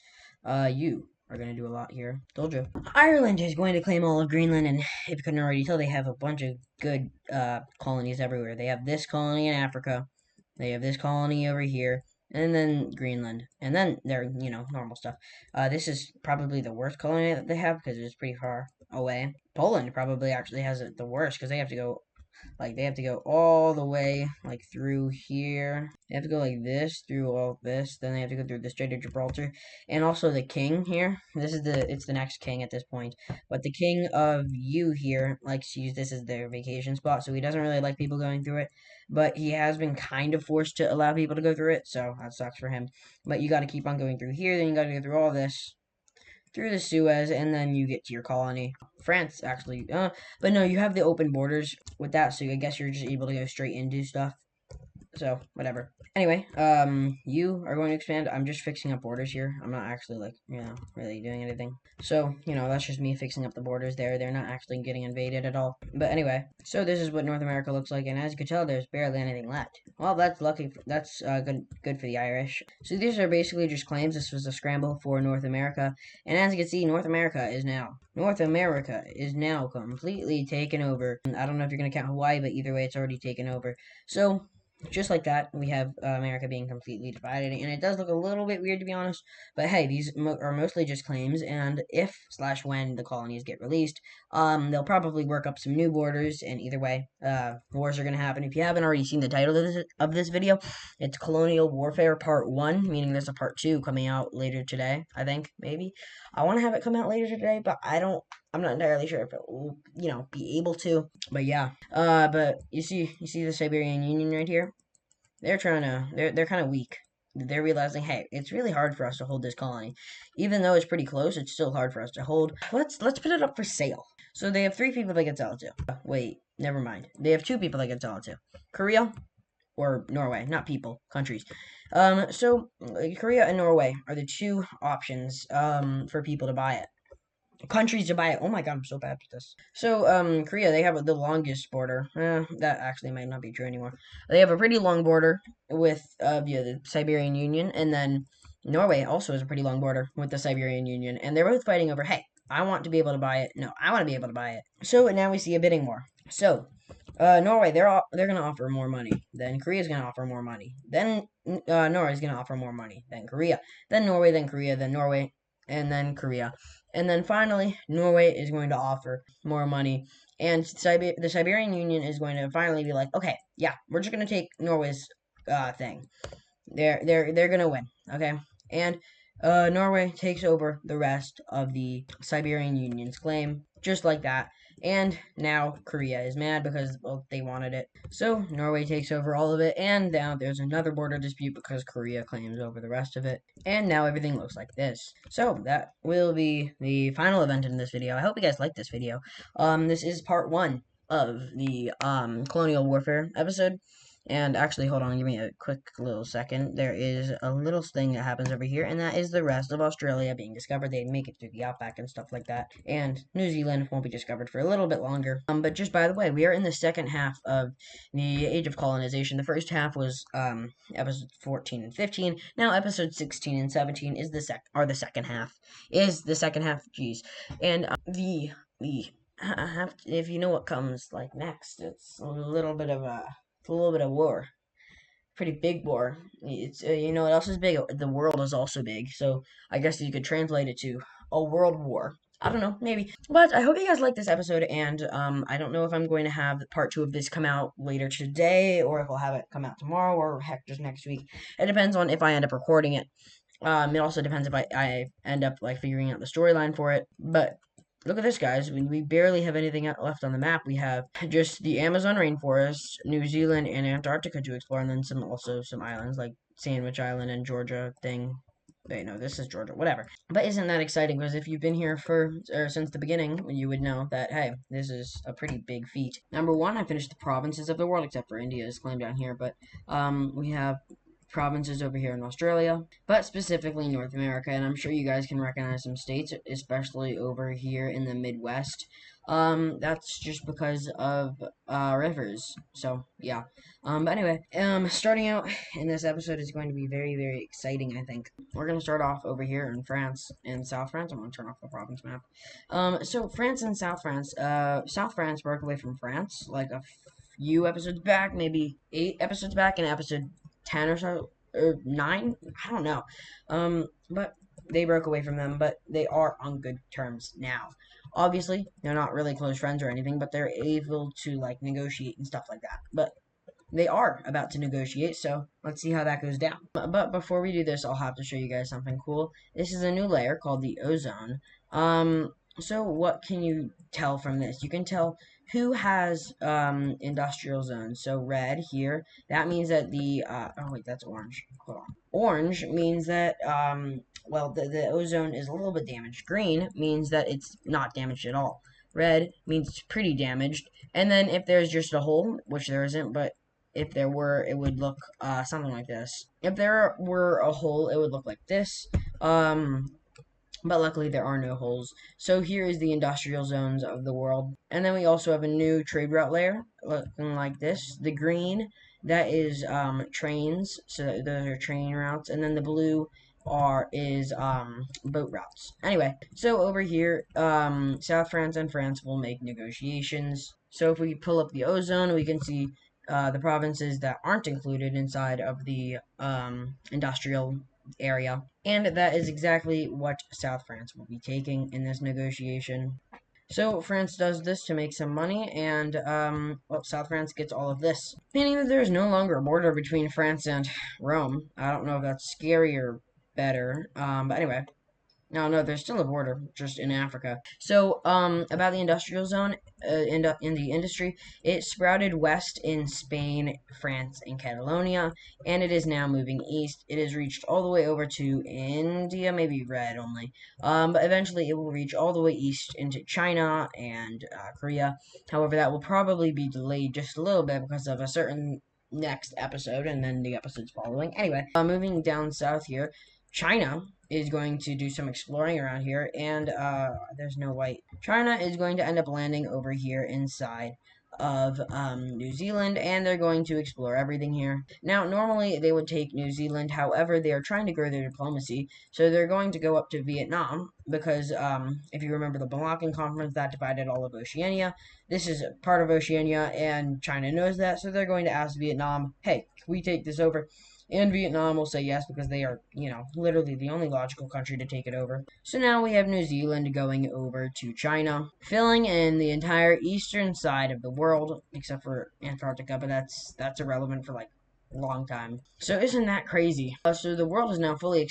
Speaker 2: You are going to do a lot here. Told you. Ireland is going to claim all of Greenland, and if you couldn't already tell, they have a bunch of good colonies everywhere. They have this colony in Africa. They have this colony over here. And then Greenland. And then their, normal stuff. This is probably the worst colony that they have because it's pretty far away. Poland probably actually has it the worst because they have to go all the way, like, through here. They have to go like this, through all this. Then they have to go through the Strait of Gibraltar. And also the king here. It's the next king at this point. But the king of U here likes to use this as their vacation spot. So he doesn't really like people going through it. But he has been kind of forced to allow people to go through it. So that sucks for him. But you got to keep on going through here. Then you got to go through all this. through the Suez, and then you get to your colony. France, actually. But no, you have the open borders with that, so I guess you're just able to go straight into stuff. So, whatever. Anyway, you are going to expand. I'm just fixing up borders here. I'm not actually, like, really doing anything. So, that's just me fixing up the borders there. They're not actually getting invaded at all. But anyway, so this is what North America looks like, and as you can tell, there's barely anything left. Well, that's lucky. That's good for the Irish. So these are basically just claims. This was a scramble for North America, and as you can see, North America is now completely taken over. I don't know if you're gonna count Hawaii, but either way, it's already taken over. So just like that, we have America being completely divided, and it does look a little bit weird, to be honest. But hey, these are mostly just claims, and if/when the colonies get released, they'll probably work up some new borders, and either way, wars are gonna happen. If you haven't already seen the title of this video, it's Colonial Warfare Part 1, meaning there's a Part 2 coming out later today, I think, maybe. I want to have it come out later today, but I'm not entirely sure if it will, be able to. But yeah. But you see the Siberian Union right here? They're kind of weak. They're realizing, hey, it's really hard for us to hold this colony. Even though it's pretty close, it's still hard for us to hold. Let's put it up for sale. So they have 3 people they can sell it to. Wait, never mind. They have 2 people they can sell it to. Korea or Norway, not people, countries. So Korea and Norway are the 2 options for people to buy it. Countries to buy it. Oh my god, I'm so bad at this. So, Korea, they have the longest border. That actually might not be true anymore. They have a pretty long border with, the Siberian Union, and then Norway also has a pretty long border with the Siberian Union, and they're both fighting over, hey, I want to be able to buy it. No, I want to be able to buy it. So now we see a bidding war. So, Norway, they're gonna offer more money. Then Korea's gonna offer more money. Then Norway's gonna offer more money. Then Korea. Then Norway. Then Korea. Then Norway. And then Korea. And then finally, Norway is going to offer more money. And the Siberian Union is going to finally be like, okay, yeah, we're just gonna take Norway's thing. They're gonna win. Okay. And Norway takes over the rest of the Siberian Union's claim, just like that. And now Korea is mad because, well, they wanted it. So Norway takes over all of it, and now there's another border dispute because Korea claims over the rest of it. And now everything looks like this. So that will be the final event in this video. I hope you guys liked this video. This is part 1 of the colonial warfare episode. And actually, hold on, give me a quick little second. There is a little thing that happens over here, and that is the rest of Australia being discovered. They make it through the outback and stuff like that. And New Zealand won't be discovered for a little bit longer. But just by the way, we are in the second half of the Age of Colonization. The first half was episode 14 and 15. Now episode 16 and 17 is the second half. Jeez. And if you know what comes like next, it's a little bit of war. Pretty big war. It's what else is big? The world is also big. So I guess you could translate it to a world war. I don't know, maybe. But I hope you guys like this episode, and I don't know if I'm going to have part 2 of this come out later today, or if I'll have it come out tomorrow, or heck, just next week. It depends on if I end up recording it. It also depends if I end up like figuring out the storyline for it. But look at this, guys. We barely have anything left on the map. We have just the Amazon rainforest, New Zealand, and Antarctica to explore, and then some islands like Sandwich Island and Georgia thing. Wait, no, this is Georgia. Whatever. But isn't that exciting? Because if you've been here since the beginning, you would know that, hey, this is a pretty big feat. Number 1, I finished the provinces of the world, except for India is claimed down here. But we have provinces over here in Australia, but specifically North America, and I'm sure you guys can recognize some states, especially over here in the Midwest. That's just because of rivers. So yeah. But anyway, starting out in this episode is going to be very, very exciting. I think we're gonna start off over here in France, in South France. I'm gonna turn off the province map. So France and South France. South France broke away from France like a few episodes back, maybe 8 episodes back, in episode 10 or so, or 9, I don't know. But they broke away from them, but they are on good terms now. Obviously, they're not really close friends or anything, but they're able to, like, negotiate and stuff like that. But they are about to negotiate, so let's see how that goes down. But before we do this, I'll have to show you guys something cool. This is a new layer called the ozone. So what can you tell from this? You can tell who has industrial zones. So red here, that means that the oh wait, that's orange. Hold on. Orange means that well, the ozone is a little bit damaged. Green means that it's not damaged at all. Red means it's pretty damaged. And then if there's just a hole, which there isn't, but if there were, it would look something like this. If there were a hole, it would look like this. But luckily there are no holes. So here is the industrial zones of the world. And then we also have a new trade route layer looking like this. The green, that is trains, so those are train routes. And then the blue is boat routes. Anyway, so over here, South France and France will make negotiations. So if we pull up the ozone, we can see the provinces that aren't included inside of the industrial area. And that is exactly what South France will be taking in this negotiation. So France does this to make some money, and well, South France gets all of this, meaning that there is no longer a border between France and Rome. I don't know if that's scary or better, but anyway. No, there's still a border, just in Africa. So, about the industrial zone, in the industry, it sprouted west in Spain, France, and Catalonia, and it is now moving east. It has reached all the way over to India, maybe red only. But eventually it will reach all the way east into China and Korea. However, that will probably be delayed just a little bit because of a certain next episode and then the episodes following. Anyway, moving down south here, China is going to do some exploring around here, and there's no white. China is going to end up landing over here inside of New Zealand, and they're going to explore everything here. Now, normally they would take New Zealand, however, they are trying to grow their diplomacy, so they're going to go up to Vietnam, because if you remember the Malaccan Conference, that divided all of Oceania. This is part of Oceania, and China knows that, so they're going to ask Vietnam, hey, can we take this over? And Vietnam will say yes because they are, literally the only logical country to take it over. So now we have New Zealand going over to China, filling in the entire eastern side of the world, except for Antarctica, but that's irrelevant for like a long time. So isn't that crazy? So the world is now fully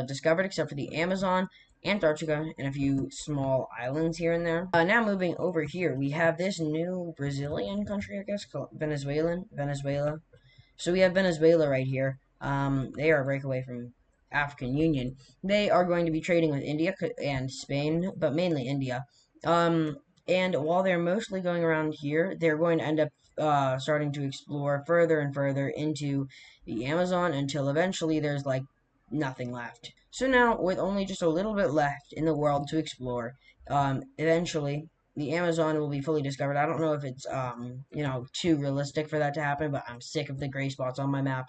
Speaker 2: discovered except for the Amazon, Antarctica, and a few small islands here and there. Now moving over here, we have this new Brazilian country, I guess, called Venezuela. So we have Venezuela right here. They are a breakaway from African Union. They are going to be trading with India and Spain, but mainly India. And while they're mostly going around here, they're going to end up starting to explore further and further into the Amazon until eventually there's like nothing left. So now, with only just a little bit left in the world to explore, eventually the Amazon will be fully discovered. I don't know if it's too realistic for that to happen, but I'm sick of the gray spots on my map.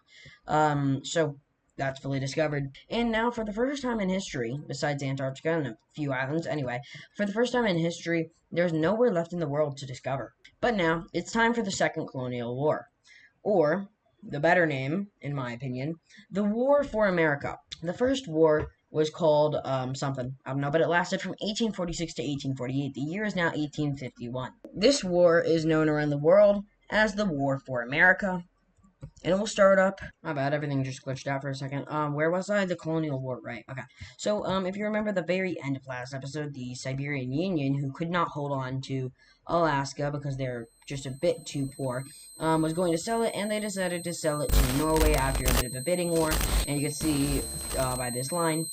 Speaker 2: So that's fully discovered. And now, for the first time in history, besides Antarctica and a few islands, anyway, for the first time in history, there's nowhere left in the world to discover. But now it's time for the Second Colonial War, or the better name, in my opinion, the War for America. The first war was called something. I don't know, but it lasted from 1846 to 1848. The year is now 1851. This war is known around the world as the War for America. And we'll start up. My bad, everything just glitched out for a second. Where was I? The Colonial War, right? Okay. So, if you remember the very end of last episode, the Siberian Union, who could not hold on to Alaska because they're just a bit too poor, was going to sell it, and they decided to sell it to Norway after a bit of a bidding war. And you can see by this line,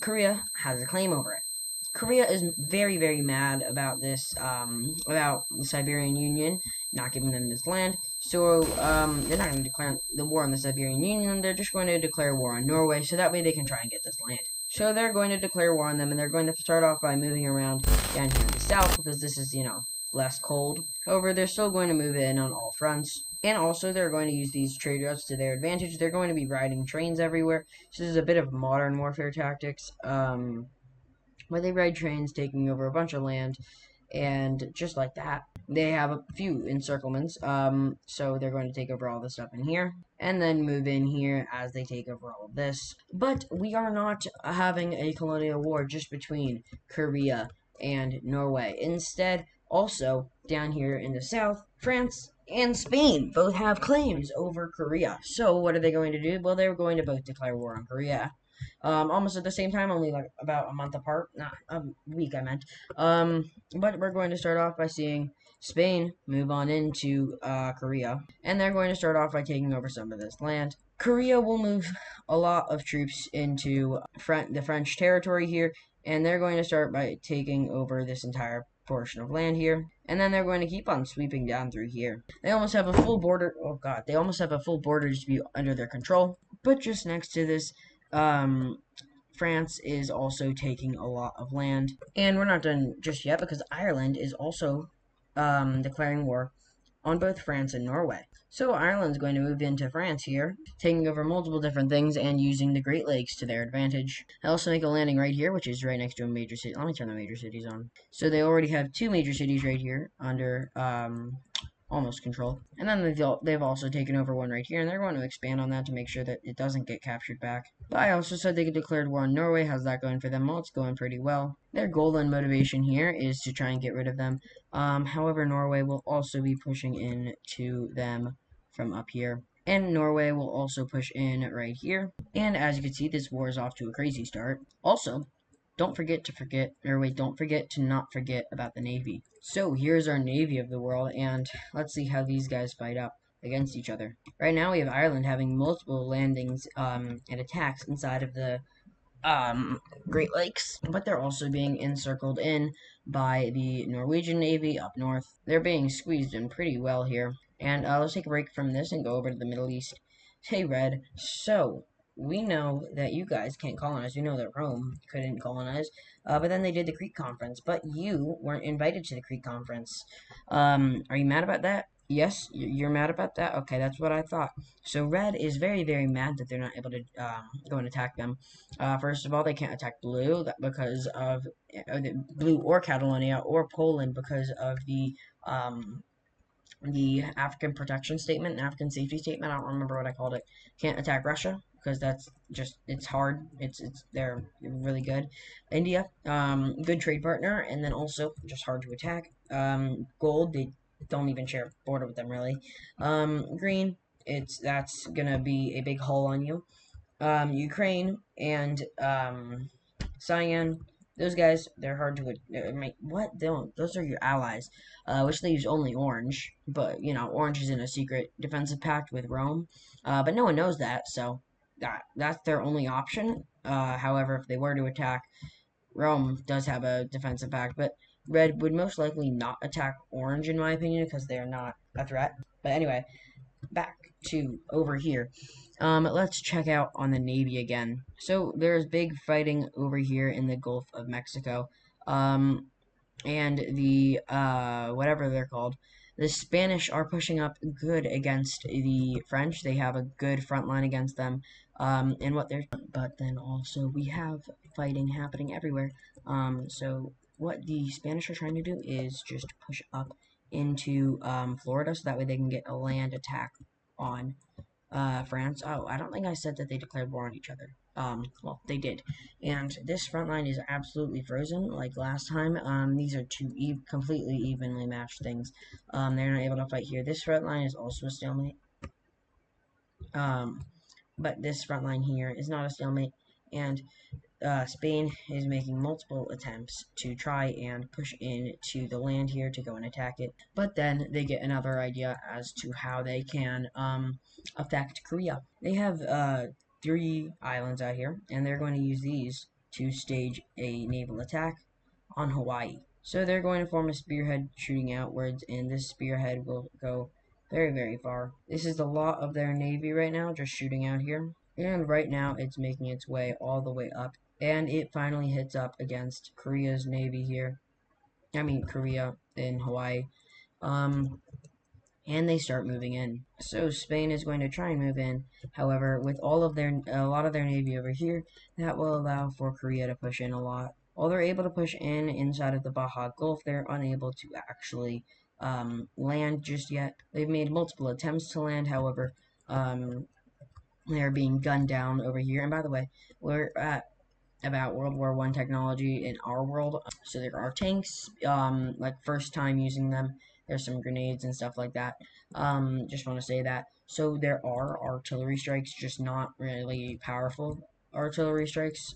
Speaker 2: Korea has a claim over it. Korea is very, very mad about this, about the Siberian Union not giving them this land. So, they're not going to declare the war on the Siberian Union. They're just going to declare war on Norway, so that way they can try and get this land. So they're going to declare war on them, and they're going to start off by moving around down here in the south, because this is, less cold. However, they're still going to move in on all fronts. And also, they're going to use these trade routes to their advantage. They're going to be riding trains everywhere. So this is a bit of modern warfare tactics. Where they ride trains taking over a bunch of land, and just like that, they have a few encirclements, so they're going to take over all the stuff in here, and then move in here as they take over all of this. But we are not having a colonial war just between Korea and Norway. Instead, also, down here in the south, France and Spain both have claims over Korea. So what are they going to do? Well, they're going to both declare war on Korea. Almost at the same time, only like about a month apart. Not a week, I meant. But we're going to start off by seeing Spain move on into Korea, and they're going to start off by taking over some of this land. Korea will move a lot of troops into the French territory here, and they're going to start by taking over this entire portion of land here, and then they're going to keep on sweeping down through here. They almost have a full border. Oh god, they almost have a full border dispute under their control. But just next to this, France is also taking a lot of land, and we're not done just yet because Ireland is also declaring war on both France and Norway. So Ireland's going to move into France here, taking over multiple different things and using the Great Lakes to their advantage. They also make a landing right here, which is right next to a major city. Let me turn the major cities on. So they already have two major cities right here under almost control. And then they've also taken over one right here, and they're going to expand on that to make sure that it doesn't get captured back. But I also said they declared war on Norway. How's that going for them? Well, it's going pretty well. Their goal and motivation here is to try and get rid of them. However, Norway will also be pushing in to them from up here. And Norway will also push in right here. And as you can see, this war is off to a crazy start. Also, don't forget to not forget about the Navy. So here's our Navy of the world, and let's see how these guys fight up against each other. Right now we have Ireland having multiple landings and attacks inside of the Great Lakes, but they're also being encircled in by the Norwegian Navy up north. They're being squeezed in pretty well here. And let's take a break from this and go over to the Middle East. Hey, Red, so we know that you guys can't colonize. We know that Rome couldn't colonize, but then they did the Crete Conference. But you weren't invited to the Crete Conference. Are you mad about that? Yes, you're mad about that? Okay, that's what I thought. So Red is very, very mad that they're not able to go and attack them. First of all, they can't attack Blue because of Blue or Catalonia or Poland because of the African Protection Statement and African Safety Statement. I don't remember what I called it. Can't attack Russia because that's just it's hard. It's they're really good. India, good trade partner, and then also just hard to attack. Gold, they don't even share a border with them really. Green, that's gonna be a big haul on you. Ukraine and Cyan. Those guys, they're hard to make. What? They don't. Those are your allies. Which leaves only Orange. But you know, Orange is in a secret defensive pact with Rome. But no one knows that, so that's their only option. However, if they were to attack, Rome does have a defensive pact, but Red would most likely not attack Orange, in my opinion, because they are not a threat. But anyway, back to over here. Let's check out on the Navy again. So there's big fighting over here in the Gulf of Mexico. And the whatever they're called. The Spanish are pushing up good against the French. They have a good front line against them. And what they're but then also we have fighting happening everywhere. So what the Spanish are trying to do is just push up into Florida so that way they can get a land attack on France. Oh, I don't think I said that they declared war on each other. Well, they did. And this front line is absolutely frozen, like last time. These are two completely evenly matched things. They're not able to fight here. This front line is also a stalemate. But this front line here is not a stalemate. And Spain is making multiple attempts to try and push into the land here to go and attack it, but then they get another idea as to how they can affect Korea. They have 3 islands out here, and they're going to use these to stage a naval attack on Hawaii. So they're going to form a spearhead shooting outwards, and this spearhead will go very, very far. This is a lot of their navy right now, just shooting out here. And right now, it's making its way all the way up. And it finally hits up against Korea's navy here. I mean, Korea in Hawaii. And they start moving in. So Spain is going to try and move in. However, with a lot of their navy over here, that will allow for Korea to push in a lot. While they're able to push in inside of the Baja Gulf, they're unable to actually land just yet. They've made multiple attempts to land, however, they're being gunned down over here. And by the way, we're at about World War I technology in our world. So there are tanks, like first time using them. There's some grenades and stuff like that. Just want to say that. So there are artillery strikes, just not really powerful artillery strikes.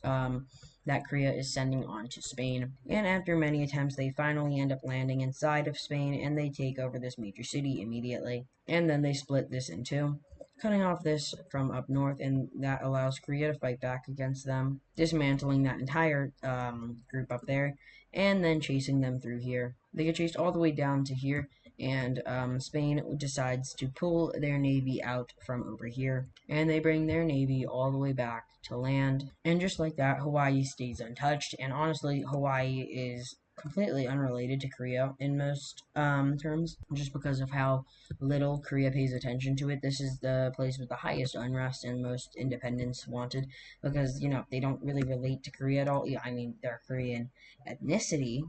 Speaker 2: that Korea is sending on to Spain. And after many attempts, they finally end up landing inside of Spain and they take over this major city immediately. And then they split this in two, cutting off this from up north, and that allows Korea to fight back against them, dismantling that entire group up there, and then chasing them through here. They get chased all the way down to here, and Spain decides to pull their navy out from over here, and they bring their navy all the way back to land. And just like that, Hawaii stays untouched, and honestly, Hawaii is completely unrelated to Korea in most terms, just because of how little Korea pays attention to it. This is the place with the highest unrest and most independence wanted, because, you know, they don't really relate to Korea at all. Yeah, I mean, they're Korean ethnicity,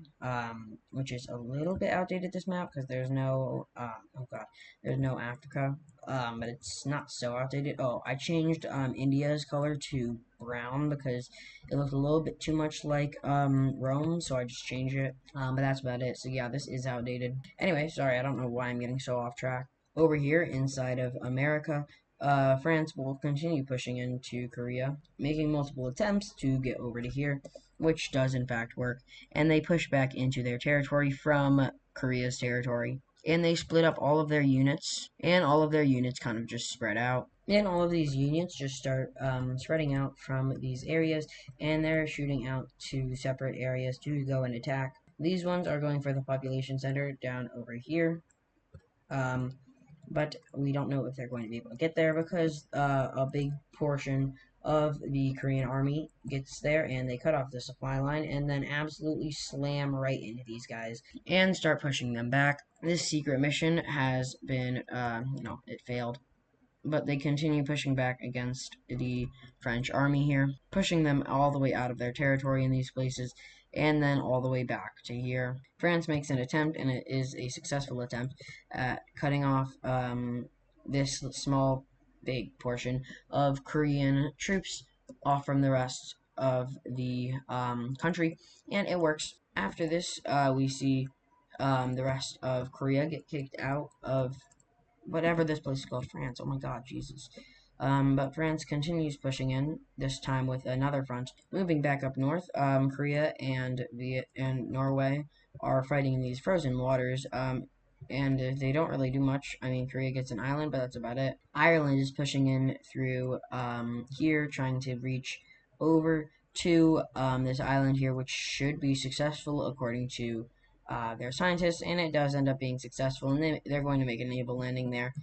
Speaker 2: which is a little bit outdated, this map, because there's no, oh god, there's no Africa, but it's not so outdated. Oh, I changed, India's color to brown because it looked a little bit too much like, Rome, so I just changed it, but that's about it. So yeah, this is outdated. Anyway, sorry, I don't know why I'm getting so off track. Over here, inside of America, France will continue pushing into Korea, making multiple attempts to get over to here, which does in fact work, and they push back into their territory from Korea's territory. And they split up all of their units, and all of their units kind of just spread out. And all of these units just start spreading out from these areas, and they're shooting out to separate areas to go and attack. These ones are going for the population center down over here. But we don't know if they're going to be able to get there because a big portion of the Korean army gets there and they cut off the supply line and then absolutely slam right into these guys and start pushing them back. This secret mission has been, it failed, but they continue pushing back against the French army here, pushing them all the way out of their territory in these places, and then all the way back to here. France makes an attempt, and it is a successful attempt, at cutting off this small, big portion of Korean troops off from the rest of the country, and it works. After this, we see the rest of Korea get kicked out of whatever this place is called, France. Oh my god, Jesus. But France continues pushing in, this time with another front. Moving back up north, Korea and Norway are fighting in these frozen waters, and they don't really do much. I mean, Korea gets an island, but that's about it. Ireland is pushing in through here, trying to reach over to this island here, which should be successful according to their scientists, and it does end up being successful, and they're going to make a naval landing there.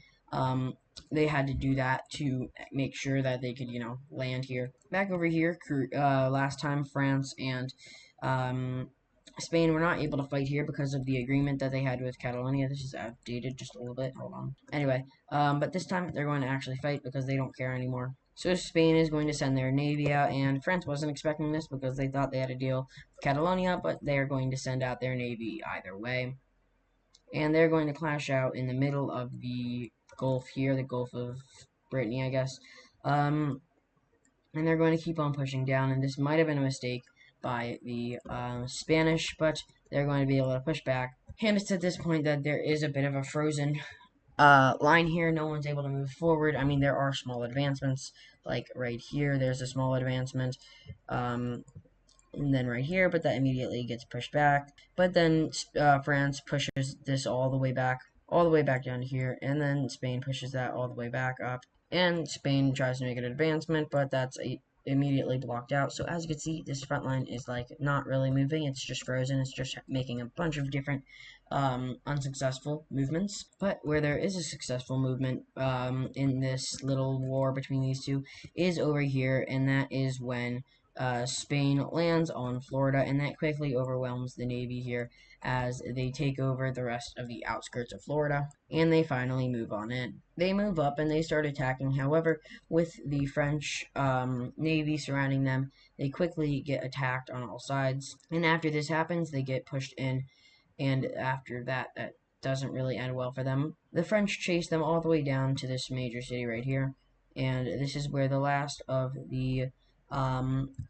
Speaker 2: They had to do that to make sure that they could, land here. Back over here, last time France and Spain were not able to fight here because of the agreement that they had with Catalonia. This is outdated just a little bit. Hold on. Anyway, but this time they're going to actually fight because they don't care anymore. So Spain is going to send their navy out, and France wasn't expecting this because they thought they had a deal with Catalonia, but they are going to send out their navy either way. And they're going to clash out in the middle of the Gulf here, the Gulf of Brittany, I guess. And they're going to keep on pushing down, and this might have been a mistake by the Spanish, but they're going to be able to push back. And it's at this point that there is a bit of a frozen line here. No one's able to move forward. I mean, there are small advancements, like right here, there's a small advancement, and then right here, but that immediately gets pushed back. But then France pushes this all the way back down to here, and then Spain pushes that all the way back up. And Spain tries to make an advancement, but that's immediately blocked out. So as you can see, this front line is like not really moving. It's just frozen. It's just making a bunch of different unsuccessful movements. But where there is a successful movement in this little war between these two is over here, and that is when Spain lands on Florida, and that quickly overwhelms the Navy here as they take over the rest of the outskirts of Florida, and they finally move on in. They move up and they start attacking. However, with the French Navy surrounding them, they quickly get attacked on all sides, and after this happens, they get pushed in, and after that, that doesn't really end well for them. The French chase them all the way down to this major city right here, and this is where the last of the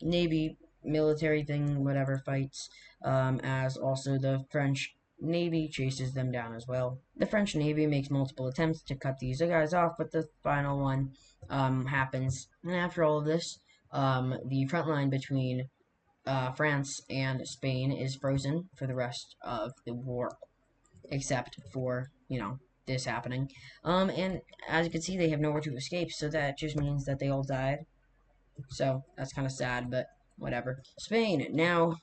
Speaker 2: Navy military thing, whatever, fights, as also the French Navy chases them down as well. The French Navy makes multiple attempts to cut these guys off, but the final one happens. And after all of this, the front line between France and Spain is frozen for the rest of the war, except for, this happening. And as you can see, they have nowhere to escape, so that just means that they all died. So that's kind of sad, but whatever. Spain now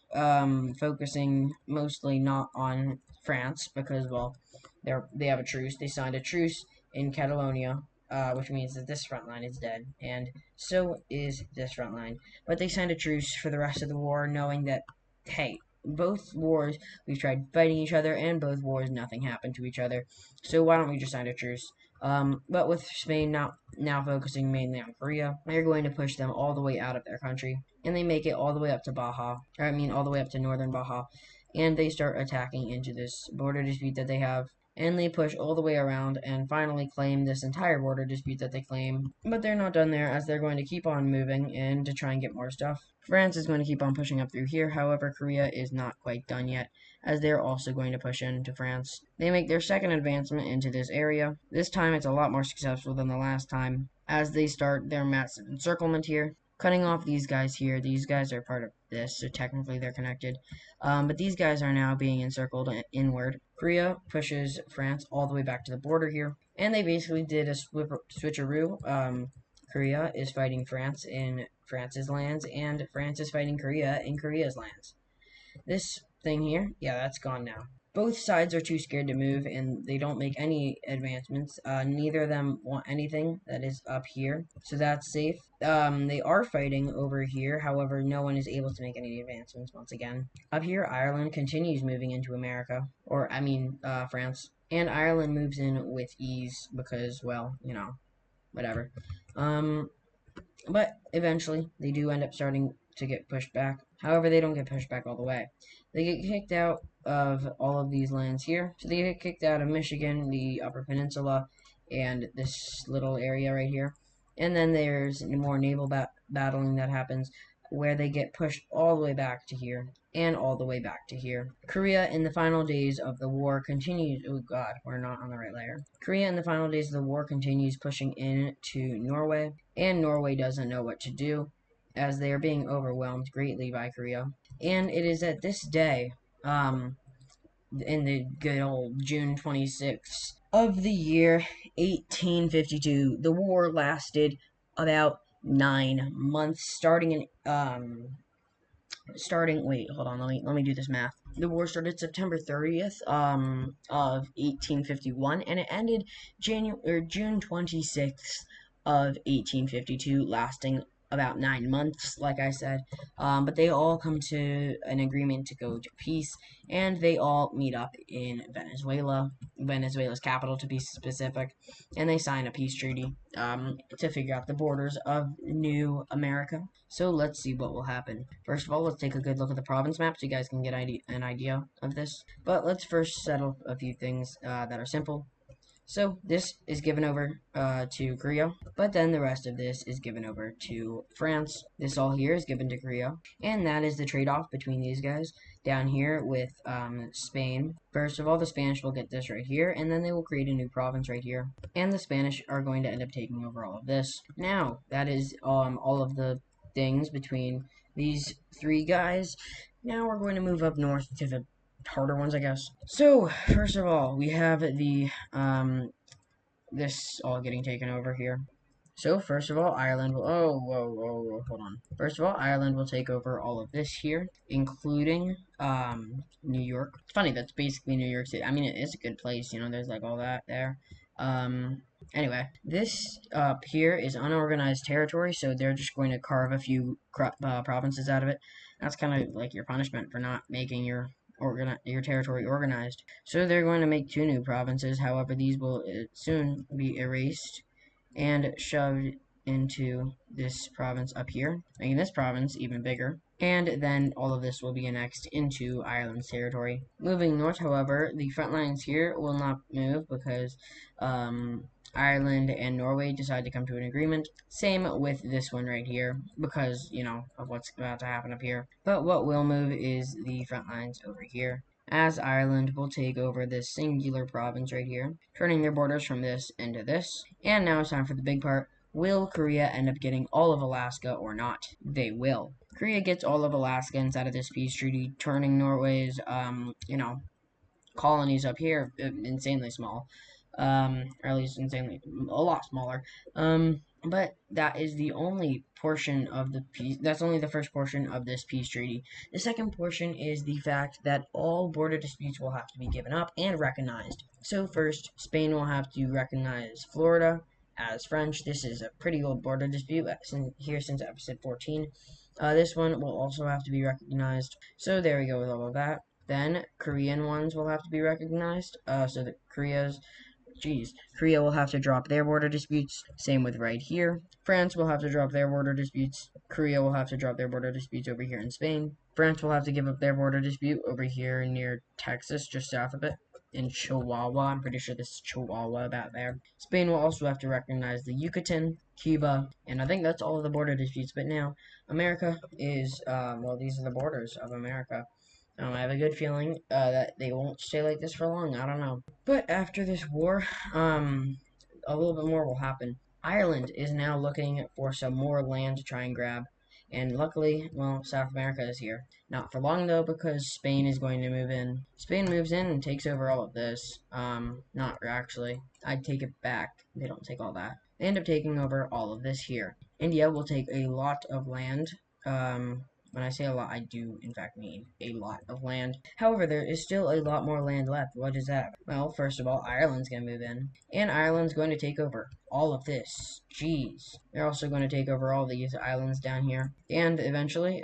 Speaker 2: focusing mostly not on France because, well, they have a truce. They signed a truce in Catalonia, which means that this front line is dead, and so is this front line. But they signed a truce for the rest of the war, knowing that, hey, both wars we've tried fighting each other, and both wars nothing happened to each other. So why don't we just sign a truce? But with Spain now focusing mainly on Korea, they're going to push them all the way out of their country, and they make it all the way up to Baja, or I mean all the way up to northern Baja, and they start attacking into this border dispute that they have, and they push all the way around and finally claim this entire border dispute that they claim. But they're not done there, as they're going to keep on moving and to try and get more stuff. France is going to keep on pushing up through here, however, Korea is not quite done yet, as they're also going to push into France. They make their second advancement into this area. This time it's a lot more successful than the last time, as they start their massive encirclement here, cutting off these guys here. These guys are part of this, so technically they're connected. But these guys are now being encircled inward. Korea pushes France all the way back to the border here, and they basically did a switcheroo. Korea is fighting France in France's lands, and France is fighting Korea in Korea's lands. This thing here, yeah, that's gone now. Both sides are too scared to move, and they don't make any advancements. Neither of them want anything that is up here, so that's safe. They are fighting over here, however, no one is able to make any advancements once again. Up here, Ireland continues moving into America, or, I mean, France. And Ireland moves in with ease because, well, whatever. But eventually, they do end up starting to get pushed back. However, they don't get pushed back all the way. They get kicked out of all of these lands here. So they get kicked out of Michigan, the Upper Peninsula, and this little area right here. And then there's more naval battling that happens, where they get pushed all the way back to here and all the way back to here. Korea in the final days of the war continues. Oh god, we're not on the right layer. Korea in the final days of the war continues pushing into Norway, and Norway doesn't know what to do, as they are being overwhelmed greatly by Korea. And it is at this day, in the good old June 26th of the year 1852, the war lasted about 9 months, wait, hold on, let me do this math. The war started September 30th of 1851, and it ended June 26th of 1852, lasting about 9 months, like I said. But they all come to an agreement to go to peace, and they all meet up in Venezuela's capital to be specific, and they sign a peace treaty to figure out the borders of New America. So let's see what will happen. First of all, let's take a good look at the province map so you guys can get an idea of this. But let's first settle a few things that are simple. So this is given over to Korea, but then the rest of this is given over to France. This all here is given to Korea, and that is the trade-off between these guys. Down here with Spain, first of all, the Spanish will get this right here, and then they will create a new province right here, and the Spanish are going to end up taking over all of this. Now, that is all of the things between these three guys. Now we're going to move up north to the harder ones, I guess. So, first of all, we have the, this all getting taken over here. So, first of all, Ireland will, whoa, hold on. First of all, Ireland will take over all of this here, including, New York. It's funny, that's basically New York City. I mean, it is a good place, there's, like, all that there. Anyway, this up here is unorganized territory, so they're just going to carve a few provinces out of it. That's kind of like your punishment for not making your territory organized. So they're going to make 2 new provinces. However, these will soon be erased and shoved into this province up here, making this province even bigger. And then all of this will be annexed into Ireland's territory. Moving north, however, the front lines here will not move because Ireland and Norway decide to come to an agreement. Same with this one right here because, of what's about to happen up here. But what will move is the front lines over here, as Ireland will take over this singular province right here, turning their borders from this into this. And now it's time for the big part. Will Korea end up getting all of Alaska or not? They will. Korea gets all of Alaska inside of this peace treaty, turning Norway's, colonies up here insanely small, or at least insanely a lot smaller. But that is the only portion of the peace. That's only the first portion of this peace treaty. The second portion is the fact that all border disputes will have to be given up and recognized. So first, Spain will have to recognize Florida as French. This is a pretty old border dispute since episode 14. This one will also have to be recognized. So there we go with all of that. Then Korean ones will have to be recognized. So that Korea will have to drop their border disputes. Same with right here. France will have to drop their border disputes. Korea will have to drop their border disputes over here in Spain. France will have to give up their border dispute over here near Texas, just south of it, in Chihuahua. I'm pretty sure this is Chihuahua about there. Spain will also have to recognize the Yucatan, Cuba, and I think that's all of the border disputes. But now, America is, these are the borders of America. I have a good feeling that they won't stay like this for long. I don't know. But after this war, a little bit more will happen. Ireland is now looking for some more land to try and grab. And luckily, well, South America is here. Not for long though, because Spain is going to move in. Spain moves in and takes over all of this. Not actually. I'd take it back. They don't take all that. They end up taking over all of this here. India will take a lot of land. When I say a lot, I do in fact mean a lot of land. However, there is still a lot more land left. What is that? Well, first of all, Ireland's going to move in. And Ireland's going to take over all of this. Jeez. They're also going to take over all these islands down here. And eventually,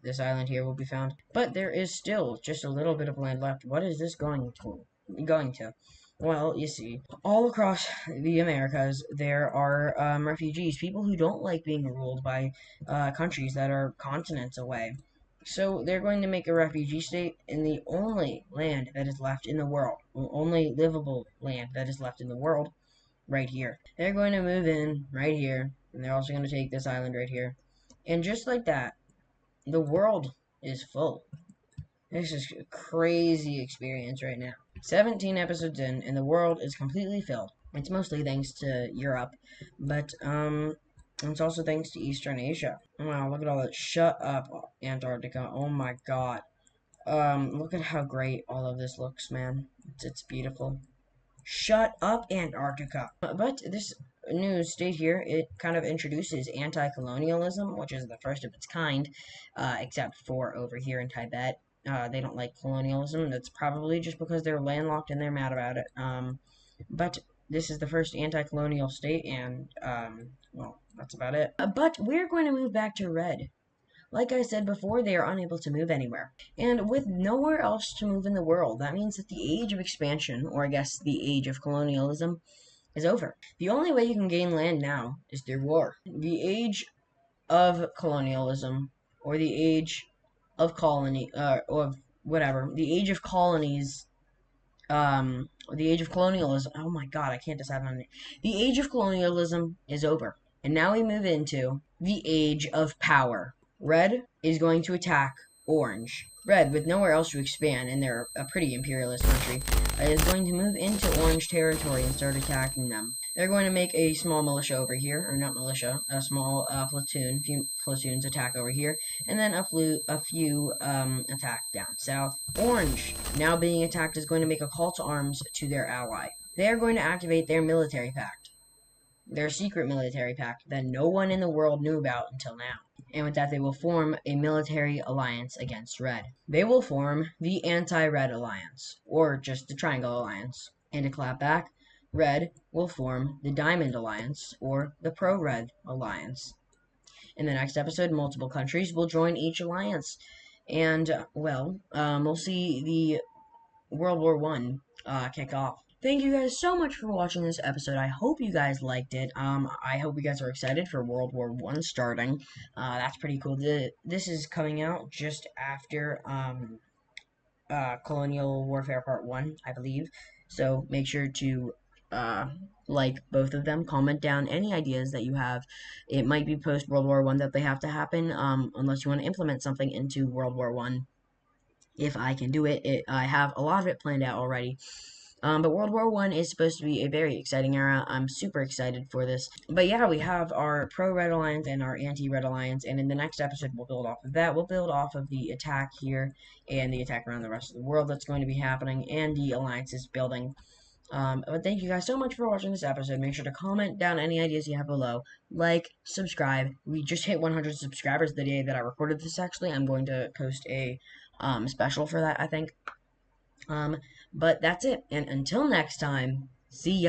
Speaker 2: this island here will be found. But there is still just a little bit of land left. What is this going to? Well, you see, all across the Americas, there are refugees, people who don't like being ruled by countries that are continents away. So they're going to make a refugee state in the only land that is left in the world, only livable land that is left in the world, right here. They're going to move in right here, and they're also going to take this island right here. And just like that, the world is full. This is a crazy experience right now. 17 episodes in, and the world is completely filled. It's mostly thanks to Europe, but it's also thanks to Eastern Asia. Wow, look at all that. Shut up, Antarctica. Oh my god. Look at how great all of this looks, man. It's beautiful. Shut up, Antarctica. But this new state here, it kind of introduces anti-colonialism, which is the first of its kind, except for over here in Tibet. They don't like colonialism. That's probably just because they're landlocked and they're mad about it. But this is the first anti-colonial state, and, well, that's about it. But we're going to move back to red. Like I said before, they are unable to move anywhere. And with nowhere else to move in the world, that means that the age of expansion, or I guess the age of colonialism, is over. The only way you can gain land now is through war. The age of colonialism, or the age of colony, or whatever, the age of colonies, the age of colonialism, oh my god, I can't decide on it. The age of colonialism is over. And now we move into the age of power. Red is going to attack Orange. Red, with nowhere else to expand, and they're a pretty imperialist country, is going to move into Orange territory and start attacking them. They're going to make a small militia over here, or not militia, a small few platoons attack over here, and then a few attack down south. Orange, now being attacked, is going to make a call to arms to their ally. They are going to activate their military pact. Their secret military pact that no one in the world knew about until now. And with that, they will form a military alliance against Red. They will form the Anti-Red Alliance, or just the Triangle Alliance. And to clap back, Red will form the Diamond Alliance, or the Pro-Red Alliance. In the next episode, multiple countries will join each alliance. And, we'll see the World War I kick off. Thank you guys so much for watching this episode. I hope you guys liked it. I hope you guys are excited for World War I starting. That's pretty cool. This is coming out just after Colonial Warfare Part 1, I believe. So make sure to like both of them. Comment down any ideas that you have. It might be post World War I that they have to happen, unless you want to implement something into World War I. If I can do it, I have a lot of it planned out already. But World War One is supposed to be a very exciting era. I'm super excited for this. But yeah, we have our pro-Red Alliance and our anti-Red Alliance, and in the next episode, we'll build off of that. We'll build off of the attack here and the attack around the rest of the world that's going to be happening, and the alliances building. But thank you guys so much for watching this episode. Make sure to comment down any ideas you have below. Like, subscribe. We just hit 100 subscribers the day that I recorded this, actually. I'm going to post a special for that, I think. But that's it. And until next time, see ya.